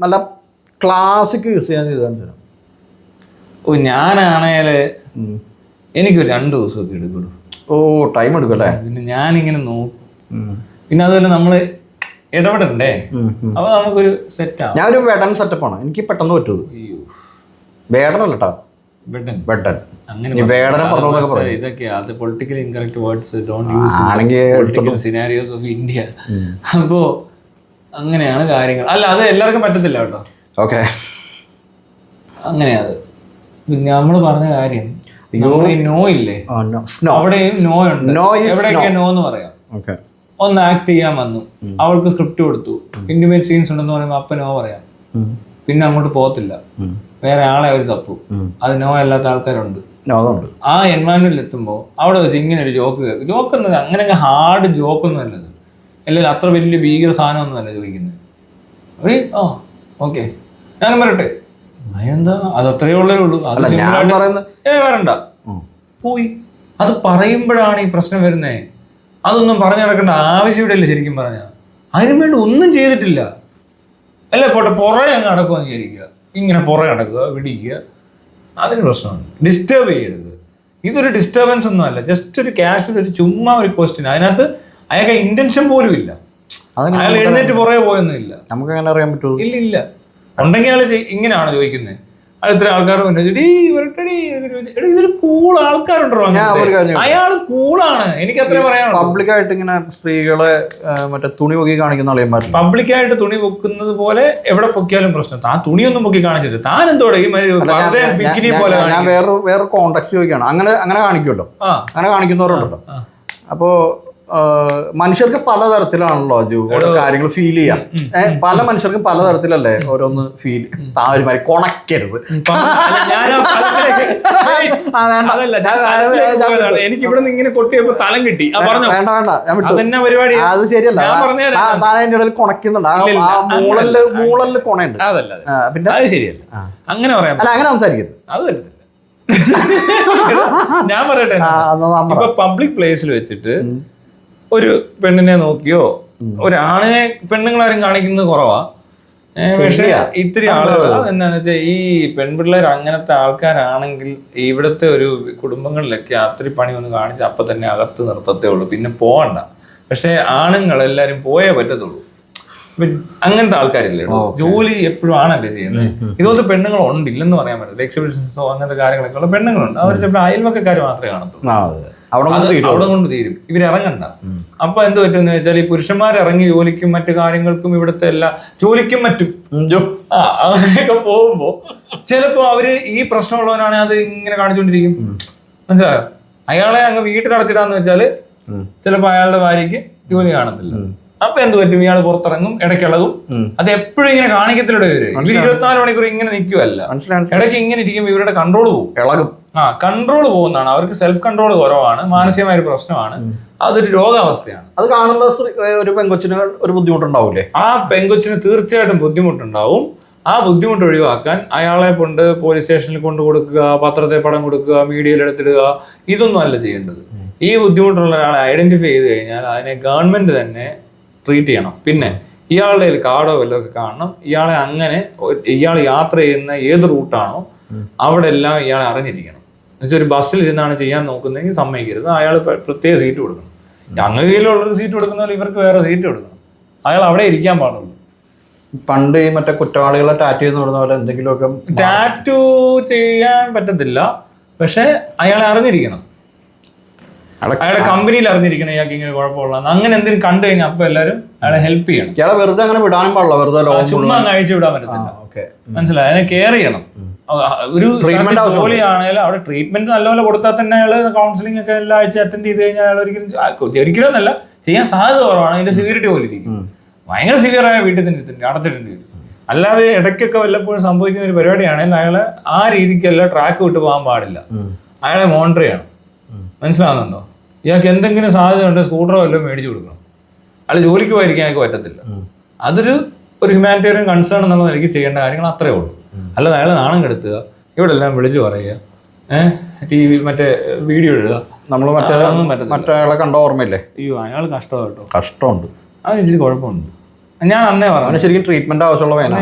നല്ല ക്ലാസിക് യൂസ് ചെയ്യാൻ ചെയ്തു. ഓ, ഞാനാണേല് എനിക്കൊരു 2 ദിവസമൊക്കെ എടുക്കുള്ളൂ. ഓ, ടൈം എടുക്കല്ലേ? പിന്നെ ഞാനിങ്ങനെ നോക്കും. പിന്നെ അതുപോലെ നമ്മള് ഇടപെടണ്ടേ, അപ്പൊ നമുക്കൊരു സെറ്റാണ്. ഞാനൊരു വെഡൻ സെറ്റപ്പാണ്, എനിക്ക് പെട്ടെന്ന് പറ്റുന്നത്. വേടനല്ലട്ടാ, ഇതൊക്കെയാ അത് politically incorrect words, don't use political scenarios of India. അപ്പോ അങ്ങനെയാണ് കാര്യങ്ങൾ. അല്ല, അത് എല്ലാവർക്കും പറ്റത്തില്ല കേട്ടോ. ഓക്കെ, അങ്ങനെയാ അത്. പിന്നെ നമ്മള് പറഞ്ഞ കാര്യം, നോ ഇല്ലേ, അവിടെയും നോ ഉണ്ട്. എവിടെയൊക്കെ നോ എന്ന് പറയാം. ഒന്ന് ആക്ട് ചെയ്യാൻ വന്നു, അവൾക്ക് സ്ക്രിപ്റ്റ് കൊടുത്തു, ഇന്റിമേറ്റ് സീൻസ് ഉണ്ടെന്ന് പറയുമ്പോൾ അപ്പൊ നോ പറയാം. പിന്നെ അങ്ങോട്ട് പോകത്തില്ല, വേറെ ആളെ അവർ തപ്പു. അത് നോ അല്ലാത്ത ആൾക്കാരുണ്ട്. ആ എൻവയൺമെന്റിൽ എത്തുമ്പോൾ അവിടെ വെച്ച് ഇങ്ങനെ ഒരു ജോക്ക് എന്നത് അങ്ങനെ ഹാർഡ് ജോക്കൊന്നും അല്ലത്, അല്ലെങ്കിൽ അത്ര വലിയ ഭീകര സാധനമൊന്നും അല്ല ചോദിക്കുന്നത്. ആ ഓക്കെ, ഞാൻ വരട്ടെ, അതെന്താ, അത് അത്രയേ ഉള്ളേ ഉള്ളൂ. അത് വരണ്ട, പോയി. അത് പറയുമ്പോഴാണ് ഈ പ്രശ്നം വരുന്നേ. അതൊന്നും പറഞ്ഞു നടക്കേണ്ട ആവശ്യമില്ലല്ലേ ശരിക്കും പറഞ്ഞാൽ. അതിനു വേണ്ടി ഒന്നും ചെയ്തിട്ടില്ല. അല്ലേ, പോട്ടെ, പുറകെ അങ്ങ് നടക്കുമെന്ന് വിചാരിക്കുക, ഇങ്ങനെ പുറകെ നടക്കുക, പിടിക്കുക, അതിന് പ്രശ്നമാണ്. ഡിസ്റ്റർബ് ചെയ്യരുത്. ഇതൊരു ഡിസ്റ്റർബൻസ് ഒന്നും അല്ല, ജസ്റ്റ് ഒരു കാഷ്വൽ, ഒരു ചുമ്മാ ഒരു ക്വസ്റ്റ്യൻ. അതിനകത്ത് അയാൾക്ക് ഇന്റൻഷൻ പോലും ഇല്ല, അയാൾ എഴുന്നേറ്റ് പുറകെ പോയൊന്നും ഇല്ല. നമുക്ക് അങ്ങനെ അറിയാൻ പറ്റുമോ? ഇല്ല. ഉണ്ടെങ്കിൽ അയാൾ ഇങ്ങനെയാണോ ചോദിക്കുന്നത്? അത് ഇത്ര ആൾക്കാർ ഇതൊരു കൂൾ ആൾക്കാരുണ്ടോ? അയാൾ കൂളാണ്, എനിക്ക് അത്രേ പറയാനുള്ളൂ. പബ്ലിക്കായിട്ട് ഇങ്ങനെ സ്ത്രീകളെ മറ്റേ തുണി പൊക്കി കാണിക്കുന്ന ആളെമാർ, പബ്ലിക്കായിട്ട് തുണി പൊക്കുന്നത് പോലെ എവിടെ പൊക്കിയാലും പ്രശ്നം. താൻ തുണിയൊന്നും പൊക്കി കാണിച്ചിട്ട് താൻ എന്തോടെ ബിക്കിനി പോലെ. ഞാൻ വേറെ കോണ്ടാക്ട് ചോദിക്കുകയാണ്. അങ്ങനെ കാണിക്കുമല്ലോ, അങ്ങനെ കാണിക്കുന്നവരുണ്ടല്ലോ. അപ്പോ മനുഷ്യർക്ക് പലതരത്തിലാണല്ലോ ഓരോ കാര്യങ്ങൾ ഫീൽ ചെയ്യാം. പല മനുഷ്യർക്കും പലതരത്തിലല്ലേ ഓരോന്ന് ഫീൽ. താരുമാതിരി കൊണക്കരുത്. എനിക്ക് ഇവിടെ നിന്ന് ഇങ്ങനെ കൊട്ടിയപ്പോ തലം കിട്ടി. വേണ്ട, പരിപാടി അത് ശരിയല്ല. താൻ അതിന്റെ ഇടയിൽ കൊണക്കുന്നുണ്ട്, ആ മൂളല് കൊണയുണ്ട്. പിന്നെ അത് ശരിയല്ല, അങ്ങനെ പറയാം. അല്ല, അങ്ങനെ സംസാരിക്കരുത്, അത് പറ്റത്തില്ല. ഞാൻ പറയട്ടെ, ഇപ്പൊ പബ്ലിക് പ്ലേസിൽ വെച്ചിട്ട് ഒരു പെണ്ണിനെ നോക്കിയോ, ഒരാണിനെ പെണ്ണുങ്ങളാരും കാണിക്കുന്നത് കുറവാ. പക്ഷെ ഇത്തിരി ആളുകൾ എന്താന്ന് വെച്ചാൽ ഈ പെൺപിള്ളേർ അങ്ങനത്തെ ആൾക്കാരാണെങ്കിൽ ഇവിടുത്തെ ഒരു കുടുംബങ്ങളിലൊക്കെ അത്തിരി പണി ഒന്ന് കാണിച്ച് അപ്പൊ തന്നെ അകത്ത് നിർത്തത്തേ ഉള്ളൂ, പിന്നെ പോകണ്ട. പക്ഷെ ആണുങ്ങൾ എല്ലാരും പോയേ പറ്റത്തുള്ളൂ. അങ്ങനത്തെ ആൾക്കാരില്ലേ, ജോലി എപ്പോഴും ആണല്ലേ ചെയ്യുന്നത്. ഇതുപോലത്തെ പെണ്ണുങ്ങളുണ്ട്, ഇല്ലെന്ന് പറയാൻ പറ്റില്ല. എക്സിബിഷൻസോ അങ്ങനത്തെ കാര്യങ്ങളൊക്കെ ഉള്ള പെണ്ണുങ്ങളുണ്ട്. അവർ ചിലപ്പോൾ അയൽവക്കക്കാർ മാത്രമേ കാണത്തുള്ളൂ. അവിടെ കൊണ്ട് തീരും, ഇവരിറങ്ങണ്ട. അപ്പൊ എന്ത് പറ്റുമെന്ന് വെച്ചാൽ ഈ പുരുഷന്മാർ ഇറങ്ങി ജോലിക്കും മറ്റു കാര്യങ്ങൾക്കും ഇവിടുത്തെ എല്ലാ ജോലിക്കും മറ്റും അങ്ങനെയൊക്കെ പോകുമ്പോ ചിലപ്പോ അവര് ഈ പ്രശ്നമുള്ളവനാണെങ്കിൽ അത് ഇങ്ങനെ കാണിച്ചുകൊണ്ടിരിക്കും. മനസ്സിലായോ? അയാളെ അങ്ങ് വീട്ടിലടച്ചിടാന്ന് വെച്ചാല് ചിലപ്പോ അയാളുടെ ഭാര്യയ്ക്ക് ജോലി കാണത്തില്ല. അപ്പൊ എന്ത് പറ്റും, ഇയാൾ പുറത്തിറങ്ങും, ഇടയ്ക്കിളകും. അത് എപ്പോഴും ഇങ്ങനെ കാണിക്കത്തിലൂടെ ഇവര് 24 മണിക്കൂർ ഇങ്ങനെ നിൽക്കുവല്ല, ഇടയ്ക്ക് ഇങ്ങനെ ഇരിക്കുമ്പോൾ ഇവരുടെ കൺട്രോൾ പോകും. കൺട്രോൾ പോകുന്നതാണ്. അവർക്ക് സെൽഫ് കൺട്രോൾ കുറവാണ്, മാനസികമായ ഒരു പ്രശ്നമാണ്, അതൊരു രോഗാവസ്ഥയാണ്. അത് കാണുമ്പോൾ ഒരു പെങ്കൊച്ചിന് ഒരു ബുദ്ധിമുട്ടുണ്ടാവില്ലേ? ആ പെങ്കൊച്ചിന് തീർച്ചയായിട്ടും ബുദ്ധിമുട്ടുണ്ടാവും. ആ ബുദ്ധിമുട്ട് ഒഴിവാക്കാൻ അയാളെ കൊണ്ട് പോലീസ് സ്റ്റേഷനിൽ കൊണ്ടു കൊടുക്കുക, പത്രത്തെ പടം കൊടുക്കുക, മീഡിയയിൽ എടുത്തിടുക, ഇതൊന്നും അല്ല ചെയ്യേണ്ടത്. ഈ ബുദ്ധിമുട്ടുള്ള ഒരാളെ ഐഡന്റിഫൈ ചെയ്ത് കഴിഞ്ഞാൽ അതിനെ ഗവൺമെന്റ് തന്നെ ട്രീറ്റ് ചെയ്യണം. പിന്നെ ഇയാളുടെ കാർഡോ വല്ലതൊക്കെ കാണണം. ഇയാളെ അങ്ങനെ ഇയാൾ യാത്ര ചെയ്യുന്ന ഏത് റൂട്ടാണോ അവിടെ എല്ലാം ഇയാളെ അറിഞ്ഞിരിക്കണം. എന്നുവെച്ചാൽ ഒരു ബസ്സിൽ ഇരുന്നാണ് ചെയ്യാൻ നോക്കുന്നതെങ്കിൽ സമ്മതിക്കരുത്, അയാൾ പ്രത്യേക സീറ്റ് കൊടുക്കണം. ഞങ്ങൾ കീഴിലുള്ളവർക്ക് സീറ്റ് കൊടുക്കുന്ന ഇവർക്ക് വേറെ സീറ്റ് കൊടുക്കണം. അയാൾ അവിടെ ഇരിക്കാൻ പാടുള്ളൂ. പണ്ട് ഈ മറ്റേ കുറ്റവാളികളെ ടാറ്റു ചെയ്യുന്ന പോലെ എന്തെങ്കിലുമൊക്കെ ടാറ്റു ചെയ്യാൻ പറ്റത്തില്ല, പക്ഷെ അയാളെ അറിഞ്ഞിരിക്കണം, അയാളുടെ കമ്പനിയിൽ അറിഞ്ഞിരിക്കണം ഇയാൾക്ക് ഇങ്ങനെ കുഴപ്പമുള്ള. അങ്ങനെ എന്തെങ്കിലും കണ്ടു കഴിഞ്ഞാൽ അപ്പൊ എല്ലാവരും അയാളെ ഹെൽപ്പ് ചെയ്യണം. ഇയാളെ വെറുതെ അങ്ങനെ വിടാനും പാടില്ല, വെറുതെ ചുമ്മാ അങ്ങ് അഴിച്ചു വിടാൻ പറ്റത്തില്ല. മനസ്സിലായി? അതിനെ കെയർ ചെയ്യണം. ഒരു ജോലിയാണെങ്കിലും അവിടെ ട്രീറ്റ്മെന്റ് നല്ലപോലെ കൊടുത്താൽ തന്നെ അയാൾ കൗൺസിലിംഗ് ഒക്കെ എല്ലാ ആഴ്ച അറ്റൻഡ് ചെയ്ത് കഴിഞ്ഞാൽ അയാൾ ഒരിക്കലും എന്നല്ല ചെയ്യാൻ സാധ്യത കുറവാണ്. അതിന്റെ സിവിയറിറ്റി പോലെ ഇരിക്കും. ഭയങ്കര സിവിയറായ വീട്ടിൽ തന്നെ അടച്ചിട്ടുണ്ട്. അല്ലാതെ ഇടയ്ക്കൊക്കെ വല്ലപ്പോഴും സംഭവിക്കുന്ന ഒരു പരിപാടിയാണെങ്കിൽ അയാളെ ആ രീതിക്കല്ല ട്രാക്ക് വിട്ട് പോകാൻ പാടില്ല. അയാളെ മോണിറ്റർ ചെയ്യണം. മനസ്സിലാവുന്നുണ്ടോ? ഇയാൾക്ക് എന്തെങ്കിലും സാധ്യത ഉണ്ട്, സ്കൂട്ടറോ വല്ലതും മേടിച്ചു കൊടുക്കണം. അയാൾ ജോലിക്ക് പോയിരിക്കാൻ അയാൾക്ക് പറ്റത്തില്ല. അതൊരു ഹ്യൂമാനിറ്റേറിയൻ കൺസേൺ എന്നുള്ള നിലയ്ക്ക് ചെയ്യേണ്ട കാര്യങ്ങൾ അത്രേ ഉള്ളൂ. അല്ലാതെ അയാൾ നാണം കെടുത്തുക, ഇവിടെ എല്ലാം വിളിച്ചു പറയുക, TV മറ്റേ വീഡിയോ ഇടുക. നമ്മൾ അതൊന്നും പറ്റത്തില്ല. മറ്റേ ആളെ കണ്ട ഓർമ്മയില്ലേ? അയ്യോ അയാൾ കഷ്ടമാണ് കേട്ടോ. കഷ്ടമുണ്ട്. അവന് ഇച്ചിരി കുഴപ്പമുണ്ട്. ഞാൻ അന്നേ അവന് പറഞ്ഞു ശരിക്കും ട്രീറ്റ്മെന്റ് ആവശ്യമുള്ള വേന.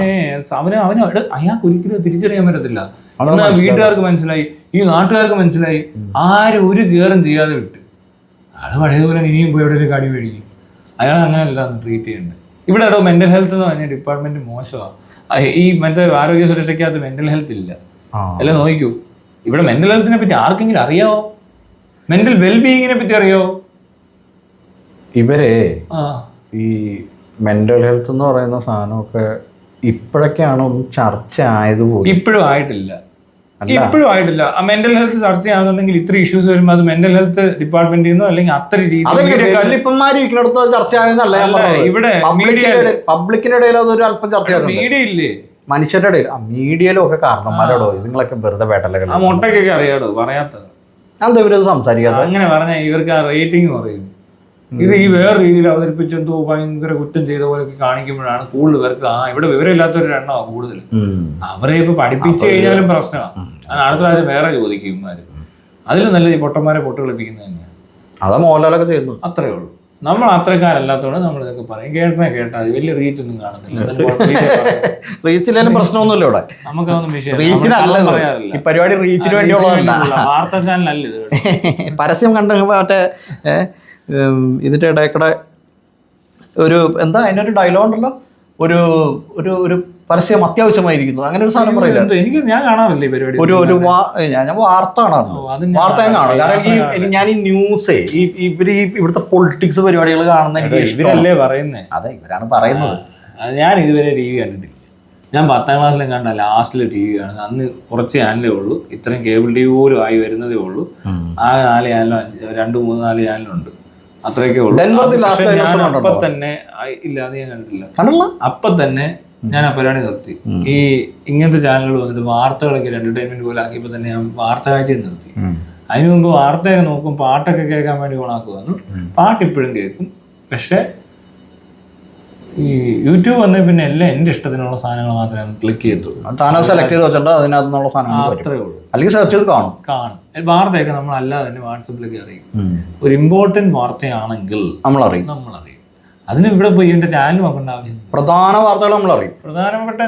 അവന് അയാൾക്ക് ഒരിക്കലും തിരിച്ചറിയാൻ പറ്റത്തില്ല. അത് എന്നാൽ വീട്ടുകാർക്ക് മനസ്സിലായി, ഈ നാട്ടുകാർക്ക് മനസ്സിലായി, ആരും ഒരു കെയറും ചെയ്യാതെ വിട്ട്. അയാൾ പഴയതുപോലെ ഇനിയും പോയി എവിടെ ഒരു കടി മേടിക്കും. അയാൾ അങ്ങനെയല്ല ട്രീറ്റ് ചെയ്യേണ്ടത്. ഇവിടെ ഇടോ മെന്റൽ ഹെൽത്ത് എന്ന് പറഞ്ഞ ഡിപ്പാർട്ട്മെന്റ് മോശമാണ്. ഈ മറ്റേ ആരോഗ്യ സുരക്ഷയ്ക്കകത്ത് മെന്റൽ ഹെൽത്ത് ഇല്ല. അല്ല നോക്കൂ, ഇവിടെ മെന്റൽ ഹെൽത്തിനെ പറ്റി ആർക്കെങ്കിലും അറിയാവോ? മെന്റൽ വെൽബീയിങ്ങിനെ പറ്റി അറിയാവോ? ഇവരെ ഈ മെന്റൽ ഹെൽത്ത് എന്ന് പറയുന്ന സാധനമൊക്കെ ഇപ്പോഴൊക്കെയാണ് ഒന്ന് ചർച്ച ആയതുപോലും. ഇപ്പോഴും ആയിട്ടില്ല. ആ മെന്റൽ ഹെൽത്ത് ചർച്ച ചെയ്യാന്നുണ്ടെങ്കിൽ ഇത്ര ഇഷ്യൂസ് വരുമ്പോൾ അത് മെന്റൽ ഹെൽത്ത് ഡിപ്പാർട്ട്മെന്റിൽ നിന്നോ അല്ലെങ്കിൽ അത്ര ഇരിക്കുന്നിടത്ത് ചർച്ച ആയെന്നല്ല ഞാൻ പറഞ്ഞത്. ഇവിടെ പബ്ലിക്കിന്റെ ഇടയിൽ അതൊരു അല്പം ചർച്ച മീഡിയ ഇല്ലേ, മനുഷ്യരുടെ ഇടയിൽ മീഡിയയിലും ഒക്കെ കാരണന്മാരോടോ ഇതുങ്ങളൊക്കെ വെറുതെ വേട്ടലകൾ. ആ മുട്ടയ്ക്കൊക്കെ അറിയാടോ പറയാത്തത്. എന്താ ഇവരത് സംസാരിക്കാതെ? അങ്ങനെ പറഞ്ഞാൽ ഇവർക്ക് ആ റേറ്റിംഗ് കുറയും. ഇത് ഈ വേറെ രീതിയിൽ അവതരിപ്പിച്ചെന്തോ ഭയങ്കര കുറ്റം ചെയ്ത പോലെയൊക്കെ കാണിക്കുമ്പോഴാണ് കൂടുതൽ പേർക്ക് ഇവിടെ വിവരമില്ലാത്തൊരു എണ്ണമാണ് കൂടുതൽ. അവരെ ഇപ്പൊ പഠിപ്പിച്ചു കഴിഞ്ഞാലും പ്രശ്നമാണ്. അടുത്ത പ്രാവശ്യം വേറെ ചോദിക്കും ഇവന്മാര്. അതിൽ നല്ലത് ഈ പൊട്ടന്മാരെ പൊട്ട് കളിപ്പിക്കുന്നത് തന്നെയാണ്. അതാ മോഹൻലാലൊക്കെ ചെയ്യുന്നു. അത്രേ ഉള്ളൂ. നമ്മൾ അത്രക്കാരല്ലാത്തോടെ നമ്മൾ ഇതൊക്കെ പറയും. കേട്ടാൽ വലിയ റീച്ച് ഒന്നും കാണത്തില്ല. റീച്ചിലും പ്രശ്നമൊന്നുമില്ല ഇവിടെ. നമുക്കൊന്നും വിഷയം പറയാറില്ല. ഈ പരിപാടി റീച്ചിന് വേണ്ടിയുള്ളതല്ല. വാർത്താ ചാനലല്ല ഇത്. പരസ്യം കണ്ട് മറ്റേ ഇതിന്റെ ഇടയ്ക്കൂടെ ഒരു എന്താ അതിനൊരു ഡയലോഗ് ഉണ്ടല്ലോ, ഒരു ഒരു ഒരു പരസ്യം അത്യാവശ്യമായിരിക്കുന്നു, അങ്ങനെ ഒരു സാധനം പറയില്ല. എനിക്ക് ഞാൻ കാണാറില്ല ഈ പരിപാടി. ഞാൻ വാർത്ത കാണാറുണ്ട്. വാർത്ത ഞാൻ കാണും. കാരണം ഞാൻ ഈ ന്യൂസേ ഇവര് ഇവിടുത്തെ പൊളിറ്റിക്സ് പരിപാടികൾ കാണുന്ന ഇവരല്ലേ പറയുന്നേ. അതെ, ഇവരാണ് പറയുന്നത്. ഞാൻ ഇതുവരെ TV കണ്ടിട്ടില്ല. ഞാൻ 10ാം ക്ലാസ്സിലും കണ്ട ലാസ്റ്റിൽ TV കാണുന്നത്. അന്ന് കുറച്ച് ചാനലേ ഉള്ളൂ. ഇത്രയും കേബിൾ TV പോലും ആയി വരുന്നതേ ഉള്ളൂ. ആ 4 ചാനലും 2, 3, 4 ചാനലുണ്ട്. അത്രയൊക്കെ ഉള്ളൂ. ഞാൻ അപ്പം തന്നെ ഇല്ല, അത് ഞാൻ കണ്ടിട്ടില്ല. അപ്പം തന്നെ ഞാൻ ആ പരിപാടി നിർത്തി. ഈ ഇങ്ങനത്തെ ചാനലുകൾ വന്നിട്ട് വാർത്തകളൊക്കെ എന്റർടൈൻമെന്റ് പോലെ ആക്കിയപ്പോൾ തന്നെ ഞാൻ വാർത്ത കാഴ്ചയും നിർത്തി. അതിനു മുമ്പ് വാർത്തയൊക്കെ നോക്കും, പാട്ടൊക്കെ കേൾക്കാൻ വേണ്ടി ഓണാക്കുവായിരുന്നു. പാട്ട് ഇപ്പോഴും കേൾക്കും. പക്ഷെ ഈ യൂട്യൂബ് വന്നേ പിന്നെ എല്ലാം എൻ്റെ ഇഷ്ടത്തിനുള്ള സാധനങ്ങൾ മാത്രമേ ക്ലിക്ക് ചെയ്യത്തുള്ളൂ. സെലക്ട് ചെയ്ത് വെച്ചിട്ട് അതിനകത്തുള്ള സാധനങ്ങൾ അത്രേ ഉള്ളൂ. അല്ലെങ്കിൽ സെർച്ച് ചെയ്ത് കാണും. വാർത്തയൊക്കെ നമ്മൾ അല്ലാതെ തന്നെ വാട്സപ്പിലൊക്കെ അറിയും. ഒരു ഇമ്പോർട്ടന്റ് വാർത്തയാണെങ്കിൽ നമ്മൾ അറിയും. അതിന് ഇവിടെ പോയി എന്റെ ചാനൽ നോക്കേണ്ട ആവശ്യം. പ്രധാന വാർത്തകൾ നമ്മൾ അറിയും. പ്രധാനപ്പെട്ട